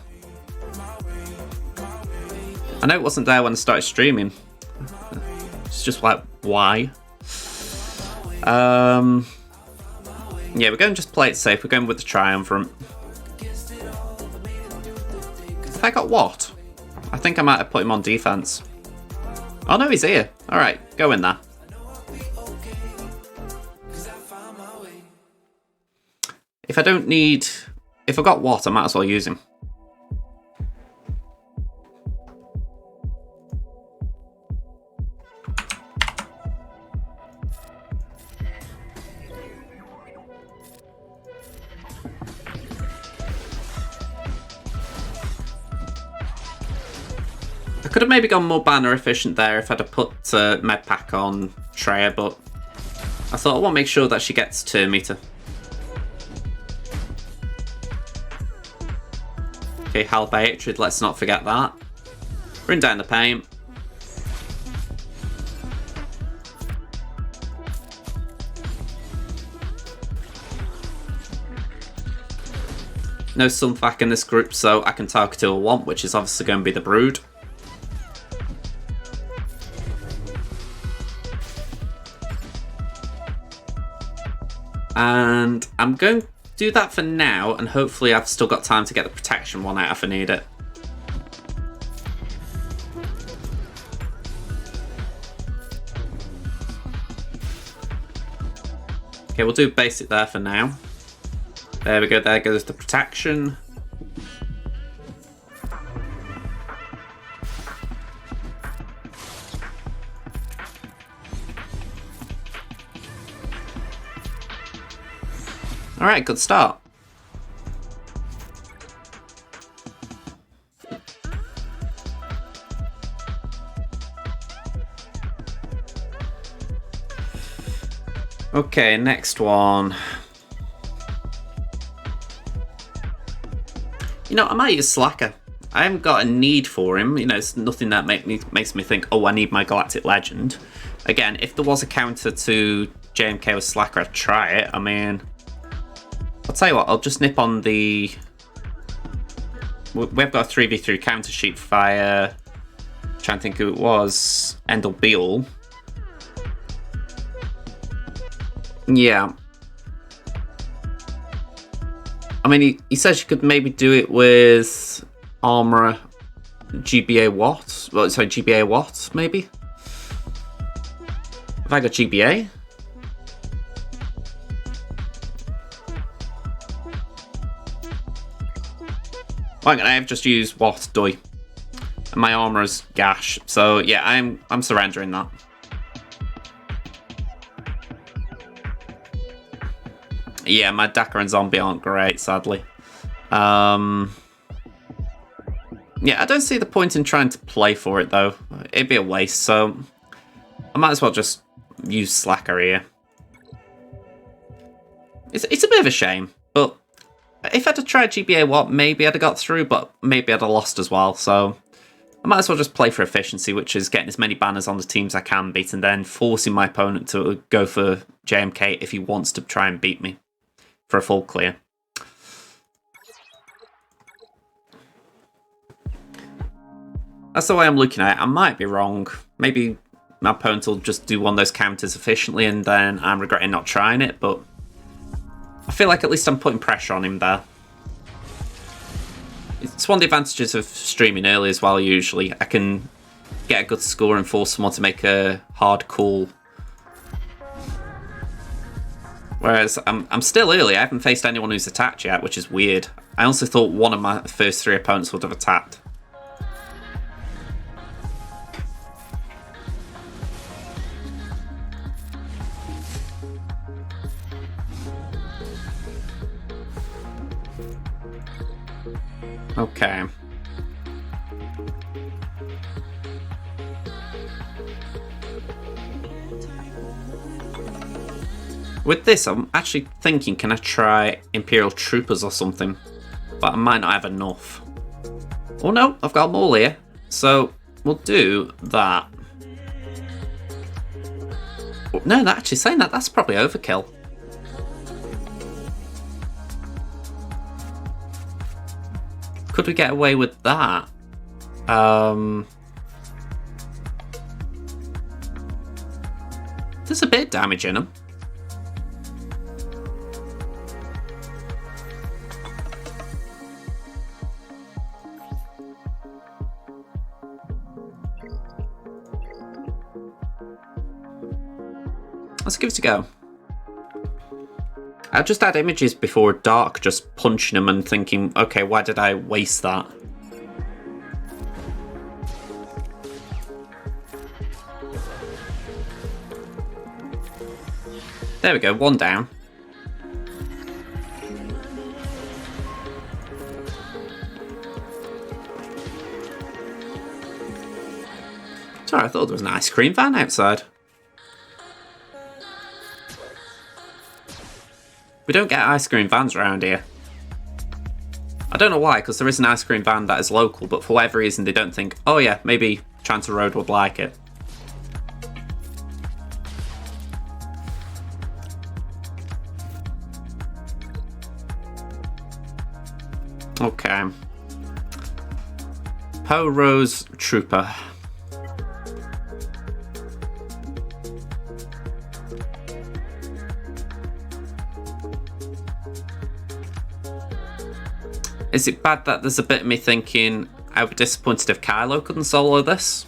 I know it wasn't there when I started streaming. It's just like, why? Yeah, we're going to just play it safe. We're going with the Triumvirate. Have I got what? I think I might have put him on defense. Oh no, he's here. Alright, go in there. If I don't need... If I got what, I might as well use him. I could have maybe gone more banner efficient there if I'd have put med pack on Treya, but I thought I want to make sure that she gets turn meter. Okay, Hal by Hatred, let's not forget that. Bring down the paint. No Sunfac in this group, so I can target who I want, which is obviously going to be the Brood. And I'm going to do that for now, and hopefully I've still got time to get the protection one out if I need it. Okay, we'll do basic there for now. There we go, there goes the protection. Alright, good start. Okay, next one. You know, I might use Slacker. I haven't got a need for him. You know, it's nothing that makes me think, oh, I need my Galactic Legend. Again, if there was a counter to JMK with Slacker, I'd try it. I mean... I'll tell you what, I'll just nip on the... We've got a 3v3 counter sheet via... I'm trying to think who it was. Endel Beal. Yeah. I mean, he says you could maybe do it with Armourer GBA Watt. Well, sorry, GBA Watt, maybe? Have I got GBA? Well, I have just used Watt Doi. And my Armourer's Gash. So yeah, I'm surrendering that. Yeah, my Dakar and Zombie aren't great, sadly. Yeah, I don't see the point in trying to play for it, though. It'd be a waste, so... I might as well just use Slacker here. It's a bit of a shame, but... If I'd have tried GBA Watt, maybe I'd have got through, but maybe I'd have lost as well, so... I might as well just play for efficiency, which is getting as many banners on the teams I can beat, and then forcing my opponent to go for JMK if he wants to try and beat me. For a full clear. That's the way I'm looking at it. I might be wrong. Maybe my opponent will just do one of those counters efficiently and then I'm regretting not trying it, but I feel like at least I'm putting pressure on him there. It's one of the advantages of streaming early as well, usually. I can get a good score and force someone to make a hard call. Whereas I'm still early, I haven't faced anyone who's attacked yet, which is weird. I also thought one of my first 3 opponents would have attacked. Okay. With this, I'm actually thinking, can I try Imperial Troopers or something? But I might not have enough. Oh no, I've got them all here. So, we'll do that. No, actually saying that, that's probably overkill. Could we get away with that? There's a bit of damage in them. Let's give it a go. I just had images before dark, just punching them and thinking, okay, why did I waste that? There we go, one down. Sorry, I thought there was an ice cream van outside. We don't get ice cream vans around here. I don't know why, because there is an ice cream van that is local, but for whatever reason they don't think, oh yeah, maybe Trantor Road would like it. Okay. Poe Rose Trooper. Is it bad that there's a bit of me thinking I would be disappointed if Kylo couldn't solo this?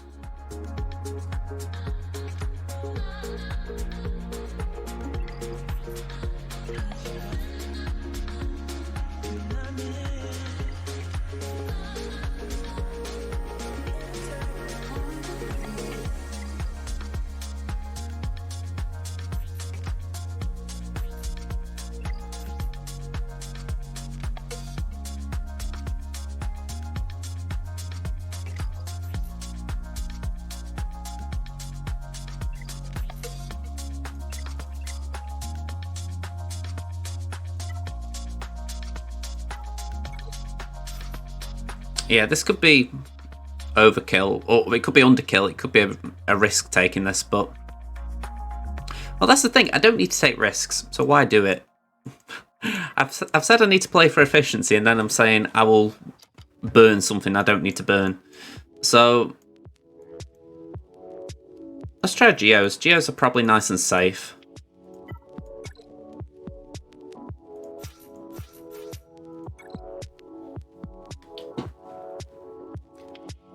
Yeah, this could be overkill, or it could be underkill. It could be a risk taking this, but... Well, that's the thing. I don't need to take risks, so why do it? I've said I need to play for efficiency, and then I'm saying I will burn something I don't need to burn. So... let's try Geos. Geos are probably nice and safe.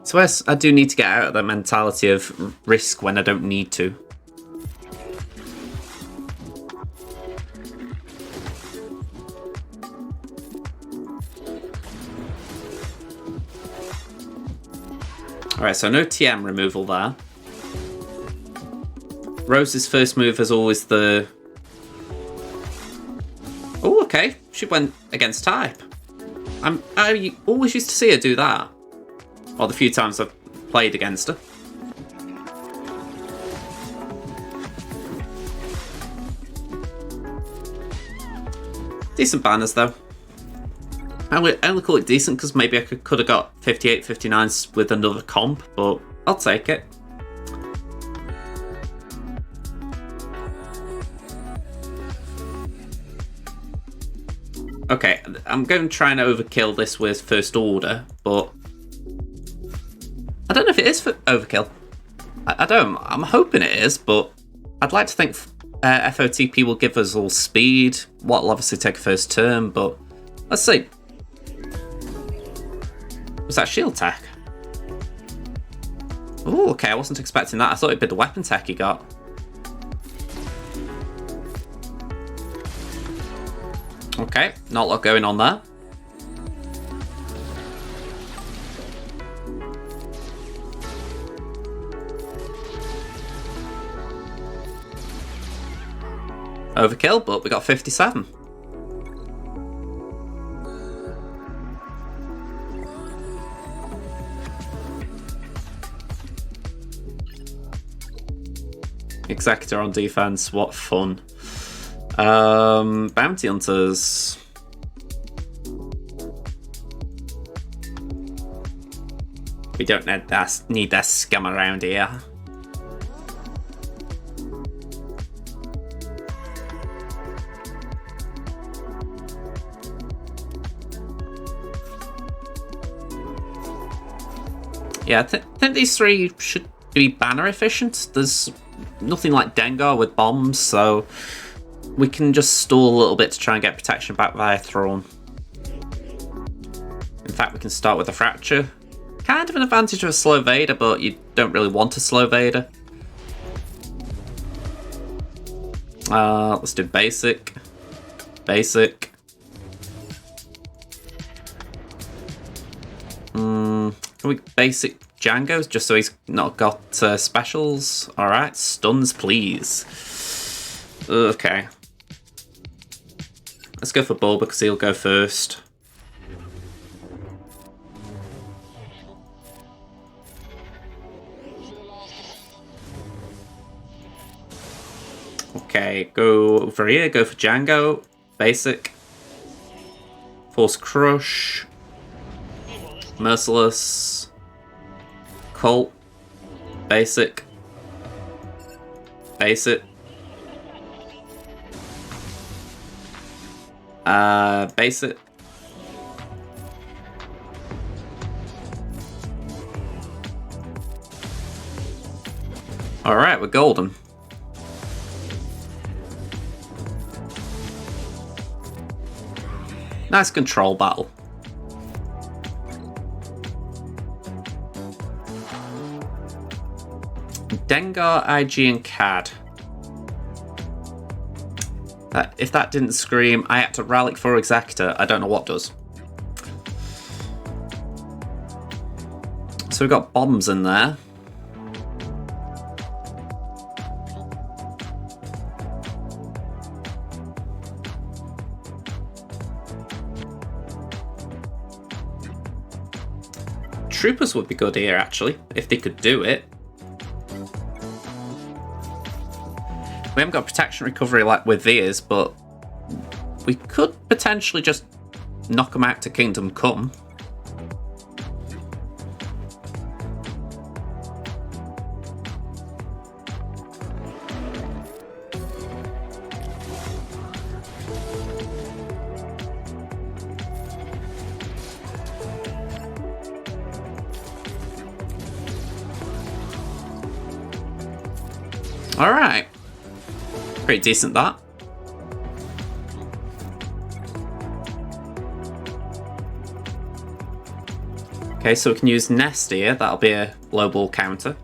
So yes, I do need to get out of that mentality of risk when I don't need to. Alright, so no TM removal there. Rose's first move is always the... Oh, okay. She went against type. I always used to see her do that. Or the few times I've played against her. Decent banners though. I only call it decent because maybe I could have got 58, 59s with another comp, but I'll take it. Okay, I'm going to try and overkill this with First Order, but... I don't know if it is for overkill. I don't. I'm hoping it is, but I'd like to think FOTP will give us all speed. What will obviously take a first turn, but let's see. Was that shield tech? Oh, okay. I wasn't expecting that. I thought it'd be the weapon tech he got. Okay, not a lot going on there. Overkill, but we got 57. Executor on defense, what fun. Bounty Hunters. We don't need that scum around here. Yeah, I think these three should be banner efficient. There's nothing like Dengar with bombs, so we can just stall a little bit to try and get protection back via Thrawn. In fact, we can start with a Fracture. Kind of an advantage of a slow Vader, but you don't really want a slow Vader. Let's do basic. Basic. Can we basic Django's just so he's not got specials? Alright, stuns please. Okay. Let's go for Bulba because he'll go first. Okay, go over here, go for Django. Basic. Force Crush. Merciless. Colt. Basic. Basic. Basic. Alright, we're golden. Nice control battle. Dengar, IG, and Cad. If that didn't scream, I had to Relic for Executor, I don't know what does. So we've got bombs in there. Troopers would be good here, actually, if they could do it. We haven't got protection recovery like with these, but we could potentially just knock them out to Kingdom Come. Alright. Pretty decent, that. Okay, so we can use Nest here. That'll be a low ball counter.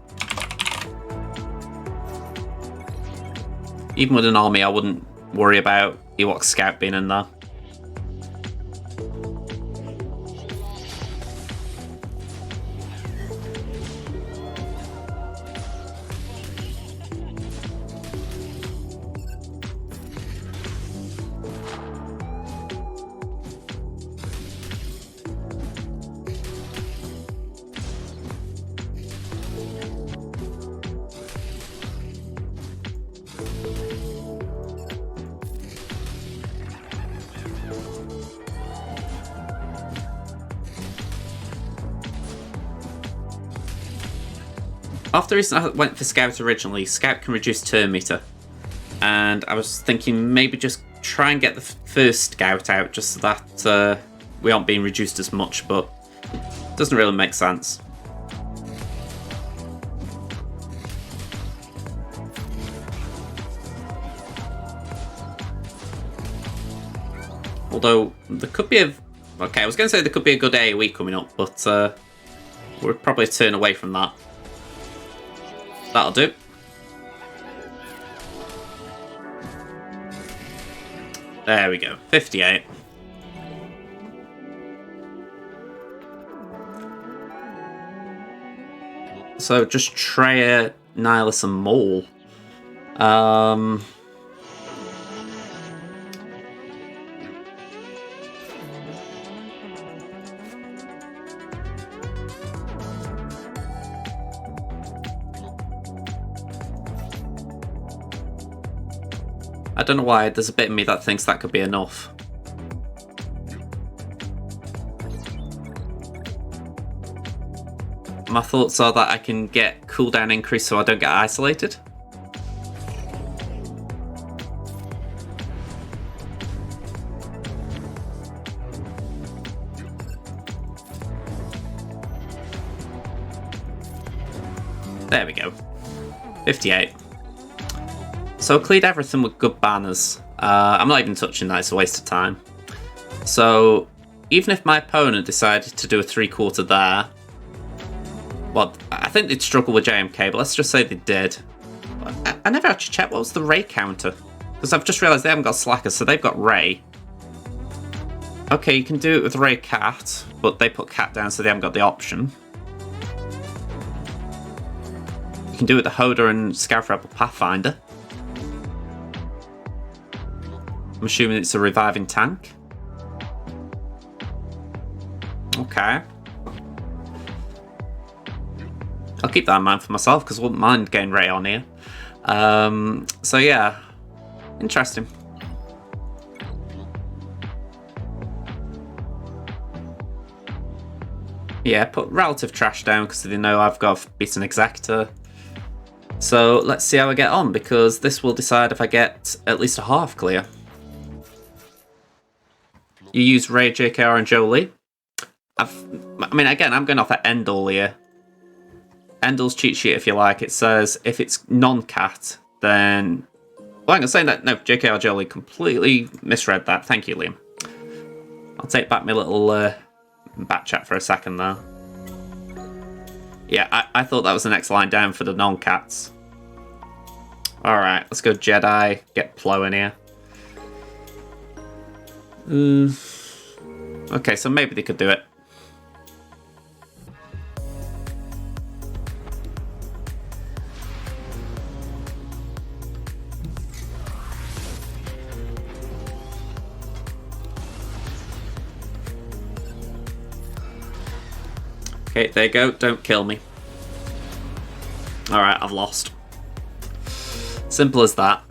Even with an army, I wouldn't worry about Ewok Scout being in there. After I went for Scout originally, Scout can reduce turn meter. And I was thinking maybe just try and get the first Scout out just so that we aren't being reduced as much, but it doesn't really make sense. Although, there could be a... Okay, I was going to say there could be a good AoE coming up, but we'll probably turn away from that. That'll do. There we go, 58. So just Treya, Nihilus, and Maul. I don't know why, there's a bit of me that thinks that could be enough. My thoughts are that I can get cooldown increase so I don't get isolated. There we go. 58. So cleared everything with good banners. I'm not even touching that, it's a waste of time. So even if my opponent decided to do a 3/4 there, well, I think they'd struggle with JMK, but let's just say they did. I never actually checked what was the Ray counter, because I've just realised they haven't got Slacker, so they've got Ray. Okay, you can do it with Ray Cat, but they put Cat down, so they haven't got the option. You can do it with the Hoda and Scout Rebel Pathfinder. I'm assuming it's a reviving tank. Okay. I'll keep that in mind for myself, because I wouldn't mind getting Ray on here. So yeah, interesting. Yeah, put relative trash down because they know I've got a beaten Executor. So let's see how I get on, because this will decide if I get at least a half clear. You use Ray, JKR and Jolie. I mean, again, I'm going off at Endall here. Endall's cheat sheet, if you like, it says if it's non-cat, then... Well, I'm going to say that, no, JKR Jolie completely misread that. Thank you, Liam. I'll take back my little back chat for a second there. Yeah, I thought that was the next line down for the non-cats. Alright, let's go Jedi, get Plo in here. Okay, so maybe they could do it. Okay, there you go. Don't kill me. Alright, I've lost. Simple as that.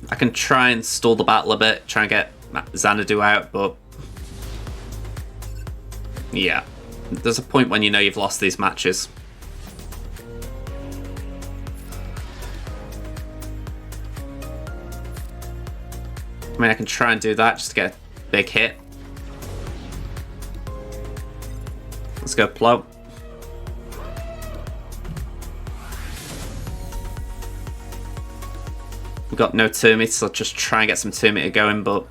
I can try and stall the battle a bit, try and get Xanadu out, but... yeah. There's a point when you know you've lost these matches. I mean, I can try and do that just to get a big hit. Let's go Plo. We've got no termites, so I'll just try and get some termite going, but...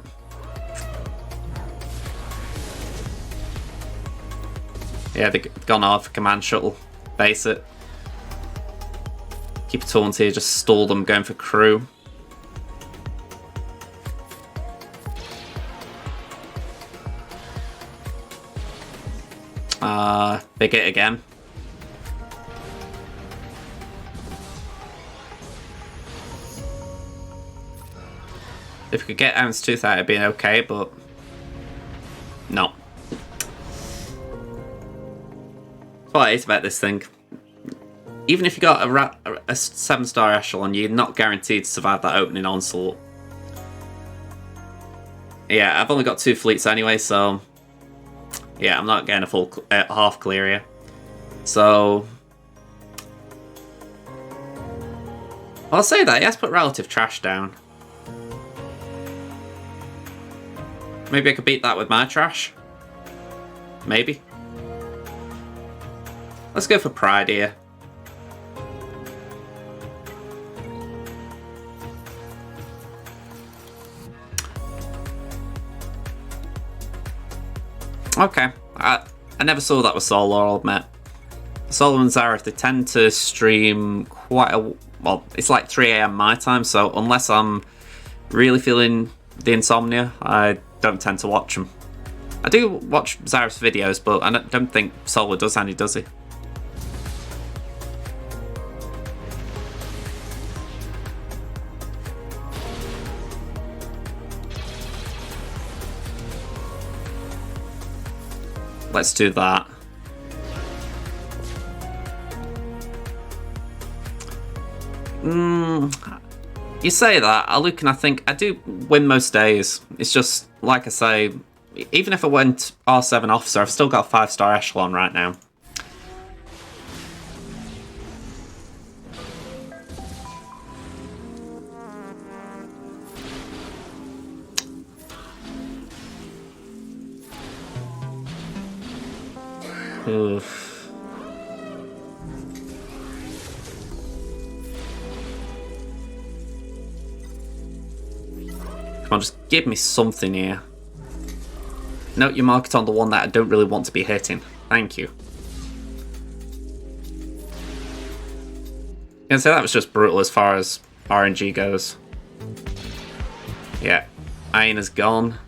yeah, they've gone off command shuttle. Base it. Keep a taunt here, just stall them going for crew. Big hit again. If we could get Ounce Tooth out, it'd be okay, but no. What I hate about this thing, even if you got a 7-star echelon, you're not guaranteed to survive that opening onslaught. Yeah, I've only got 2 fleets anyway, so yeah, I'm not getting a full half clear here. So I'll say that he has put relative trash down. Maybe I could beat that with my trash. Maybe. Let's go for pride here. Okay. I never saw that with Solar, I'll admit. Solar and Zareth, they tend to stream quite a... well, it's like 3 AM my time, so unless I'm really feeling the insomnia, I don't tend to watch them. I do watch Zareth's videos, but I don't think Solar does any, does he? Let's do that. You say that, I look and I think I do win most days. It's just, like I say, even if I went R7 officer, I've still got a 5-star echelon right now. Oof. Come on, just give me something here. Note your mark it on the one that I don't really want to be hitting. Thank you. And so that was just brutal as far as RNG goes. Yeah, iron is gone.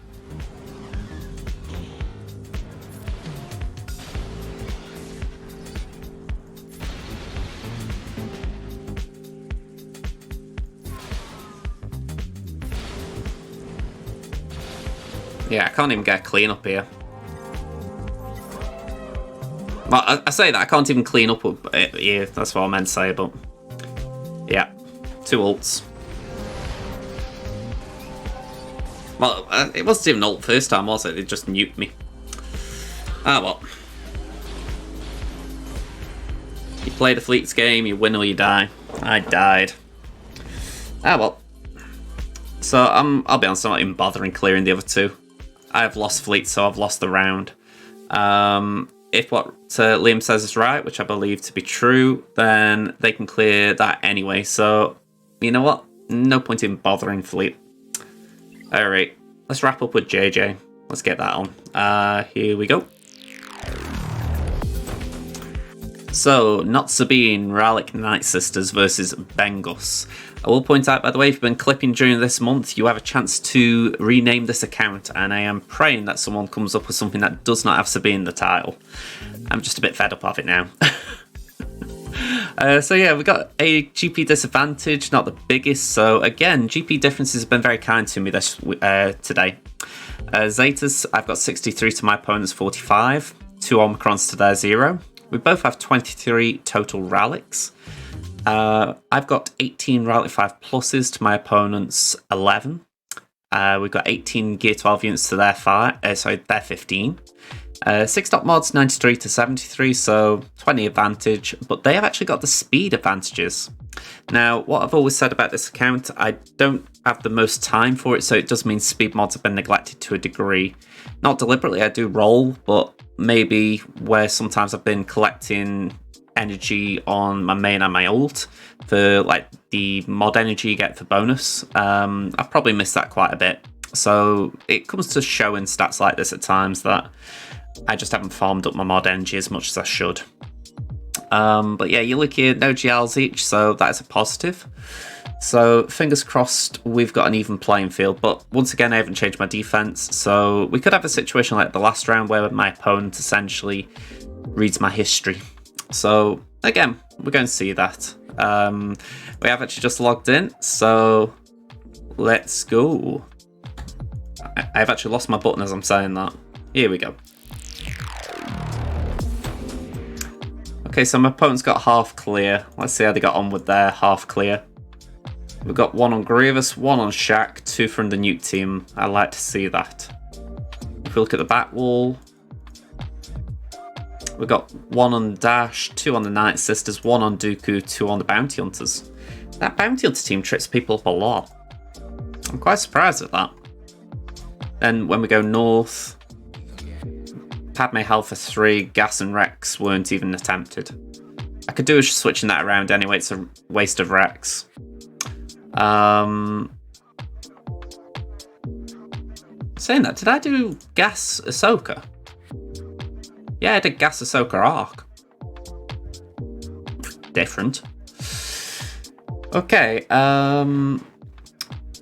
Yeah, I can't even get clean up here. Well, I say that, I can't even clean up here, that's what I meant to say, but... yeah, 2 ults. Well, it wasn't even ult first time, was it? It just nuked me. Ah, well. You play the Fleets game, you win or you die. I died. Ah, well. So, I'll be honest, I'm not even bothering clearing the other 2. I've lost Fleet, so I've lost the round. If what Liam says is right, which I believe to be true, then they can clear that anyway. So, you know what? No point in bothering Fleet. Alright, let's wrap up with JJ. Let's get that on. Here we go. So, Not Sabine, Ralik Night Sisters versus Bengus. I will point out, by the way, if you've been clipping during this month, you have a chance to rename this account, and I am praying that someone comes up with something that does not have Sabine in the title. I'm just a bit fed up of it now. So yeah, we got a GP disadvantage, not the biggest. So again, GP differences have been very kind to me this today. Zetas, I've got 63 to my opponent's 45, 2 Omicrons to their 0. We both have 23 total Raliks. I've got 18 Rally 5 pluses to my opponent's 11. We've got 18 Gear 12 units to their 15. 6 dot mods 93 to 73, so 20 advantage, but they have actually got the speed advantages. Now, what I've always said about this account, I don't have the most time for it, so it does mean speed mods have been neglected to a degree. Not deliberately, I do roll, but maybe where sometimes I've been collecting energy on my main and my ult for like the mod energy you get for bonus. I've probably missed that quite a bit. So it comes to showing stats like this at times that I just haven't farmed up my mod energy as much as I should. But yeah, you look here, no GLs each, so that is a positive. So fingers crossed we've got an even playing field, but once again I haven't changed my defense, so we could have a situation like the last round where my opponent essentially reads my history. So again, we're going to see that. We have actually just logged in, so let's go. I've actually lost my button as I'm saying that. Here we go. Okay, so my opponent's got half clear. Let's see how they got on with their half clear. We've got 1 on Grievous, 1 on Shaq, 2 from the nuke team. I like to see that. If we look at the back wall, we've got 1 on Dash, 2 on the Night Sisters, 1 on Dooku, 2 on the Bounty Hunters. That Bounty Hunter team trips people up a lot. I'm quite surprised at that. Then when we go north, Padme held for 3, Gas and Rex weren't even attempted. I could do with switching that around anyway, it's a waste of Rex. Saying that, did I do Gas Ahsoka? Yeah, I did Gas Ahsoka Arc. Different. Okay,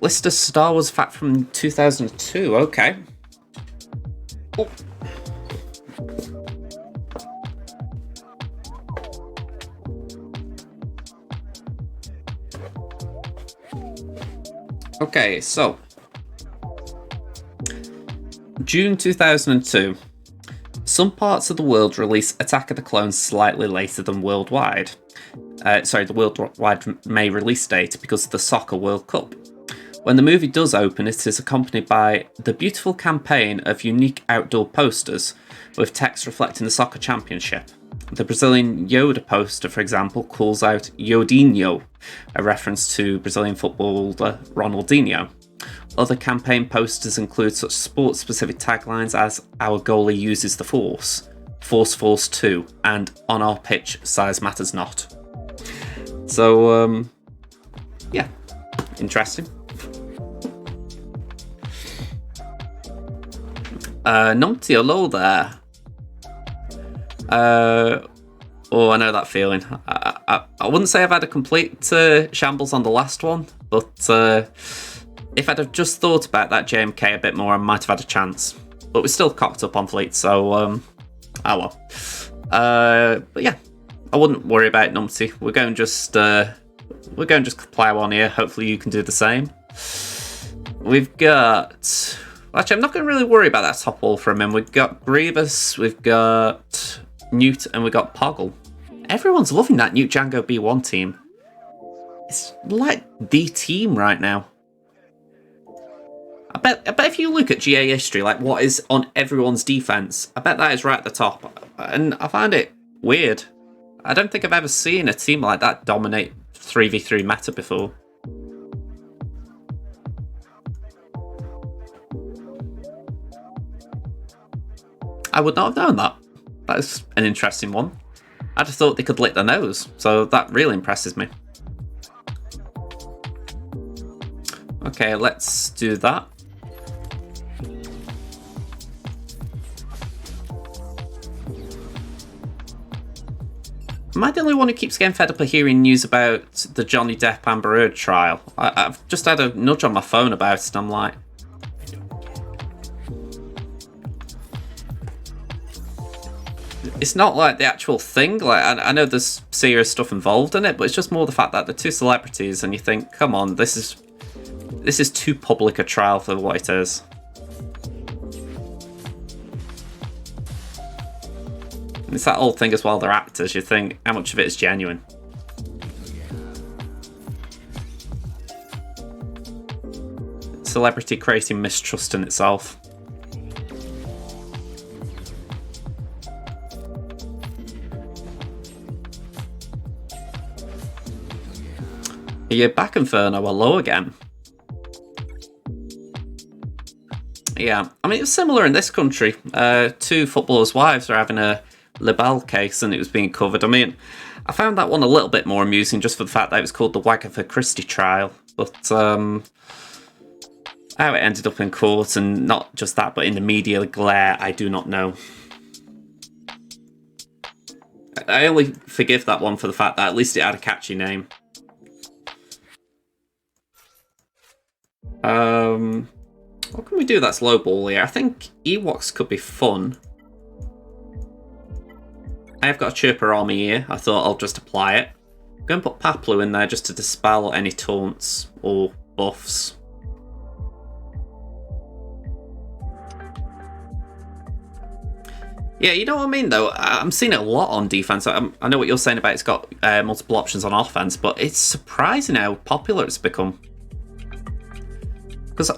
list of Star Wars fact from 2002, okay. Oh. Okay, so June 2002. Some parts of the world release Attack of the Clones slightly later than worldwide. The worldwide May release date because of the Soccer World Cup. When the movie does open, it is accompanied by the beautiful campaign of unique outdoor posters with text reflecting the soccer championship. The Brazilian Yoda poster, for example, calls out Yodinho, a reference to Brazilian footballer Ronaldinho. Other campaign posters include such sports-specific taglines as "Our goalie uses the Force," "Force 2," and "On our pitch, size matters not." So, yeah, interesting. Numpty or low there. Oh, I know that feeling. I wouldn't say I've had a complete shambles on the last one, but if I'd have just thought about that JMK a bit more, I might have had a chance. But we're still cocked up on fleet, so oh well. But yeah, I wouldn't worry about Numpty. We're going just plow on here. Hopefully you can do the same. We've got. Actually, I'm not going to really worry about that top wall for a minute. We've got Grievous, we've got Newt, and we've got Poggle. Everyone's loving that Newt Django B1 team. It's like the team right now. I bet if you look at GA history, like what is on everyone's defense, I bet that is right at the top. And I find it weird. I don't think I've ever seen a team like that dominate 3v3 meta before. I would not have known that. That's an interesting one. I just thought they could lick their nose, so that really impresses me. Okay, let's do that. Am I the only one who keeps getting fed up of hearing news about the Johnny Depp Amber Heard trial? I've just had a nudge on my phone about it, and I'm like... It's not like the actual thing. Like I know there's serious stuff involved in it, but it's just more the fact that they're two celebrities, and you think, come on, this is too public a trial for what it is. And it's that old thing as well. They're actors. You think, how much of it is genuine? Celebrity creating mistrust in itself. Are you back, Inferno, or low again? Yeah, I mean, it was similar in this country. Two footballers' wives are having a libel case, and it was being covered. I mean, I found that one a little bit more amusing just for the fact that it was called the Wagatha Christie trial. But how it ended up in court, and not just that, but in the media glare, I do not know. I only forgive that one for the fact that at least it had a catchy name. What can we do that's low ball here? I think Ewoks could be fun. I have got a Chirper army here. I thought I'll just apply it. I'm going to put Paplu in there just to dispel any taunts or buffs. Yeah, you know what I mean, though? I'm seeing it a lot on defense. I know what you're saying about it's got multiple options on offense, but it's surprising how popular it's become. Because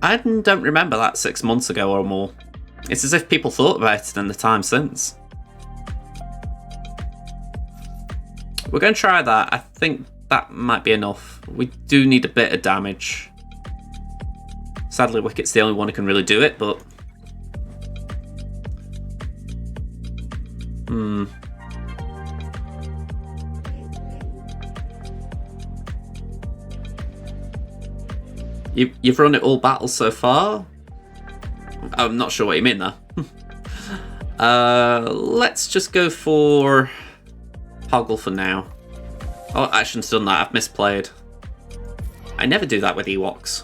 I don't remember that 6 months ago or more. It's as if people thought about it in the time since. We're going to try that. I think that might be enough. We do need a bit of damage. Sadly, Wicket's the only one who can really do it, but... You've run it all battles so far? I'm not sure what you mean there. Let's just go for Poggle for now. Oh, I shouldn't have done that. I've misplayed. I never do that with Ewoks.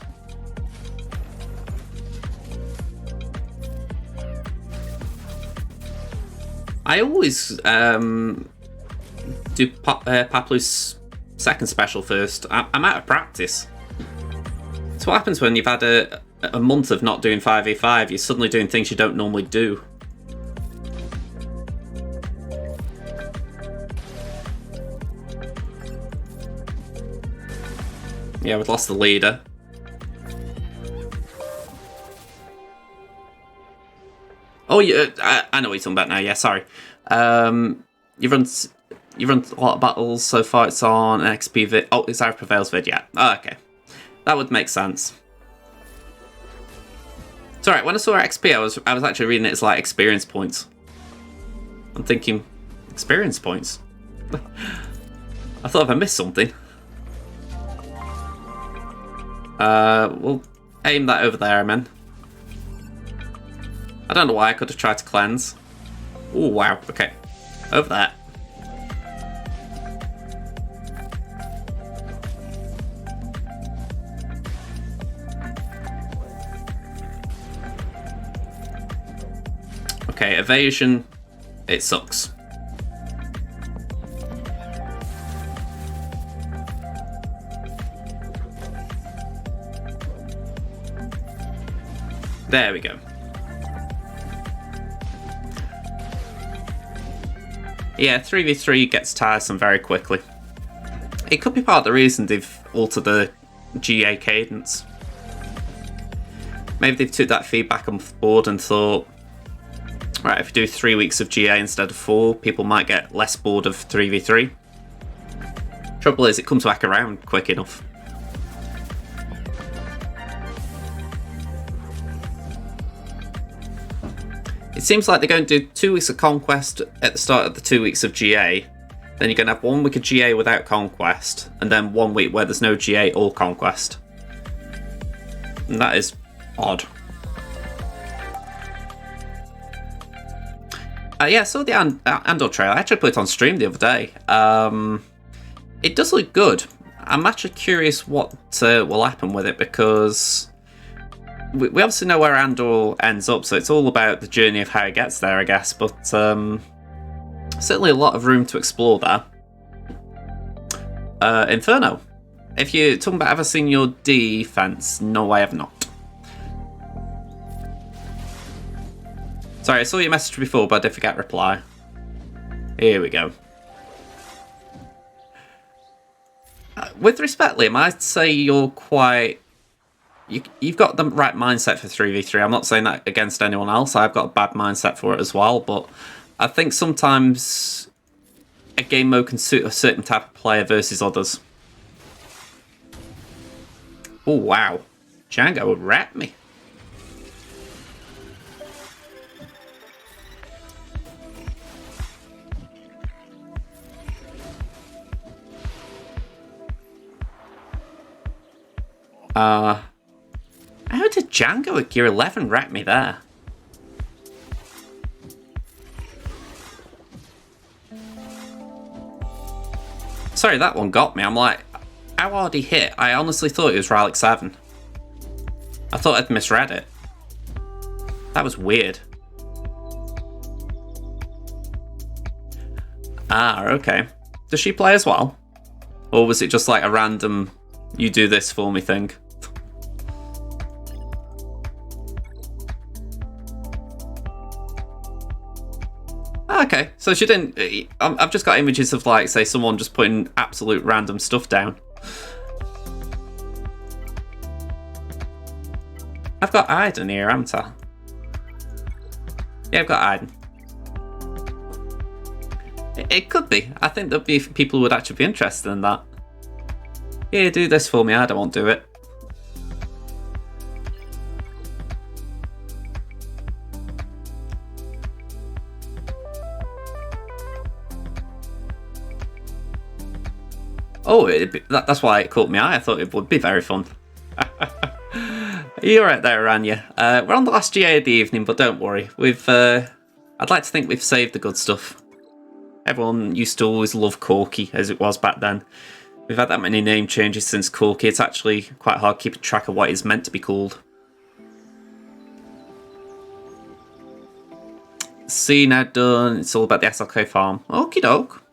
I always do Paplu's second special first. I'm out of practice. It's what happens when you've had a month of not doing 5v5. You're suddenly doing things you don't normally do. Yeah, we've lost the leader. Oh, yeah, I know what you're talking about now. Yeah, sorry. You've run a lot of battles so far. It's on an XP vid. Oh, it's our Prevails vid. Yeah. Oh, okay. That would make sense. It's alright, when I saw XP, I was actually reading it as like experience points. I'm thinking, experience points? I thought I missed something. We'll aim that over there, man. I don't know why I could have tried to cleanse. Oh, wow. Okay. Over there. Okay, evasion. It sucks. There we go. Yeah, 3v3 gets tiresome very quickly. It could be part of the reason they've altered the GA cadence. Maybe they've took that feedback on board and thought, right, if you do 3 weeks of GA instead of 4, people might get less bored of 3v3. Trouble is, it comes back around quick enough. It seems like they're going to do 2 weeks of Conquest at the start of the 2 weeks of GA. Then you're going to have 1 week of GA without Conquest, and then 1 week where there's no GA or Conquest. And that is odd. Yeah, I saw the Andor trailer. I actually put it on stream the other day. It does look good. I'm actually curious what will happen with it, because we obviously know where Andor ends up, so it's all about the journey of how it gets there, I guess. But certainly a lot of room to explore there. Inferno. If you're talking about ever seen your defense, no, I have not. Sorry, I saw your message before, but I did forget reply. Here we go. With respect, Liam, I'd say you're quite... You've got the right mindset for 3v3. I'm not saying that against anyone else. I've got a bad mindset for it as well, but I think sometimes a game mode can suit a certain type of player versus others. Oh, wow. Django would wrap me. How did Django at gear 11 wreck me there? Sorry, that one got me. I'm like, how hard he hit? I honestly thought it was Relic 7. I thought I'd misread it. That was weird. Ah, okay. Does she play as well? Or was it just like a random, you do this for me thing? Okay, so she didn't... I've just got images of, like, say, someone just putting absolute random stuff down. I've got Iden here, haven't I? Yeah, I've got Iden. It could be. I think there'd be people who would actually be interested in that. Yeah, do this for me, I don't want to do it. Oh, that's why it caught my eye. I thought it would be very fun. You're right there, Aranya. We're on the last GA of the evening, but don't worry. I'd like to think we've saved the good stuff. Everyone used to always love Corky, as it was back then. We've had that many name changes since Corky. It's actually quite hard keeping track of what it's meant to be called. See, now done. It's all about the SLK farm. Okie doke.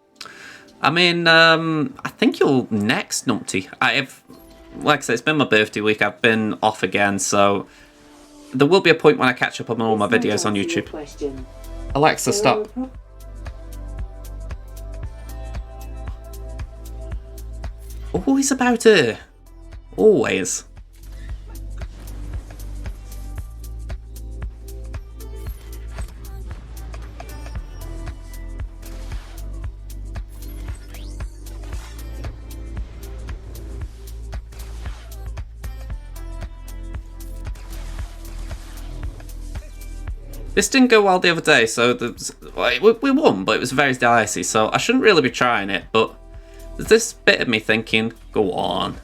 I mean, I think you're next, Numpty. Like I said, it's been my birthday week. I've been off again, so there will be a point when I catch up on all my videos on YouTube. Alexa, stop. Always about her. Always. This didn't go well the other day, so we won, but it was very dicey, so I shouldn't really be trying it, but there's this bit of me thinking, go on,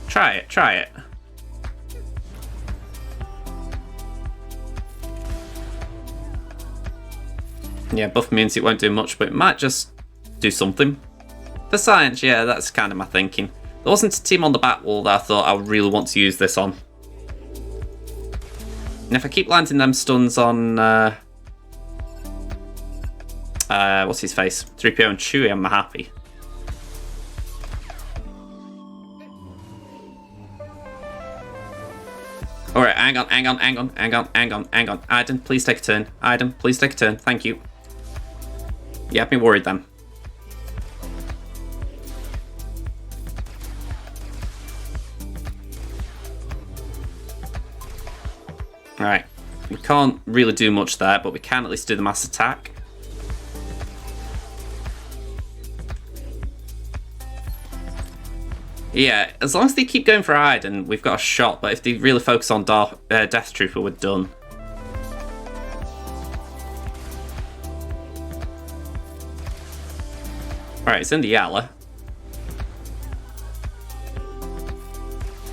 try it, try it. Yeah, buff immunity won't do much, but it might just do something. For science, yeah, that's kind of my thinking. There wasn't a team on the back wall that I thought I would really want to use this on. And if I keep landing them stuns on... what's his face? 3PO and Chewie, I'm happy. Alright, hang on. Aiden, please take a turn. Aiden, please take a turn. Thank you. You have me worried then. Alright. We can't really do much there, but we can at least do the mass attack. Yeah, as long as they keep going for Aiden, we've got a shot, but if they really focus on Death Trooper, we're done. Alright, it's in the Yala.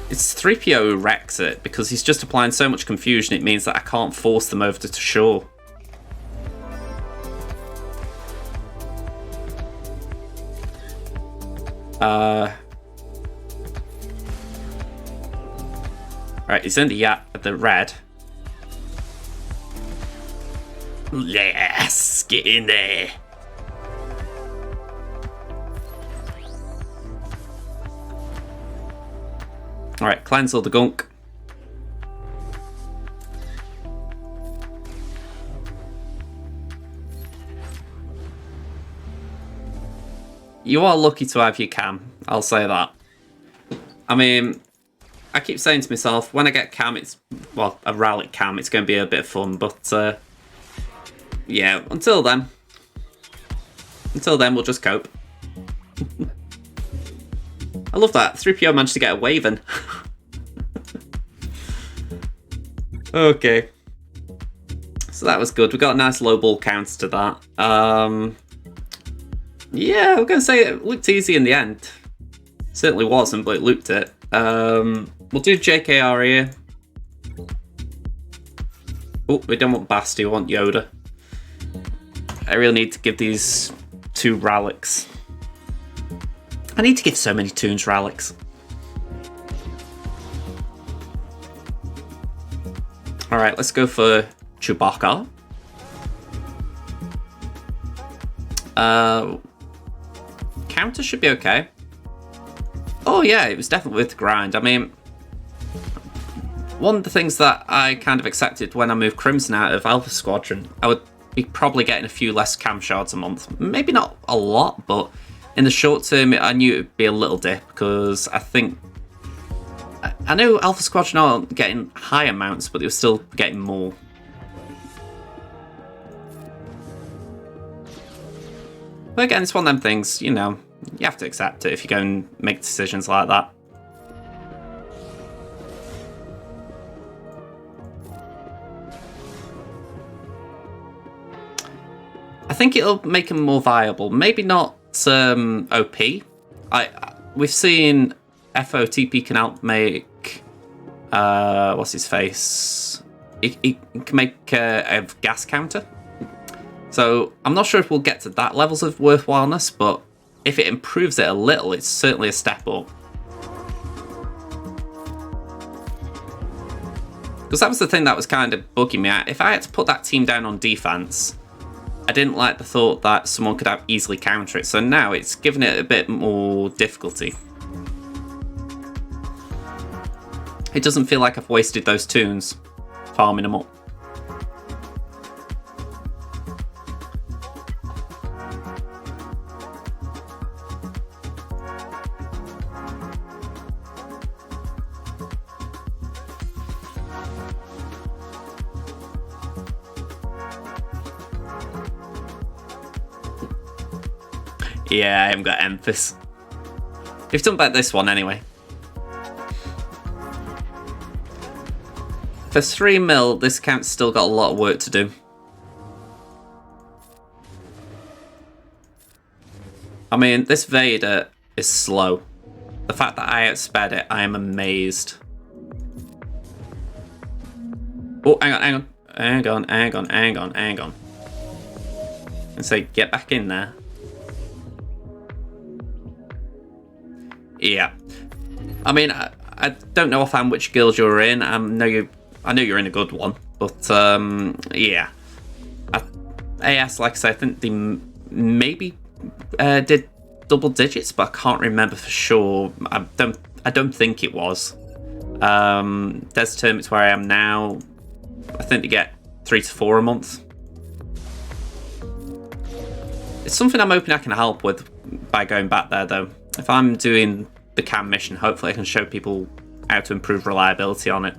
It's 3PO who wrecks it, because he's just applying so much confusion, it means that I can't force them over to shore. Right, he's in the red. Yes, get in there. Alright, cleanse all the gunk. You are lucky to have your cam, I'll say that. I mean, I keep saying to myself, when I get cam, it's, well, a rally cam, it's going to be a bit of fun, but, yeah, until then, we'll just cope. I love that, 3PO managed to get a wave in. Okay. So that was good, we got a nice low ball counter to that. Yeah, we're going to say it looked easy in the end. Certainly wasn't, but it looked it. We'll do JKR here. Oh, we don't want Basti, we want Yoda. I really need to give these 2 relics. I need to give so many Toons relics. Alright, let's go for Chewbacca. Counter should be okay. Oh yeah, it was definitely worth the grind. I mean, one of the things that I kind of accepted when I moved Crimson out of Alpha Squadron, I would be probably getting a few less cam shards a month. Maybe not a lot, but in the short term, I knew it would be a little dip, because I think... I know Alpha Squadron aren't getting high amounts, but they were still getting more. But again, it's one of them things, you know, you have to accept it if you go and make decisions like that. I think it'll make them more viable. Maybe not OP. We've seen FOTP can outmake what's his face? He can make a gas counter. So I'm not sure if we'll get to that levels of worthwhileness, but if it improves it a little, it's certainly a step up. Because that was the thing that was kind of bugging me out. If I had to put that team down on defense, I didn't like the thought that someone could easily counter it. So now it's given it a bit more difficulty. It doesn't feel like I've wasted those Toons farming them up. Yeah, I haven't got Emphas. We've done about this one anyway. For 3 mil, this account's still got a lot of work to do. I mean, this Vader is slow. The fact that I outsped it, I am amazed. Oh, hang on. and say, get back in there. Yeah. I mean, I don't know offhand which guild you're in. I know you're in a good one, but yeah. AS, like I said, I think they maybe did double digits, but I can't remember for sure. I don't think it was. There's Termits where I am now. I think they get 3 to 4 a month. It's something I'm hoping I can help with by going back there, though. If I'm doing the cam mission, hopefully I can show people how to improve reliability on it.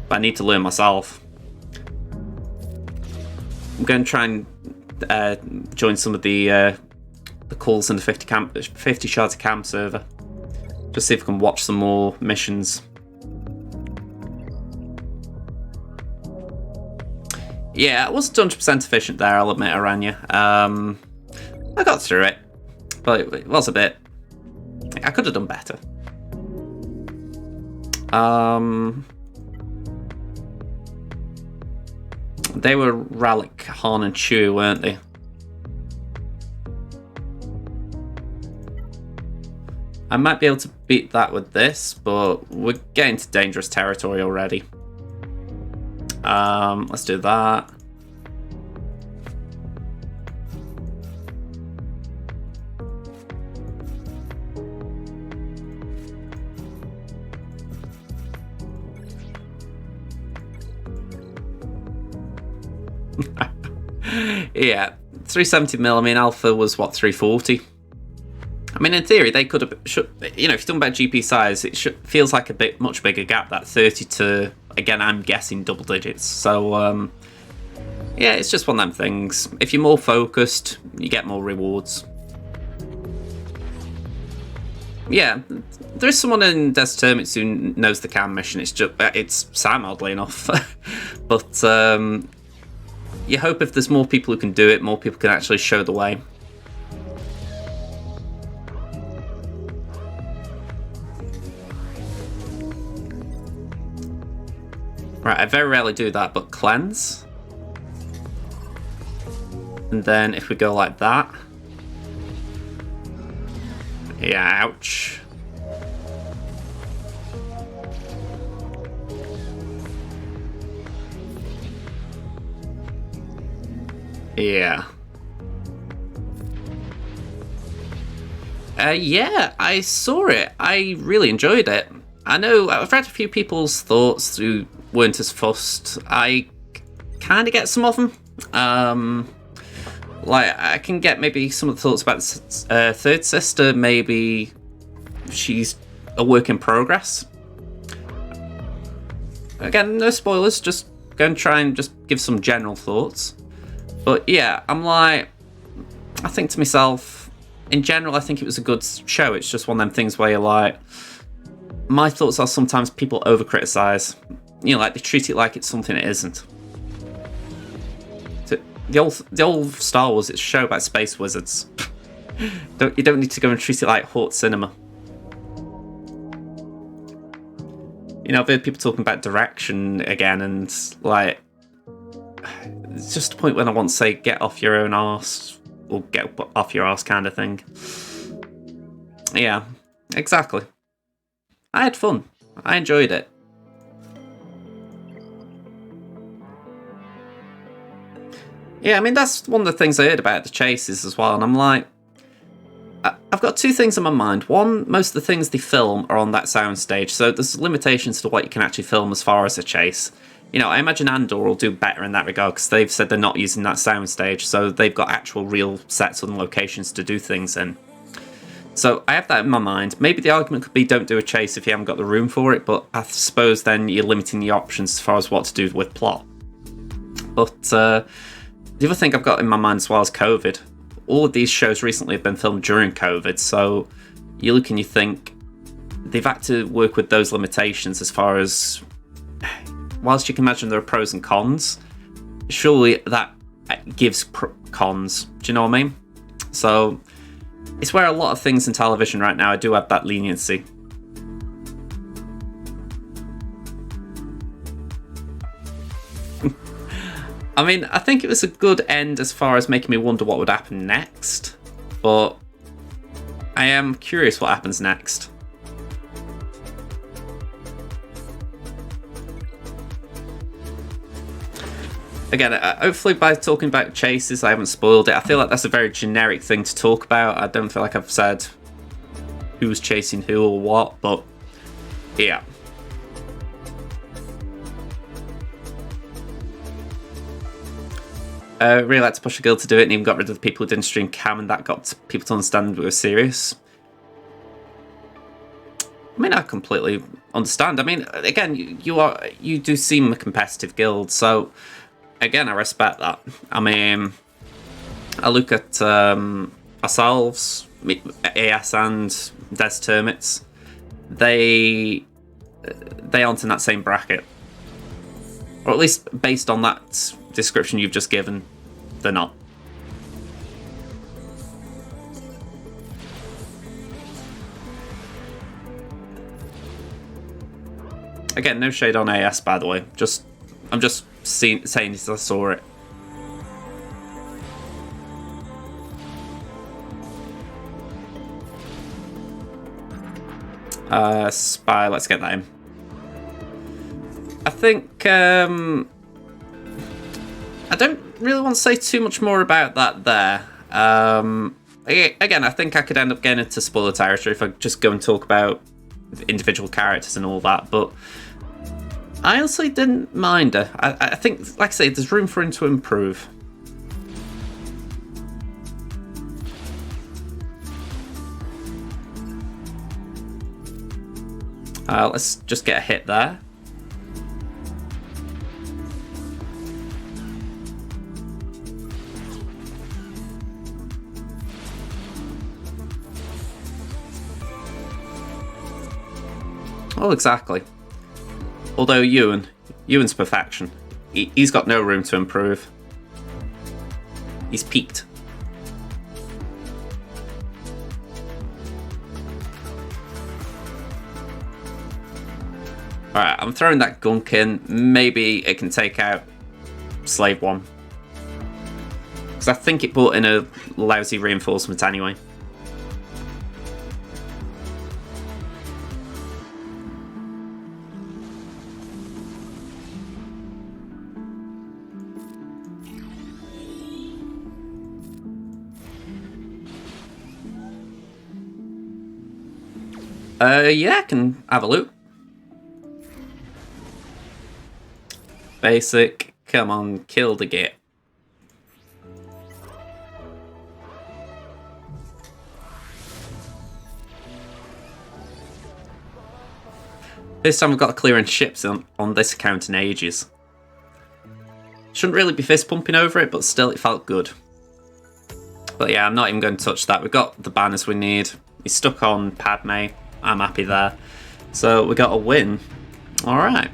But I need to learn myself. I'm going to try and join some of the calls in the 50 shards of cam server. Just see if I can watch some more missions. Yeah, I wasn't 100% efficient there, I'll admit, Aranya. I got through it, but it was a bit... I could have done better. They were Ralik, Han and Chew, weren't they? I might be able to beat that with this, but we're getting to dangerous territory already. Let's do that. Yeah, 370mm. I mean, Alpha was what, 340. I mean, in theory, they could have. You know, if you're talking about GP size, it feels like a much bigger gap. That 30 to, again, I'm guessing double digits. So, yeah, it's just one of them things. If you're more focused, you get more rewards. Yeah, there is someone in Termits who knows the cam mission. It's Sam, oddly enough, but. You hope if there's more people who can do it, more people can actually show the way. Right, I very rarely do that, but cleanse. And then if we go like that. Yeah, ouch. Yeah. Yeah, I saw it. I really enjoyed it. I know I've read a few people's thoughts who weren't as fussed. I kind of get some of them. Like, I can get maybe some of the thoughts about the third sister. Maybe she's a work in progress. Again, no spoilers. Just going to try and just give some general thoughts. But yeah, I'm like, I think to myself, in general, I think it was a good show. It's just one of them things where you're like, my thoughts are sometimes people over-criticize. You know, like they treat it like it's something it isn't. The old Star Wars, it's a show about space wizards. You don't need to go and treat it like Hort Cinema. You know, I've heard people talking about direction again, and like, it's just a point when I want to say, get off your own arse, or get off your arse kind of thing. Yeah, exactly. I had fun. I enjoyed it. Yeah, I mean, that's one of the things I heard about the chases as well, and I'm like, I've got two things in my mind. One, most of the things they film are on that soundstage, so there's limitations to what you can actually film as far as a chase. You know, I imagine Andor will do better in that regard because they've said they're not using that soundstage, so they've got actual real sets and locations to do things in. So I have that in my mind. Maybe the argument could be don't do a chase if you haven't got the room for it, but I suppose then you're limiting the options as far as what to do with plot. But the other thing I've got in my mind as well is COVID. All of these shows recently have been filmed during COVID, so you look and you think they've had to work with those limitations as far as, whilst you can imagine there are pros and cons, surely that gives cons. Do you know what I mean? So it's where a lot of things in television right now, I do have that leniency. I mean, I think it was a good end as far as making me wonder what would happen next, but I am curious what happens next. Again, hopefully by talking about chases, I haven't spoiled it. I feel like that's a very generic thing to talk about. I don't feel like I've said who's chasing who or what, but yeah. Really like to push a guild to do it, and even got rid of the people who didn't stream cam, and that got people to understand we were serious. I mean, I completely understand. I mean, again, you do seem a competitive guild, so again, I respect that. I mean, I look at ourselves, AS and Des Termits. They aren't in that same bracket, or at least based on that description you've just given, they're not. Again, no shade on AS, by the way. I'm just saying as I saw it. Spy, let's get that in. I think I don't really want to say too much more about that there. Again, I think I could end up getting into spoiler territory if I just go and talk about individual characters and all that, but I honestly didn't mind her. I think, like I say, there's room for him to improve. Let's just get a hit there. Well, exactly. Although Ewan's perfection. He's got no room to improve. He's peaked. Alright, I'm throwing that gunk in. Maybe it can take out Slave 1. Because I think it brought in a lousy reinforcement anyway. Yeah, I can have a look. Basic, come on, kill the git. This time we've got clearing ships on this account in ages. Shouldn't really be fist pumping over it, but still it felt good. But yeah, I'm not even going to touch that. We've got the banners we need. He's stuck on Padme. I'm happy there. So we got a win. Alright.